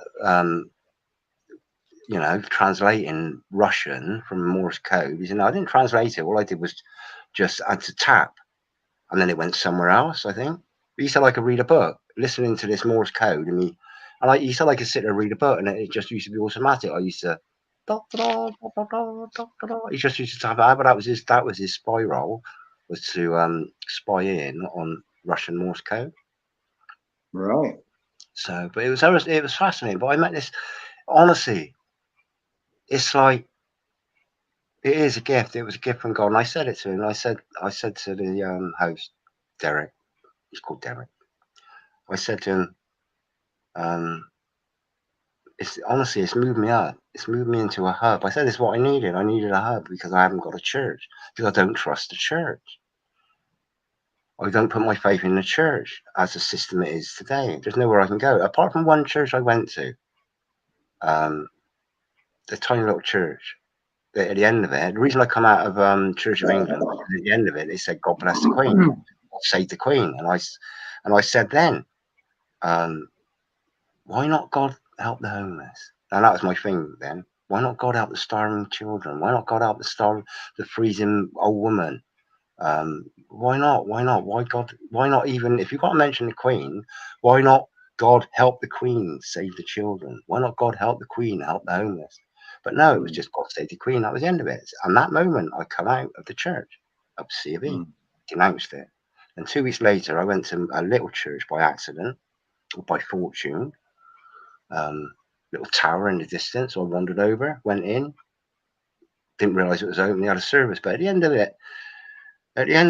Translating Russian from Morse code. He said, no, I didn't translate it. All I did was just had to tap, and then it went somewhere else, I think. But he said I could read a book, listening to this Morse code, he said I could sit there and read a book, and it just used to be automatic. I used to, he just used to type out, but that was his spy role, was to spy in on Russian Morse code. Right. So, but it was fascinating. But I met this, honestly, it's like, it is a gift. It was a gift from God. And I said it to him. I said to the host, Derek, he's called Derek. I said to him, it's moved me up. It's moved me into a hub. I said, this is what I needed. I needed a hub because I haven't got a church, because I don't trust the church. I don't put my faith in the church as the system it is today. There's nowhere I can go. Apart from one church I went to, the tiny little church. At the end of it, the reason I come out of Church of England, at the end of it, they said, God bless the Queen, God save the Queen. And I said then, why not God help the homeless? And that was my thing then. Why not God help the starving children? Why not God help the freezing old woman? Why not? Why not? Why not even, if you've got to mention the Queen, why not God help the Queen save the children? Why not God help the Queen help the homeless? But no, it was just God save the Queen. That was the end of it. And that moment, I come out of the church of C of E, denounced it. And 2 weeks later, I went to a little church by accident, or by fortune, little tower in the distance. So I wandered over, went in, didn't realise it was open. They had a service, but at the end of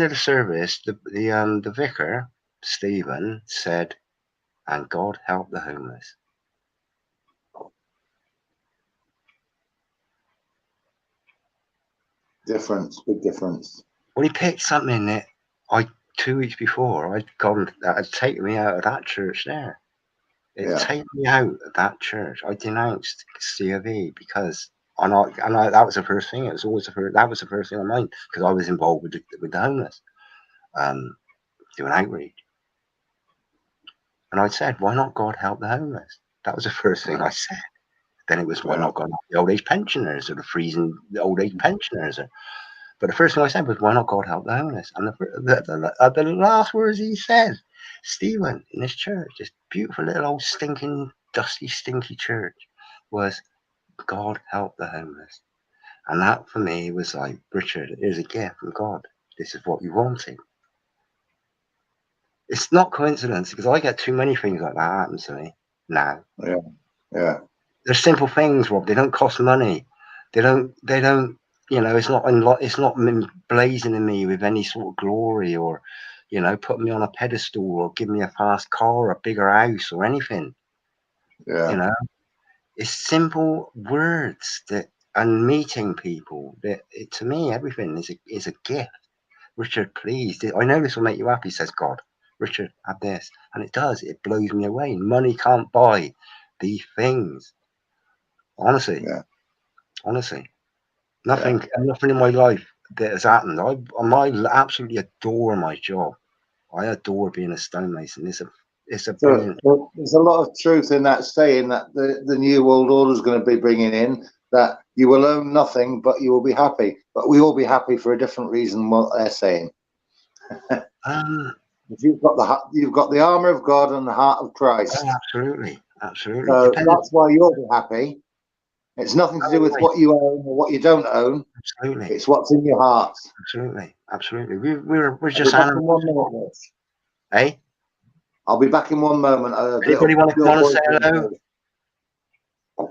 the service, the vicar, Stephen, said, and God help the homeless. Big difference. Well, he picked something that 2 weeks before that had taken me out of that church there. It taken me out of that church. I denounced C of E because that was the first thing. It was always that was the first thing on mine, because I was involved with the homeless, doing outreach. And I said, why not God help the homeless? That was the first thing I said. Then it was, why not God help the old age pensioners, or the freezing old age pensioners? But the first thing I said was, why not God help the homeless? And the last words he said, Stephen, in this church, this beautiful little old stinking, dusty, stinky church, was, God help the homeless. And that for me was like, Richard, here's a gift from God. This is what you wanted. It's not coincidence, because I get too many things like that happen to me now. Yeah. They're simple things, Rob. They don't cost money. They don't. It's not blazoning me with any sort of glory, or, put me on a pedestal, or give me a fast car, or a bigger house, or anything. Yeah. It's simple words and meeting people to me, everything is a gift. Richard, please, I know this will make you happy, says God. Richard, have this. And it does. It blows me away. Money can't buy these things. Honestly. Nothing in my life that has happened. I absolutely adore my job. I adore being a stonemason. It's a brilliant. There's a lot of truth in that saying that the new world order is going to be bringing in that you will own nothing, but you will be happy. But we will be happy for a different reason. What they're saying. If you've got the armor of God and the heart of Christ. Oh, absolutely, absolutely. So that's why you'll be happy. It's nothing to do with what you own or what you don't own. Absolutely. It's what's in your heart. Absolutely, absolutely. We're just I'll be back in 1 minute. Hey? I'll be back in 1 moment. Anybody want to come on and say hello?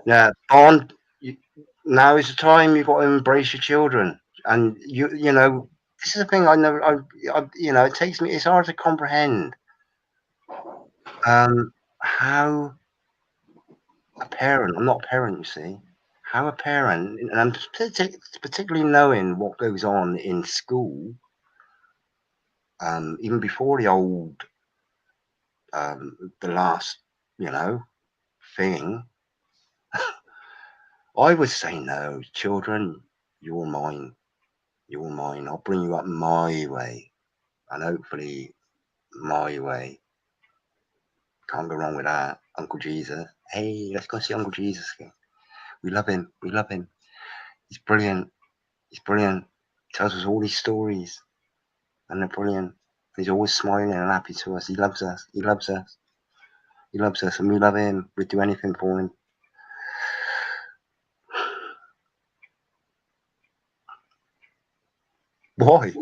Yeah, Bond. Now is the time. You've got to embrace your children, and you know this is the thing. I know. You know, it takes me. It's hard to comprehend how a parent. I'm not a parent, you see. How a parent, and I'm particularly knowing what goes on in school, even before the old, the last, you know, thing. I would say no, children. You're mine. You're mine. I'll bring you up my way, and hopefully my way. Can't go wrong with that. Uncle Jesus. Hey, let's go see Uncle Jesus again. We love him. We love him. He's brilliant. He's brilliant. He tells us all these stories, and they're brilliant. He's always smiling and happy to us. He loves us. He loves us. He loves us, and we love him. We'd do anything for him. Why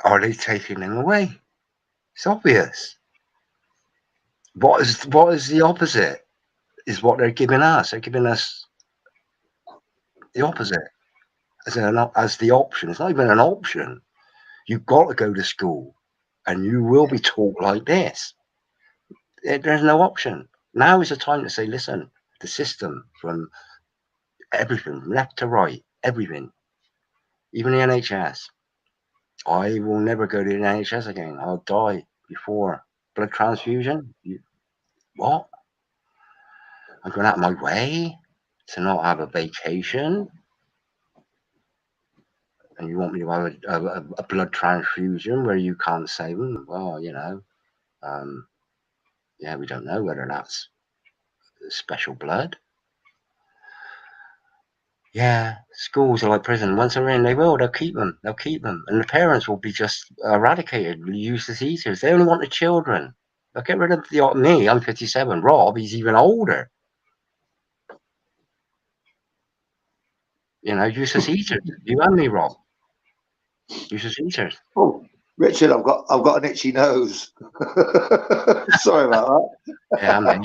are they taking him away? It's obvious. What is the opposite? Is what they're giving us. They're giving us the opposite as the option. It's not even an option. You've got to go to school, and you will be taught like this. There's no option. Now is the time to say, listen, the system from everything, from left to right, everything, even the NHS. I will never go to the NHS again. I'll die before blood transfusion. What? I'm going out of my way to not have a vacation, and you want me to have a blood transfusion where you can't say, well, you know, yeah, we don't know whether that's special blood. Yeah, schools are like prison. Once they're in, they'll keep them. They'll keep them. And the parents will be just eradicated, useless eaters. They only want the children. They'll get rid of me. I'm 57. Rob, he's even older. You know, useless eaters. You and me, Rob. Useless eaters. Oh, Richard, I've got an itchy nose. Sorry about that. Yeah, I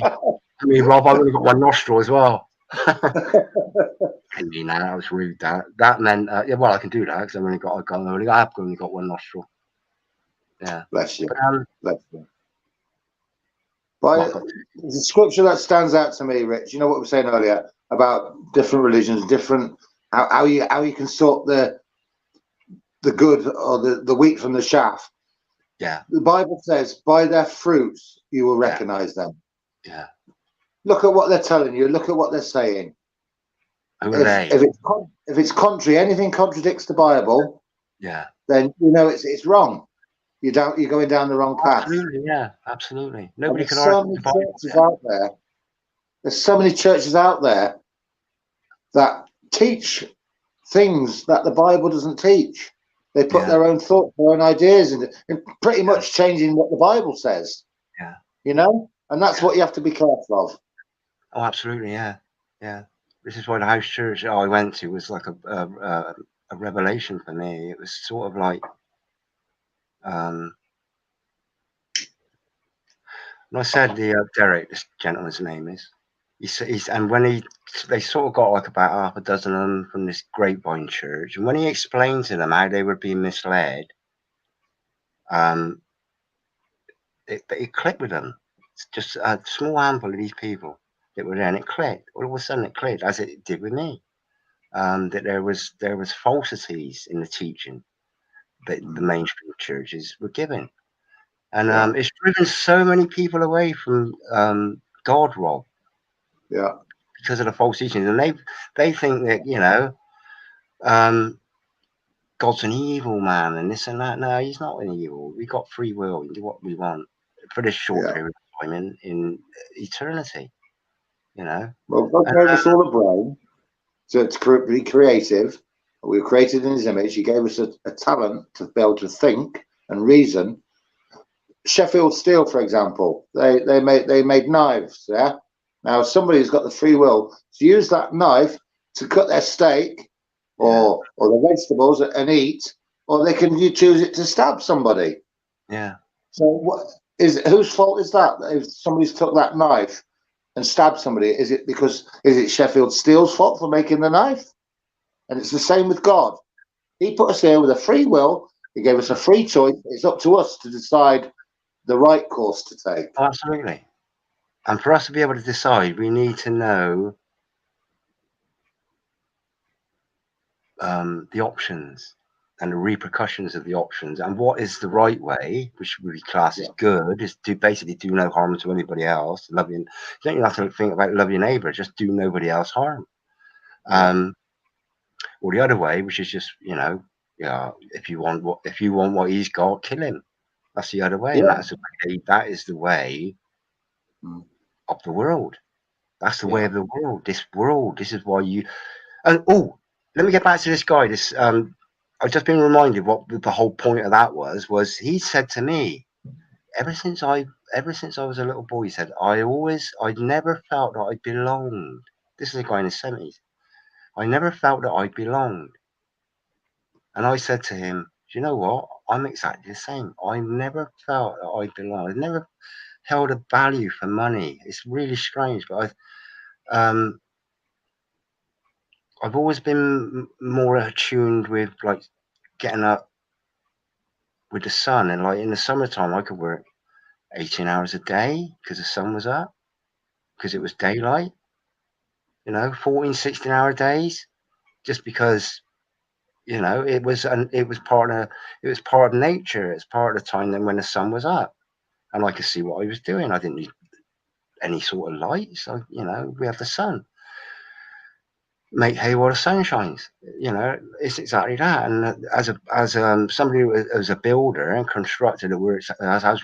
mean, Rob, I've only got one nostril as well. That was rude. That meant, yeah, well, I can do that because I've only got one nostril. Yeah. Bless you. But, bless you. But the scripture that stands out to me, Rich, you know what we were saying earlier about different religions, different how you can sort the good or the wheat from the chaff. Yeah. The Bible says, by their fruits you will recognize them. Yeah. Look at what they're telling you. Look at what they're saying. If it's contrary, anything contradicts the Bible. Yeah. Then you know it's wrong. You're going down the wrong path. Absolutely, yeah, absolutely. Nobody can argue the Bible. Out there. There's so many churches out there that teach things that the Bible doesn't teach. They put their own thoughts, their own ideas in it, and pretty much changing what the Bible says. Yeah. You know, and that's what you have to be careful of. Oh, absolutely, yeah, yeah. This is why the house church I went to was like a revelation for me. It was sort of like, when I said Derek, this gentleman's name is. And when they sort of got like about half a dozen of them from this grapevine church, and when he explained to them how they were being misled, it clicked with them. It's just a small handful of these people that were there, and it clicked. All of a sudden, it clicked, as it did with me. That there was falsities in the teaching that the mainstream churches were giving, and it's driven so many people away from God, Rob. Yeah. Because of the false teachings, and they think that, you know, God's an evil man and this and that. No, he's not an evil. We got free will. We can do what we want for this short period of time in eternity. You know. Well, God gave us all a brain. to be creative. We were created in his image. He gave us a talent to be able to think and reason. Sheffield Steel, for example, they made knives. Yeah. Now somebody's got the free will to use that knife to cut their steak or the vegetables and eat, or they can choose it to stab somebody. Yeah. So whose fault is that? If somebody's took that knife and stabbed somebody, is it Sheffield Steel's fault for making the knife? And it's the same with God. He put us here with a free will. He gave us a free choice. It's up to us to decide the right course to take. Absolutely. And for us to be able to decide, we need to know the options and the repercussions of the options, and what is the right way, which would be classed as good, is to basically do no harm to anybody else. You don't even have to think about love your neighbor, just do nobody else harm. Or the other way, which is just, if you want what he's got, kill him. That's the other way, and that is the way of the world. That's the way of the world. This world. This is why you. And let me get back to this guy. I've just been reminded what the whole point of that was. He said to me, ever since I was a little boy, he said, I'd never felt that I belonged. This is a guy in his 70s. I never felt that I belonged. And I said to him, do you know what? I'm exactly the same. I never felt that I belonged. I never held a value for money. It's really strange, but I've always been more attuned with like getting up with the sun, and like in the summertime I could work 18 hours a day because the sun was up, because it was daylight, 14, 16-hour days, just because it was part of nature. It's part of the time then when the sun was up, and I could see what I was doing. I didn't need any sort of lights. We have the sun. Make hay while the sun shines. It's exactly that. And as somebody who was a builder and constructor that works outside,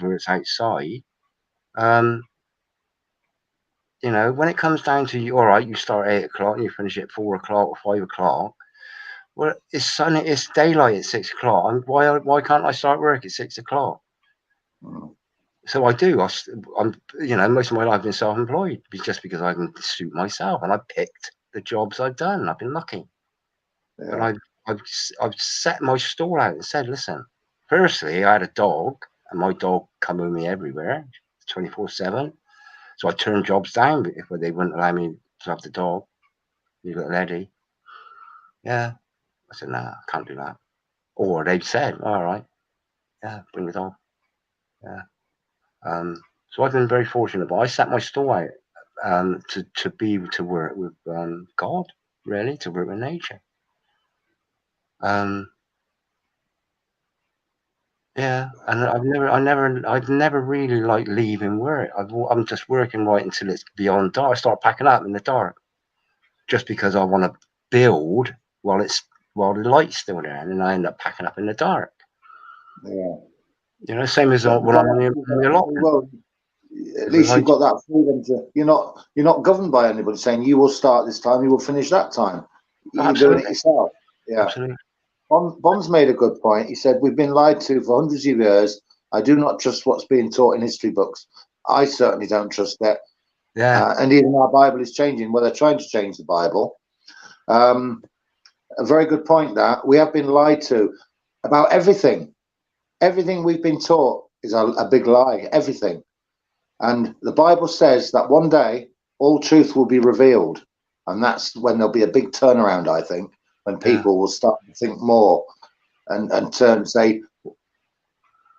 when it comes down to all right, you start at 8 o'clock and you finish at 4 o'clock or 5 o'clock. Well, it's daylight at 6 o'clock. And why can't I start work at 6 o'clock? So I do. I'm most of my life I've been self-employed just because I can suit myself, and I picked the jobs I've done. I've been lucky. But I've set my stall out and said, listen, firstly, I had a dog, and my dog come with me everywhere, 24/7. So I turned jobs down if they wouldn't allow me to have the dog. You got Eddie. Yeah. I said, nah, I can't do that. Or they've said, all right, yeah, bring the dog. Yeah. So I've been very fortunate, but I set my stall out to work with God, really, to work with nature. Yeah, and I've never really liked leaving work. I'm just working right until it's beyond dark. I start packing up in the dark, just because I want to build while the light's still there, and then I end up packing up in the dark. Yeah. Same as when I'm on the allotment. Well, at least you've got that freedom to. You're not governed by anybody saying you will start this time, you will finish that time. You're doing it yourself. Yeah. Absolutely. Bond's made a good point. He said, we've been lied to for hundreds of years. I do not trust what's being taught in history books. I certainly don't trust that. Yeah. And even our Bible is changing. Well, they're trying to change the Bible. A very good point that we have been lied to about everything. Everything we've been taught is a big lie, everything. And the Bible says that one day all truth will be revealed. And that's when there'll be a big turnaround, I think, when people will start to think more and turn say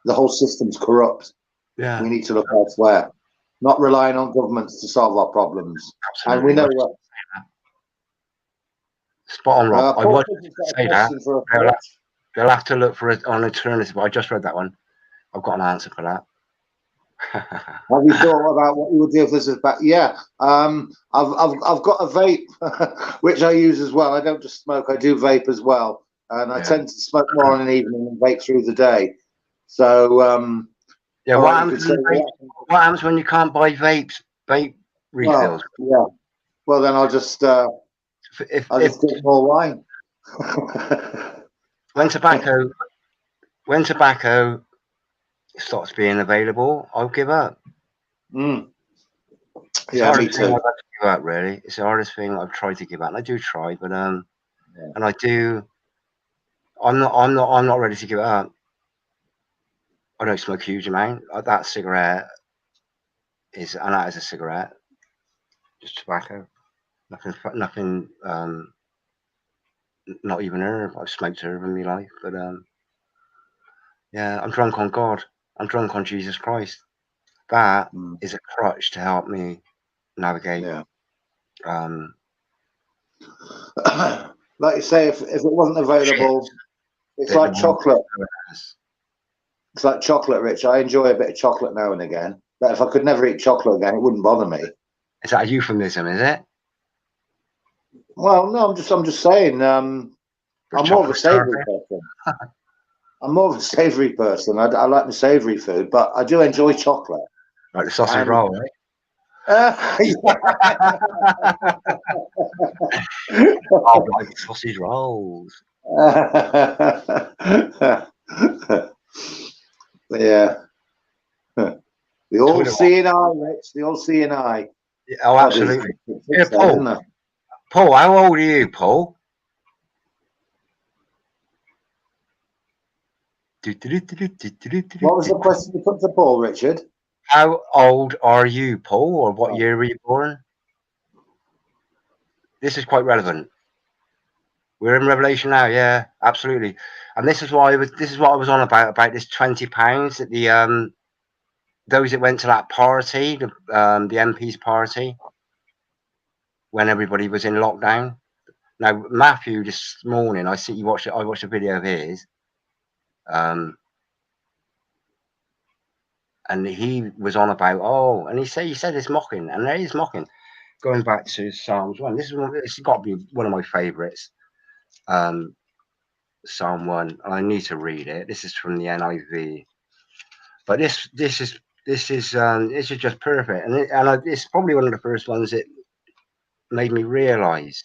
the whole system's corrupt. Yeah. We need to look elsewhere, not relying on governments to solve our problems. Absolutely. And we know that. Spot on, Rob. I was say that. They'll have to look for an alternative. I just read that one. I've got an answer for that. Have you thought about what you would do if this is back? Yeah, I've got a vape, which I use as well. I don't just smoke; I do vape as well, and I tend to smoke more in an evening and vape through the day. So what happens when you can't buy vape refills? Well, then I'll just I just drink more wine. when tobacco stops being available, I'll give up. Mm. It's Yeah, the me hardest thing I've too. had to give up, really. It's the hardest thing I've tried to give up. And I do try, but and I do. I'm not ready to give it up. I don't smoke a huge amount. That cigarette is, and that is a cigarette, just tobacco. Nothing. Not even herb. I've smoked herb in my life, but yeah, I'm drunk on God. I'm drunk on Jesus Christ. That is a crutch to help me navigate. Yeah. Like you say, if it wasn't available, it's like chocolate. It's like chocolate, Rich. I enjoy a bit of chocolate now and again. But if I could never eat chocolate again, it wouldn't bother me. Is that a euphemism? Is it? Well, no, I'm just saying. I'm more of a savoury person. I'm more of a savoury person. I like the savoury food, but I do enjoy chocolate. Like the sausage roll, right? I like sausage rolls. Yeah. The all-seeing eye, Rich. The all-seeing eye. Yeah, oh, absolutely. Yeah, Paul. Paul, how old are you, Paul? What was the question you put to Paul, Richard? How old are you, Paul, or what year were you born? This is quite relevant. We're in Revelation now, yeah, absolutely. And this is what I was on about this £20 that the those that went to that party, the MP's party, when everybody was in lockdown. Now Matthew this morning, I watched a video of his, and he was on about and he said it's mocking, and there is mocking. Going back to Psalms 1, this has got to be one of my favourites. Psalm 1, and I need to read it. This is from the NIV, but this is just perfect, and it's probably one of the first ones that made me realise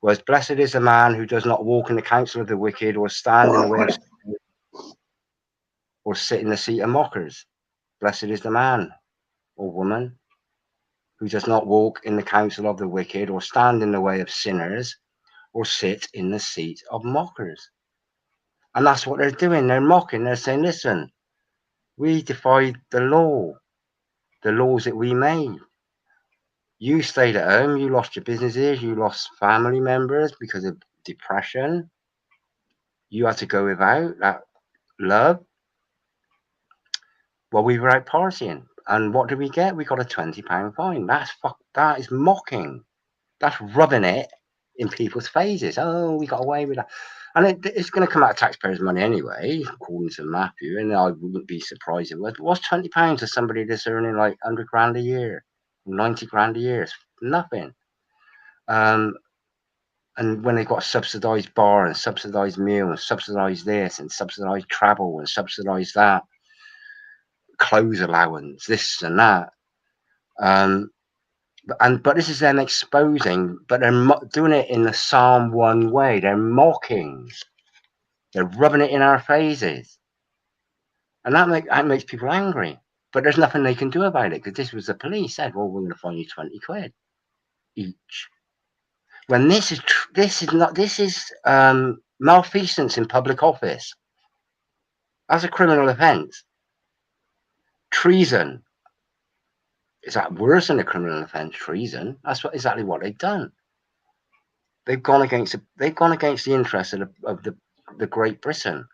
was, blessed is the man who does not walk in the counsel of the wicked, or stand in the way of, or sit in the seat of mockers. Blessed is the man or woman who does not walk in the counsel of the wicked, or stand in the way of sinners, or sit in the seat of mockers. And that's what they're doing. They're mocking. They're saying, listen, we defied the laws that we made. You stayed at home. You lost your businesses. You lost family members because of depression. You had to go without that love. Well, we were out partying. And what did we get? We got a £20 fine. That is mocking. That's rubbing it in people's faces. Oh, we got away with that. And it's going to come out of taxpayers' money anyway, according to Matthew. And I wouldn't be surprised if it was. But what's £20 to somebody that's earning like 100 grand a year, 90 grand a year? It's nothing. And when they've got subsidised bar and subsidised meal and subsidised this and subsidised travel and subsidised that, clothes allowance, this and that. But this is them exposing, but they're doing it in the Psalm 1 way. They're mocking. They're rubbing it in our faces. And that makes people angry. But there's nothing they can do about it, because this was the police said, well, we're going to fine you 20 quid each. When this is malfeasance in public office. That's a criminal offence. Treason. Is that worse than a criminal offence? Treason. That's exactly what they've done. They've gone against the interests of the Great Britain,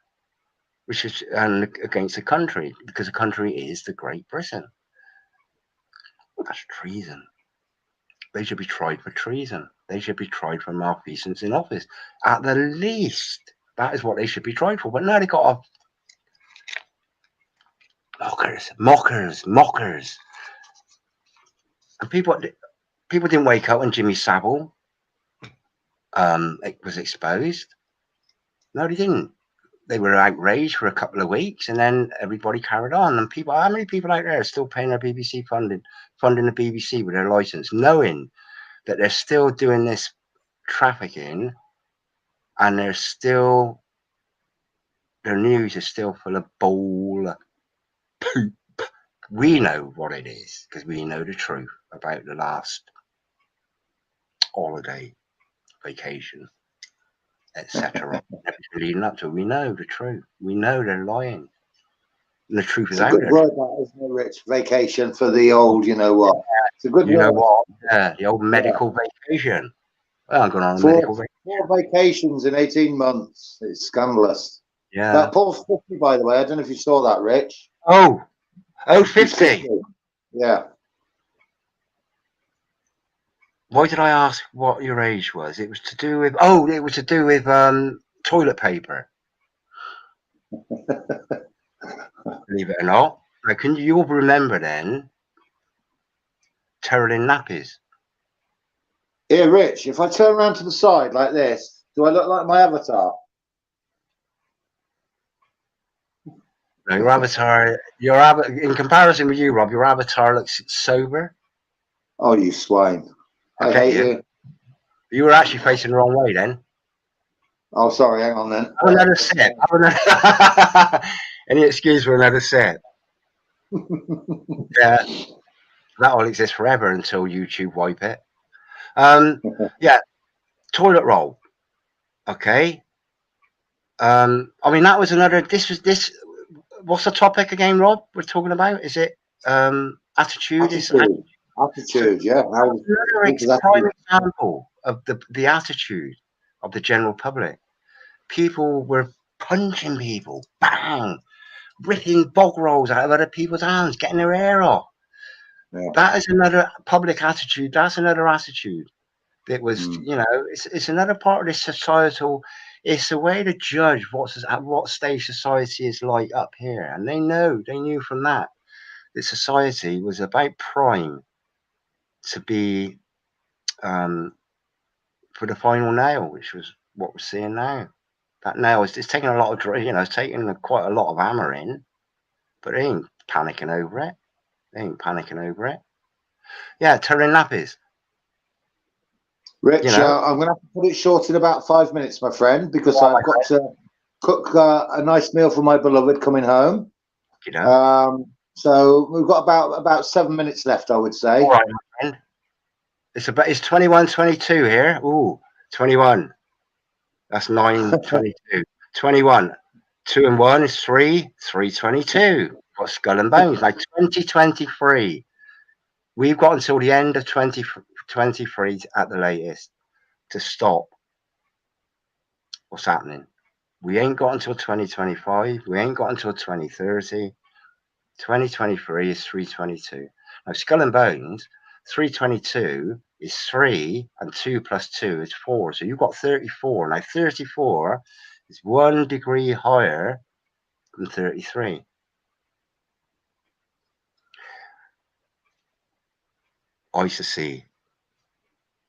which is against the country, because the country is the Great Britain. That's treason. They should be tried for treason. They should be tried for malfeasance in office. At the least, that is what they should be tried for. But now they got mockers. And people didn't wake up when Jimmy Savile was exposed. No, they didn't. They were outraged for a couple of weeks, and then everybody carried on. And how many people out there are still paying their BBC funding the BBC with their license, knowing that they're still doing this trafficking, and they're still, their news is still full of bull poop. We know what it is because we know the truth about the last holiday, vacation, etc. Leading up to it, we know the truth. We know they're lying. And the truth It's is a out good there. word, that, isn't it, Rich? Vacation for the old, you know what? It's a good You word. know what? Yeah, the old medical vacation. Well, I'm going on a medical vacation. 4 vacations in 18 months. It's scandalous. Yeah. That Paul's 50, by the way. I don't know if you saw that, Rich. Oh, He's 50. 50. Yeah. Why did I ask what your age was? It was to do with, toilet paper. Believe it or not. Now, can you all remember then Terrelin nappies? Here, Rich, if I turn around to the side like this, do I look like my avatar? No, your avatar, in comparison with you, Rob, your avatar looks sober. Oh, you swine. I hate you. You were actually facing the wrong way then. Oh, sorry. Hang on then. Have another set. Any excuse for another set? Yeah, that'll exist forever until YouTube wipe it. Yeah, toilet roll. Okay. I mean, that was another. This. What's the topic again, Rob? We're talking about? Is it attitude? Attitude. Yeah. Another prime example of the attitude of the general public. People were punching people, bang, ripping bog rolls out of other people's hands, getting their hair off. Yeah. That is another public attitude. That's another attitude. It was, you know, it's another part of this societal. It's a way to judge at what stage society is like up here, and they knew from that society was about prime to be for the final nail, which was what we're seeing now. That nail it's taking a lot of, you know, it's taking quite a lot of hammering, but they ain't panicking over it. Yeah, Terran nappies. Rich, I'm going to have to put it short in about 5 minutes, my friend, because I've got to cook a nice meal for my beloved coming home. So we've got about 7 minutes left, I would say. All right, my friend. It's 21:22 here. Ooh, 21. That's 9:22. 21. 2 and 1 is 3. 3:22. Got skull and bones. Like 2023. We've got until the end of 2023 at the latest to stop what's happening. We ain't got until 2025. We ain't got until 2030. 2023 is 3:22. Now, skull and bones, 3:22 is 3, and 2 plus 2 is 4. So you've got 34. Now, 34 is 1 degree higher than 33. I used to see,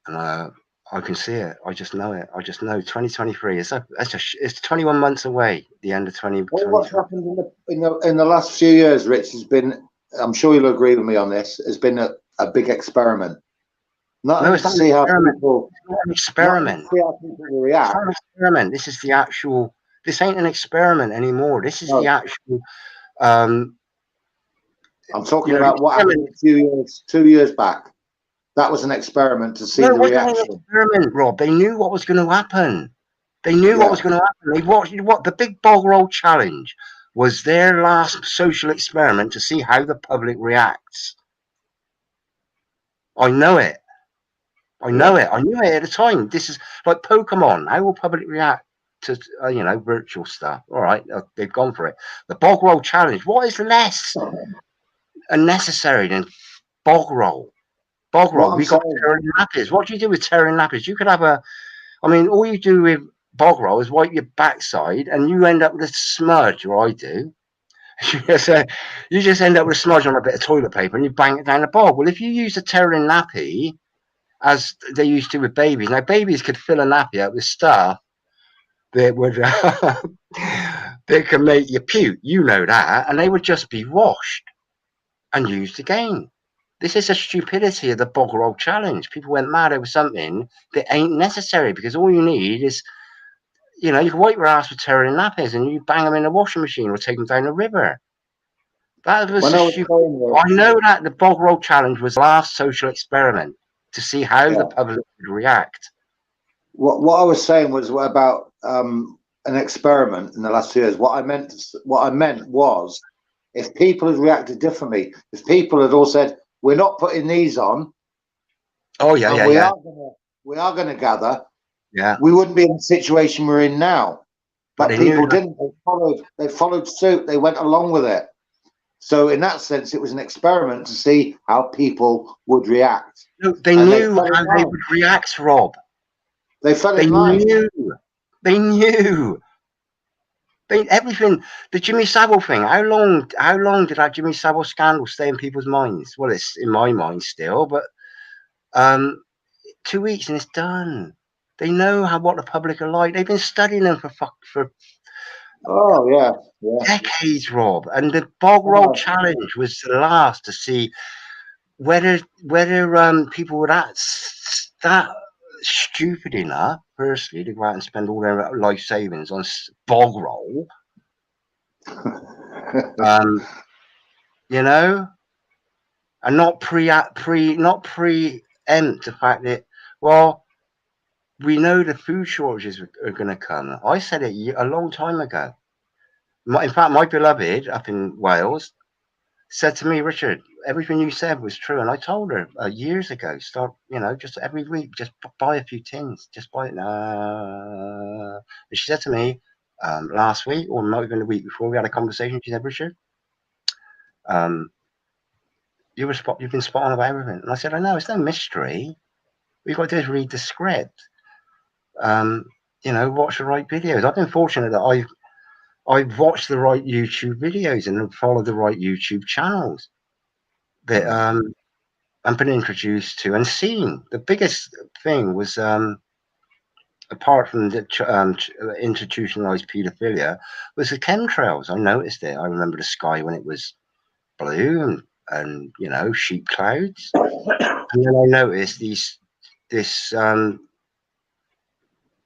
and I can see it. I just know it. I just know 2023 is it's 21 months away. The end of 2020. Well, what's happened in the last few years, Rich, has been. I'm sure you'll agree with me on this. Has been a big experiment. No, it's not an experiment. It's not an experiment. See how people react. It's not an experiment. This is the actual. This ain't an experiment anymore. This is the actual. I'm talking about what happened 2 years back. That was an experiment to see the reaction. An experiment, Rob. They knew what was going to happen. They knew what was going to happen. They watched what the big bog roll challenge was their last social experiment to see how the public reacts. I know it. I know it. I knew it at the time. This is like Pokemon. How will public react to you know, virtual stuff? All right, they've gone for it. The bog roll challenge. What is less unnecessary than bog roll? Bog roll. We got Terran nappies. What do you do with Terran nappies? You could have I mean, all you do with bog roll is wipe your backside, and you end up with a smudge, or I do. You just end up with a smudge on a bit of toilet paper, and you bang it down the bog. Well, if you use a Terran nappy, as they used to with babies, now babies could fill a nappy up with stuff that would that can make you puke. You know that, and they would just be washed and used again. This is a stupidity of the bog roll challenge. People went mad over something that ain't necessary, because all you need is, you can wipe your ass with Terran nappies and you bang them in the washing machine or take them down the river. That was When the I was stupid. saying I know that the bog roll challenge was the last social experiment to see how the public would react. What I was saying was about an experiment in the last 2 years. What I meant was, if people had reacted differently, if people had all said, "We're not putting these on," oh yeah, and we are gonna gather, we wouldn't be in the situation we're in now. But people didn't. They followed suit. They went along with it. So in that sense, it was an experiment to see how people would react. No, they knew how they would react, Rob. They fell in line. They knew. Everything. The Jimmy Savile thing. How long did that Jimmy Savile scandal stay in people's minds? Well, it's in my mind still, but 2 weeks and it's done. They know what the public are like. They've been studying them for decades, Rob. And the bog roll challenge was the last to see whether people would act that stupid enough, personally, to go out and spend all their life savings on bog roll. And not preempt the fact that, well, we know the food shortages are going to come. I said it a long time ago. In fact, my beloved up in Wales said to me, "Richard, everything you said was true." And I told her years ago, start, just every week, just buy a few tins, just buy it. And she said to me last week, or not even the week before, we had a conversation. She said, "Richard, you've been spot on about everything." And I said, "I know, it's no mystery. What you've got to do is read the script. Watch the right videos." I've been fortunate that I've watched the right YouTube videos and followed the right YouTube channels that I've been introduced to and seen. The biggest thing was, apart from the institutionalized paedophilia, was the chemtrails. I noticed it. I remember the sky when it was blue and sheep clouds. And then I noticed this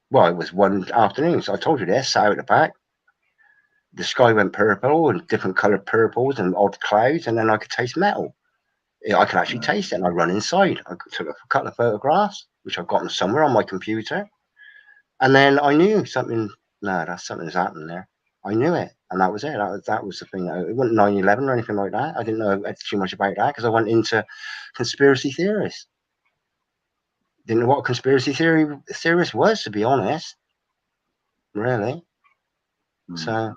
well, it was one afternoon, so I told you this, sat out the back. The sky went purple and different coloured purples and odd clouds, and then I could taste metal. I could actually taste it, and I run inside. I took a couple of photographs, which I've gotten somewhere on my computer, and then I knew something's happening there. I knew it, and that was it. That was the thing. It wasn't 9/11 or anything like that. I didn't know too much about that because I went into conspiracy theorists. Didn't know what a conspiracy theorist was, to be honest. Really. So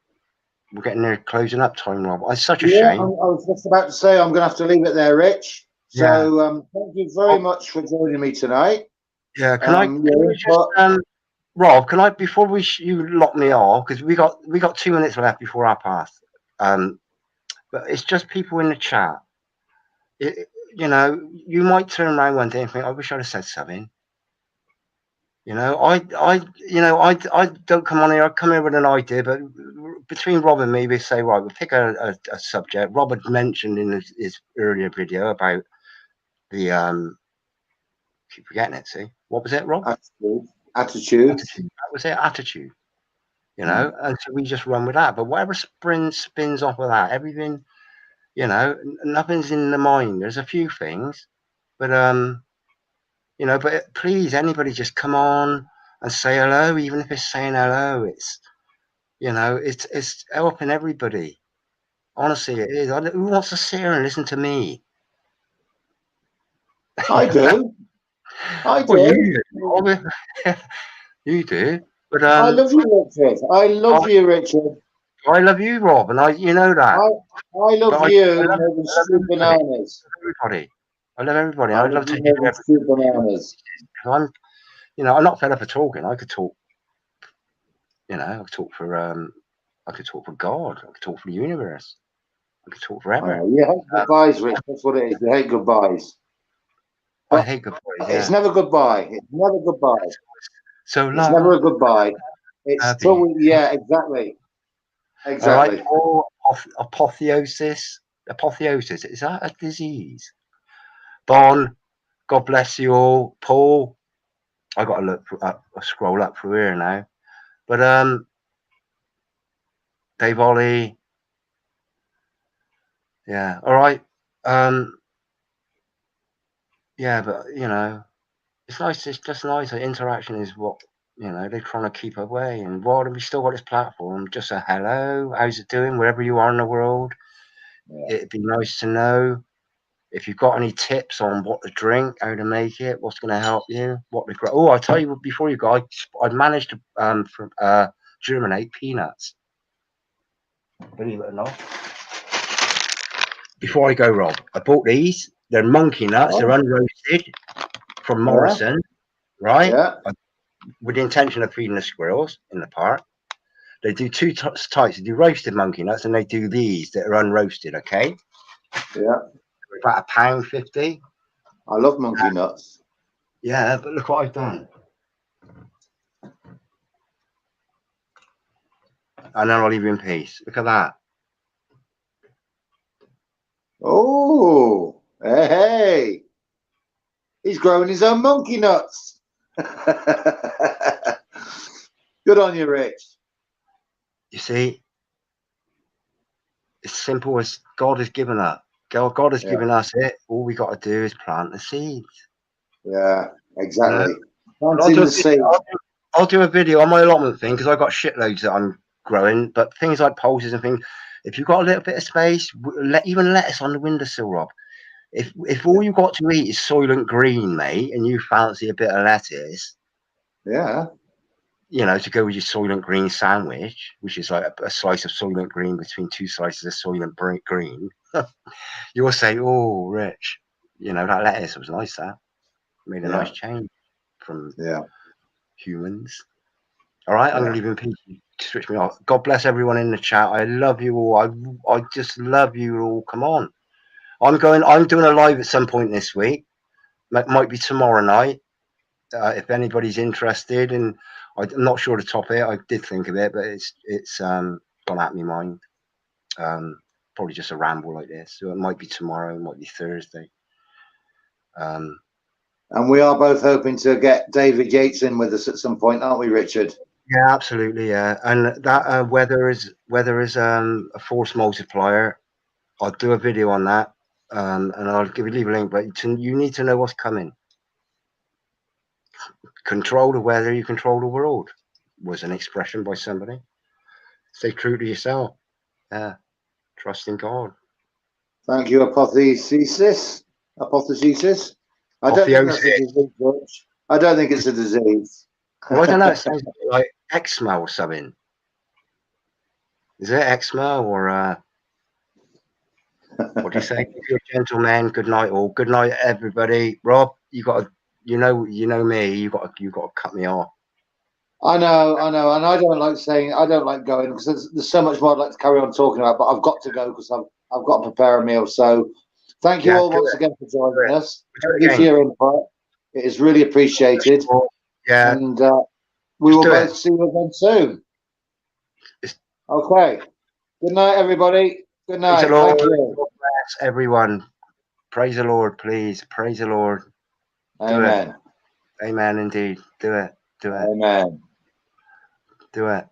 we're getting near closing up time, Rob. It's such a shame. I was just about to say I'm going to have to leave it there, Rich. So thank you very much for joining me tonight. Yeah, Rob, can I, before you lock me off, because we got 2 minutes left before our path. But it's just people in the chat. You might turn around one day and think, "I wish I'd have said something." I don't come on here. I come here with an idea, but between Rob and me, we say, right, we'll pick a subject. Rob had mentioned in his earlier video about the keep forgetting it. See, what was it, Rob? Attitude. That was it. Attitude. And so we just run with that. But whatever spins off of that, everything, nothing's in the mind. There's a few things, but but please, anybody just come on and say hello, even if it's saying hello. It's it's helping everybody. Honestly, it is. Who wants to sit here and listen to me? I do. I do. Well, you do. But I love you, Richard. I love you, Richard. I love you, Rob, and you know that. I love you. I love bananas. Everybody. I love everybody. I'd love to hear bananas. I'm not fed up of talking. I could talk. I could talk for God. I could talk for the universe. I could talk forever. You hate goodbyes, Rich. That's what it is. You hate goodbyes. I hate goodbyes. Yeah. It's never goodbye. It's never goodbye. So it's never a goodbye. It's so exactly. All right. Apotheosis. Is that a disease? Bon, God bless you all. Paul, I got to look up, scroll up through here now. But Dave Ollie, yeah, all right. Yeah, but you know, it's nice. It's just nice. The interaction is what they're trying to keep away. And while we still got this platform, just a hello, how's it doing, wherever you are in the world. Yeah. It'd be nice to know if you've got any tips on what to drink, how to make it, what's going to help you, what to grow. Oh, I'll tell you before you go. I managed to germinate peanuts. Believe it or not. Before I go, Rob, I bought these. They're monkey nuts. They're unroasted from Morrison, right? Yeah. With the intention of feeding the squirrels in the park. They do two types. They do roasted monkey nuts, and they do these that are unroasted. Okay. Yeah. About £1.50. I love monkey nuts. Yeah, but look what I've done. And then I'll leave you in peace. Look at that. Oh, hey. He's growing his own monkey nuts. Good on you, Rich. You see, it's simple as God has given us. God has given us it. All we got to do is plant the seeds. Yeah, exactly. Planting the seed. I'll do a video on my allotment thing because I've got shitloads that I'm growing. But things like pulses and things, if you've got a little bit of space, even lettuce on the windowsill, Rob. If all you got to eat is Soylent Green, mate, and you fancy a bit of lettuce, yeah, to go with your Soylent Green sandwich, which is like a slice of Soylent Green between two slices of Soylent Green, you'll say, "Oh, Rich, that lettuce was nice. That made a nice change from humans." All right, I'm gonna leave you in peace. Switch me off. God bless everyone in the chat. I love you all. I just love you all. Come on. I'm doing a live at some point this week. Might be tomorrow night. If anybody's interested, and I'm not sure the topic. I did think of it, but it's gone out of my mind. Probably just a ramble like this. So it might be tomorrow. It might be Thursday. And we are both hoping to get David Yates in with us at some point, aren't we, Richard? Yeah, absolutely. Yeah, and that weather is a force multiplier. I'll do a video on that, and I'll leave a link. But you need to know what's coming. Control the weather, you control the world, was an expression by somebody. Stay true to yourself. Yeah, trust in God. Thank you, Apotheosis. I don't think that's a disease, George. I don't think it's a disease. Well, I don't know. It sounds like eczema or something. Is it eczema or what do you say? If you're a gentleman, good night all. Good night, everybody. Rob, you got to, you know me. You got to cut me off. I know, and I don't like going because there's so much more I'd like to carry on talking about. But I've got to go because I've got to prepare a meal. So, thank you all once again for joining us. Thank you for your input. It is really appreciated. Yeah, and we will both see you again soon. Okay. Good night, everybody. Good night. Thank you. God bless everyone. Praise the Lord, please. Praise the Lord. Amen. Amen, indeed. Do it. Amen. Do it.